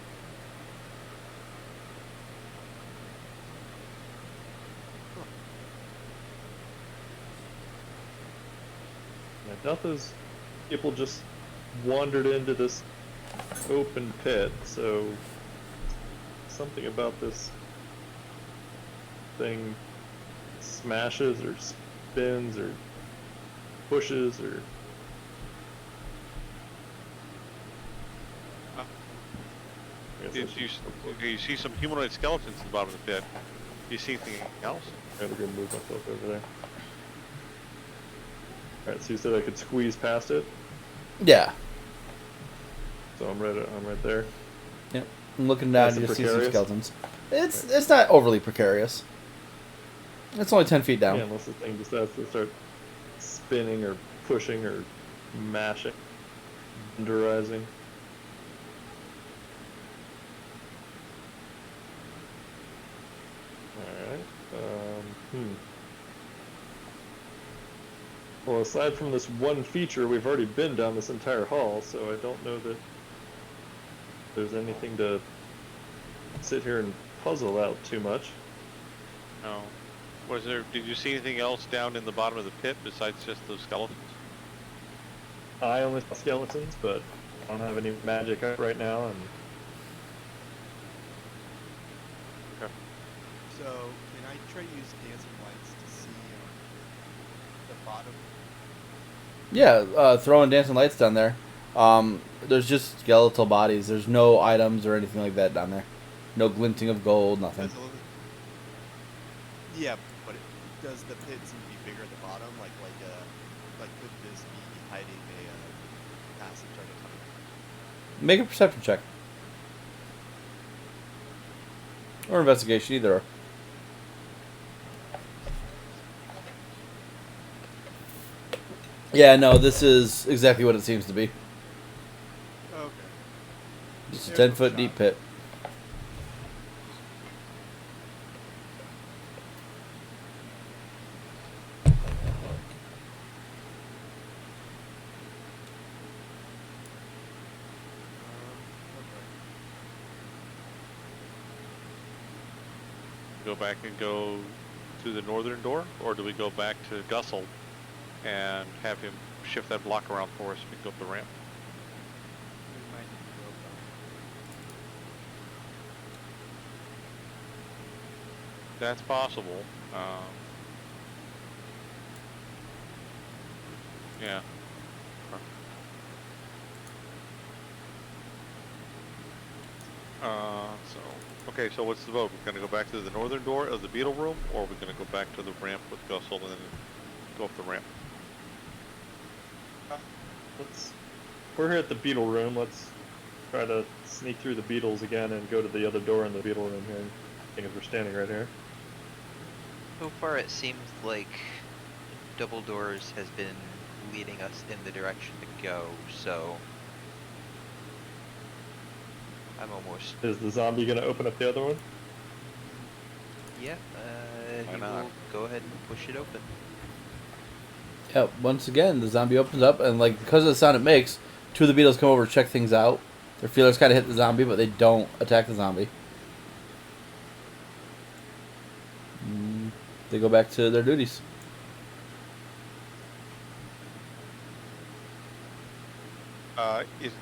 I doubt those people just wandered into this open pit, so something about this thing smashes or spins or pushes or... I guess Did you see some humanoid skeletons at the bottom of the pit? Do you see anything else? I'm gonna move myself over there. Alright, so you said I could squeeze past it, Yeah. so I'm right there. Yep. And looking down, Nice you and just see some precarious? skeletons. It's not overly precarious. It's only 10 feet down. Yeah, unless the thing decides to start spinning or pushing or mashing, enderizing. Alright. Well, aside from this one feature, we've already been down this entire hall, so I don't know that there's anything to sit here and puzzle out too much. No. Was there? Did you see anything else down in the bottom of the pit besides just those skeletons? I only saw skeletons, but I don't have any magic up right now, and So, can I try to use dancing lights to see the bottom? Yeah, throwing dancing lights down there. There's just skeletal bodies. There's no items or anything like that down there. No glinting of gold, nothing. Does it look- Yeah, but does the pit seem to be bigger at the bottom? Like could this be hiding a passage at a time? Make a perception check. Or investigation, either or. Yeah, no, this is exactly what it seems to be. Okay. Just a There's 10-foot no deep shot. pit. Go back and go through the northern door, or do we go back to Gussel and have him shift that block around for us so we can go up the ramp? We might need to go back. That's possible. Yeah. So, okay, so what's the vote? We're gonna go back to the northern door of the beetle room, or we're gonna go back to the ramp with Gussel and then go up the ramp? we're here at the beetle room. Let's try to sneak through the beetles again and go to the other door in the beetle room here. I think we're standing right here. So far, it seems like Double Doors has been leading us in the direction to go, so I'm almost. Is the zombie gonna open up the other one? Yeah, Why he not? will go ahead and push it open. Yeah, once again, the zombie opens up, and like because of the sound it makes, two of the beetles come over to check things out. Their feelers kind of hit the zombie, but they don't attack the zombie. They go back to their duties.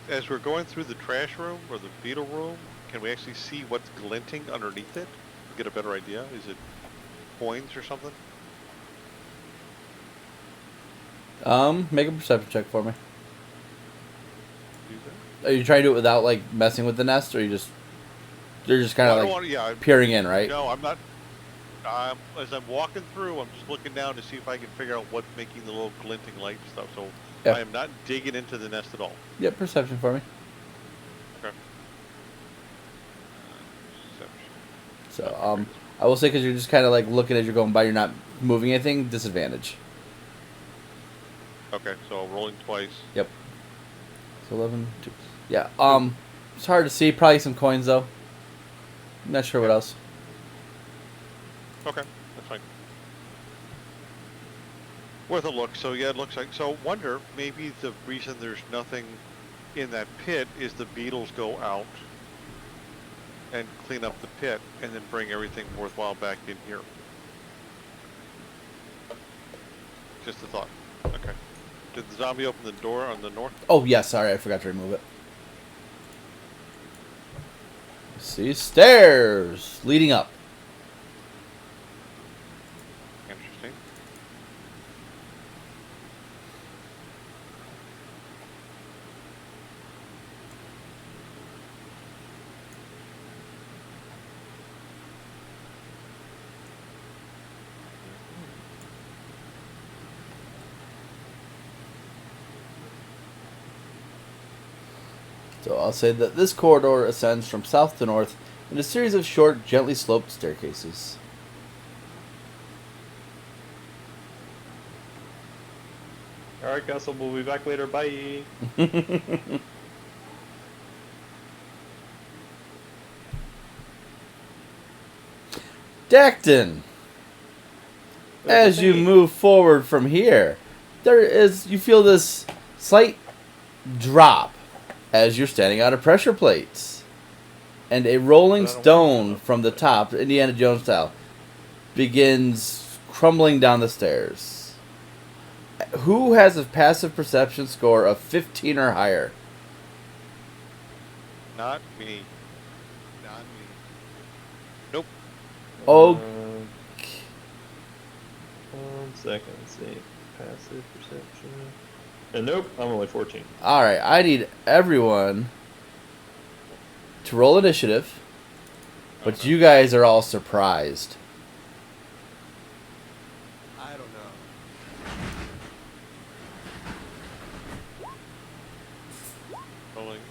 As we're going through the trash room or the beetle room, can we actually see what's glinting underneath it? Get a better idea? Is it coins or something? Make a perception check for me. Do that? Are you trying to do it without like messing with the nest, or you're just kind of Well, I don't like want to, yeah, peering in, right? no, I'm not. As I'm walking through, I'm just looking down to see if I can figure out what's making the little glinting light stuff. So Yeah. I am not digging into the nest at all. Yeah, perception for me. Okay. So, I will say because you're just kind of like looking as you're going by, you're not moving anything. Disadvantage. Okay, so rolling twice. Yep. So 11, 2. Yeah. It's hard to see. Probably some coins though. Not sure what else. Okay, that's fine. Worth a look. So yeah, it looks like. So wonder maybe the reason there's nothing in that pit is the beetles go out and clean up the pit and then bring everything worthwhile back in here. Just a thought. Okay. Did the zombie open the door on the north? Oh yeah, sorry, I forgot to remove it. See, stairs leading up. Interesting. So I'll say that this corridor ascends from south to north in a series of short, gently sloped staircases. All right, Castle. We'll be back later. Bye. Dacton, as you move forward from here, you feel this slight drop as you're standing out of pressure plates. And a rolling stone from the top, Indiana Jones style, begins crumbling down the stairs. Who has a passive perception score of 15 or higher? Not me. Not me. Nope. Oh, 1 second. Let's see. Passive perception. And nope, I'm only 14. alright. I need everyone to roll initiative, but Okay. you guys are all surprised. I don't know. Rolling.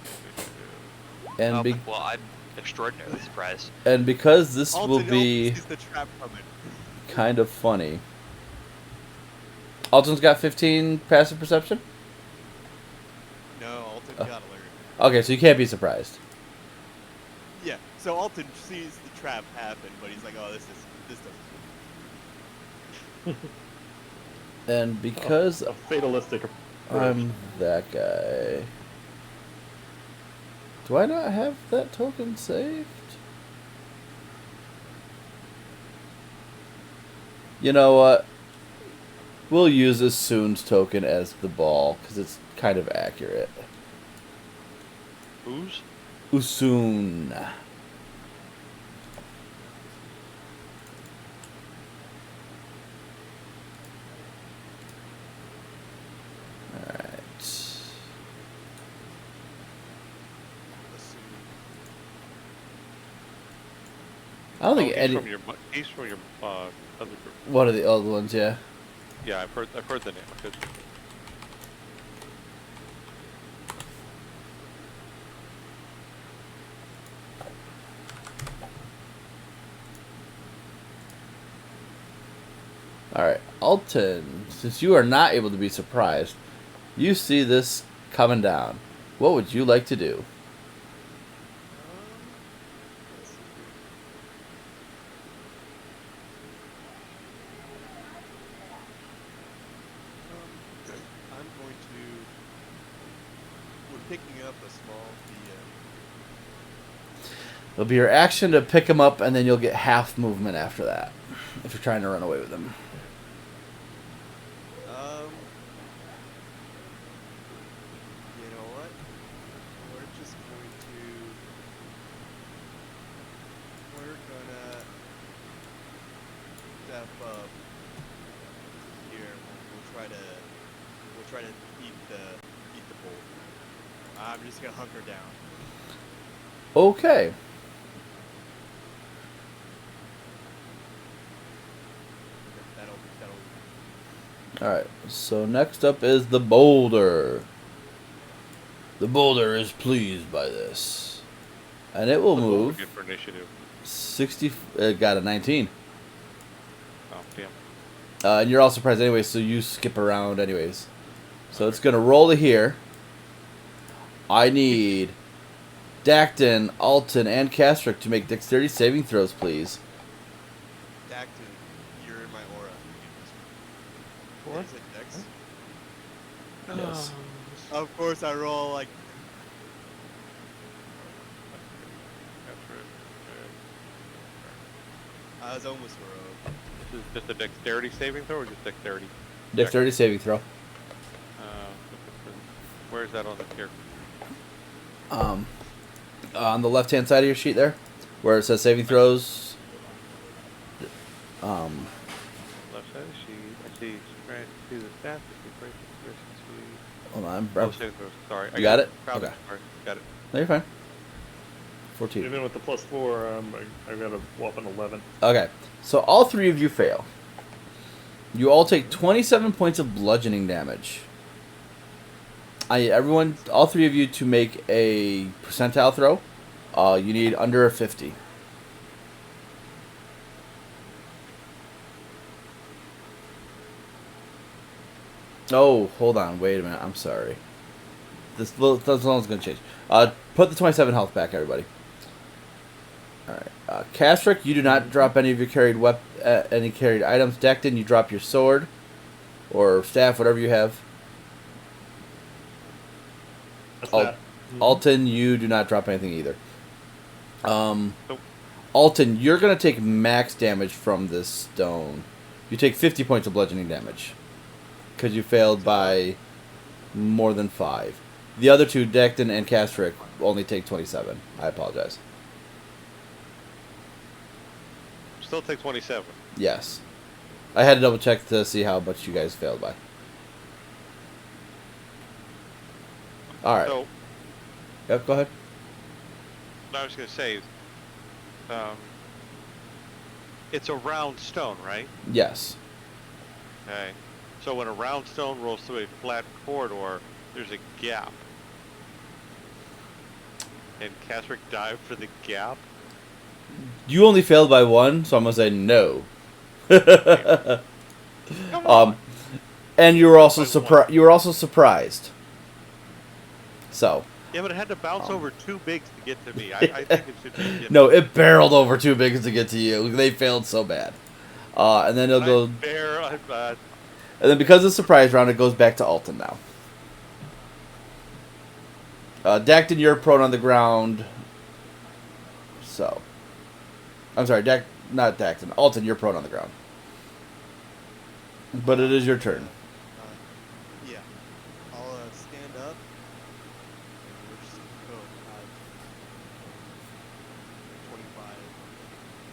And, well, I'm extraordinarily surprised. and because this Alton will be sees the trap coming. kind of funny. Alton's got 15 passive perception? No, Alton got alert. Okay, so you can't be surprised. Yeah, so Alton sees the trap happen, but he's like, "Oh, this doesn't." And because A fatalistic approach. I'm that guy, do I not have that token saved? You know what? We'll use Assoon's token as the ball, because it's kind of accurate. Who's? Usoon. Alright. I don't think any... He's from your other group. One of the old ones, yeah. Yeah, I've heard the name. Good. Alright, Alton, since you are not able to be surprised, you see this coming down. What would you like to do? Let's see. I'm going to. We're picking up a small It'll be your action to pick him up, and then you'll get half movement after that, if you're trying to run away with him. You know what? We're just going to. We're gonna step up here. We'll try to eat the bull. I'm just gonna hunker down. Okay. That'll. Alright, so next up is the boulder. The boulder is pleased by this. And it will move Good for initiative. 60... It got a 19. Oh, damn. And you're all surprised anyway, so you skip around anyways. So it's going to roll to here. I need Dacton, Alton, and Castrick to make dexterity saving throws, please. Dacton, you're in my aura. What? Is it Dex? Yes. Of course, I roll like. I was almost heroic. This is just a dexterity saving throw or just dexterity? Dexterity saving throw. Where's that on the tier? On the left-hand side of your sheet there, where it says saving throws. Left side of the sheet. I see strength, see the stats, I see break, Hold on, oh, saving throws. Sorry. You got it? Proud Okay. Sorry, got it. No, you're fine. 14. Even with the +4, I got a whopping 11. Okay, so all three of you fail. You all take 27 points of bludgeoning damage. everyone, all three of you, to make a percentile throw. You need under a 50. Oh, hold on. Wait a minute. I'm sorry. This one's going to change. Put the 27 health back, everybody. Alright. Castrick, you do not drop any of your carried any carried items. Decton, you drop your sword or staff, whatever you have. That's Al- that. Alton, you do not drop anything either. Nope. Alton, you're going to take max damage from this stone. You take 50 points of bludgeoning damage. Because you failed by more than 5. The other two, Decton and Castrick, only take 27. I apologize. Still take 27. Yes. I had to double check to see how much you guys failed by. Alright. So, Yep, go ahead. what I was going to say, it's a round stone, right? Yes. Okay. So when a round stone rolls through a flat corridor, there's a gap. And Castrick dived for the gap? You only failed by 1, so I'm going to say no. Come on. And you were also By one. surprised. You were also surprised. So. Yeah, but it had to bounce over 2 bigs to get to me. I think it should be... No, it barreled over 2 bigs to get to you. They failed so bad. And then it'll go. And then because of the surprise round, it goes back to Alton now. Dacton, you're prone on the ground. So. I'm sorry, not Dacton. Alton, you're prone on the ground. But it is your turn. Yeah. I'll stand up. And we're just go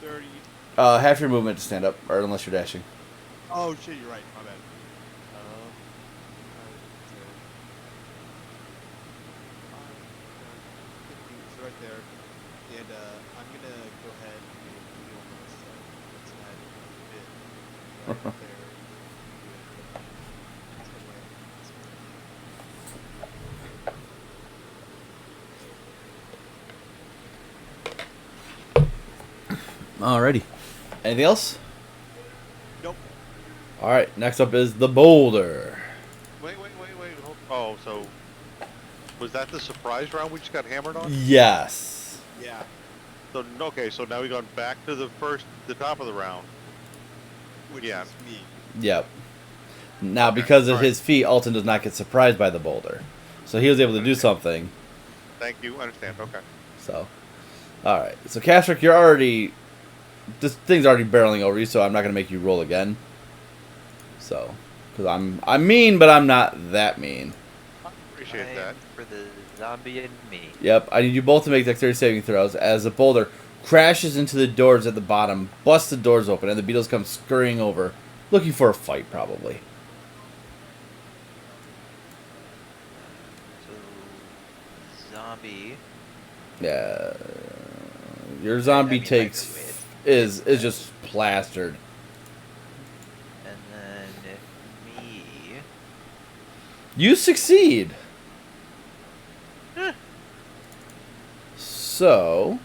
25, 30. Half your movement to stand up, or unless you're dashing. Oh shit, you're right. My bad. It's right there, and I'm gonna go ahead and heal myself. Let's add a bit right there. Alrighty. Anything else? Nope. Alright, next up is the boulder. Wait. Oh, so... Was that the surprise round we just got hammered on? Yes. Yeah. So, okay, so now we've gone back to the top of the round. Which Yeah. is me. Yep. Now, Okay, because of alright. his feat, Alton does not get surprised by the boulder. So he was able to do something. Thank you, understand, okay. So, alright. So, Castrick, you're already... This thing's already barreling over you, so I'm not going to make you roll again. So, because I'm mean, but I'm not that mean. Appreciate Time that. for the zombie and me. Yep, I need you both to make dexterity saving throws as the boulder crashes into the doors at the bottom, busts the doors open, and the beetles come scurrying over, looking for a fight, probably. So, zombie. Yeah, your zombie I mean, takes is just plastered. And then me. You succeed. So,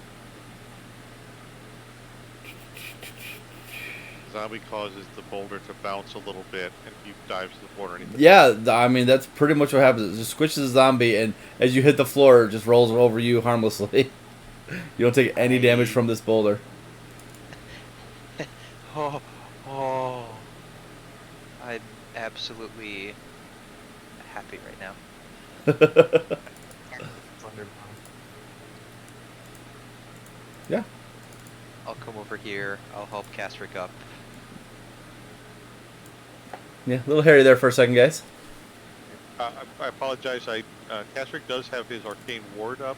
Zombie causes the boulder to bounce a little bit, and he dives to the floor underneath it. yeah, I mean that's pretty much what happens. It just squishes the zombie, and as you hit the floor, it just rolls over you harmlessly. You don't take any damage from this boulder. Oh. I'm absolutely happy right now. Yeah. I'll come over here. I'll help Castrick up. Yeah, a little hairy there for a second, guys. I apologize, Castrick does have his arcane ward up.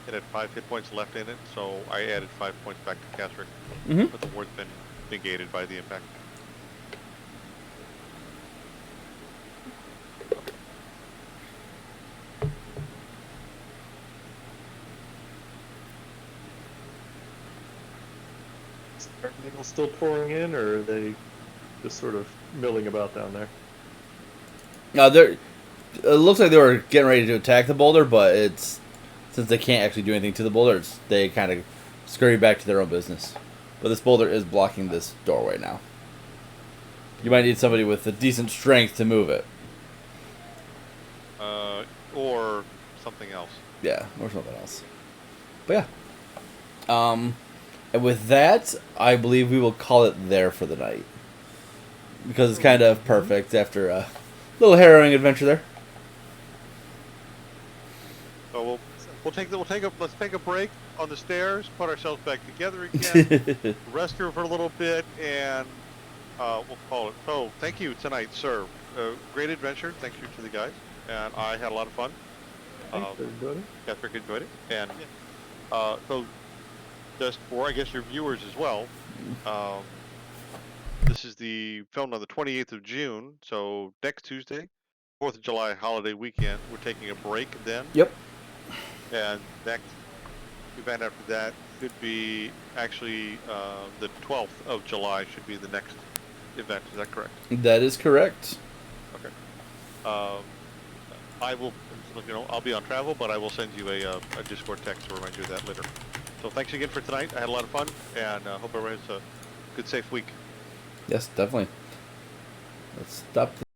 It had 5 hit points left in it, so I added 5 points back to Castrick. Mhm. But the ward's been negated by the impact. Are people still pouring in, or are they just sort of milling about down there? Now, it looks like they were getting ready to attack the boulder, but it's since they can't actually do anything to the boulder, they kind of scurry back to their own business. But this boulder is blocking this doorway now. You might need somebody with a decent strength to move it. Or something else. Yeah, or something else. But yeah. And with that, I believe we will call it there for the night. Because it's kind of perfect after a little harrowing adventure there. So let's take a break on the stairs, put ourselves back together again, rest here for a little bit, and we'll call it. So thank you tonight, sir. Great adventure. Thank you to the guys, and I had a lot of fun. Patrick enjoyed it, and so just for I guess your viewers as well. This is the filmed on the 28th of June, so next Tuesday, 4th of July holiday weekend. We're taking a break then. Yep. And next event after that should be actually the 12th of July should be the next event. Is that correct? That is correct. Okay. I will, I'll be on travel, but I will send you a Discord text to remind you of that later. So thanks again for tonight. I had a lot of fun, and hope everyone has a good, safe week. Yes, definitely. Let's stop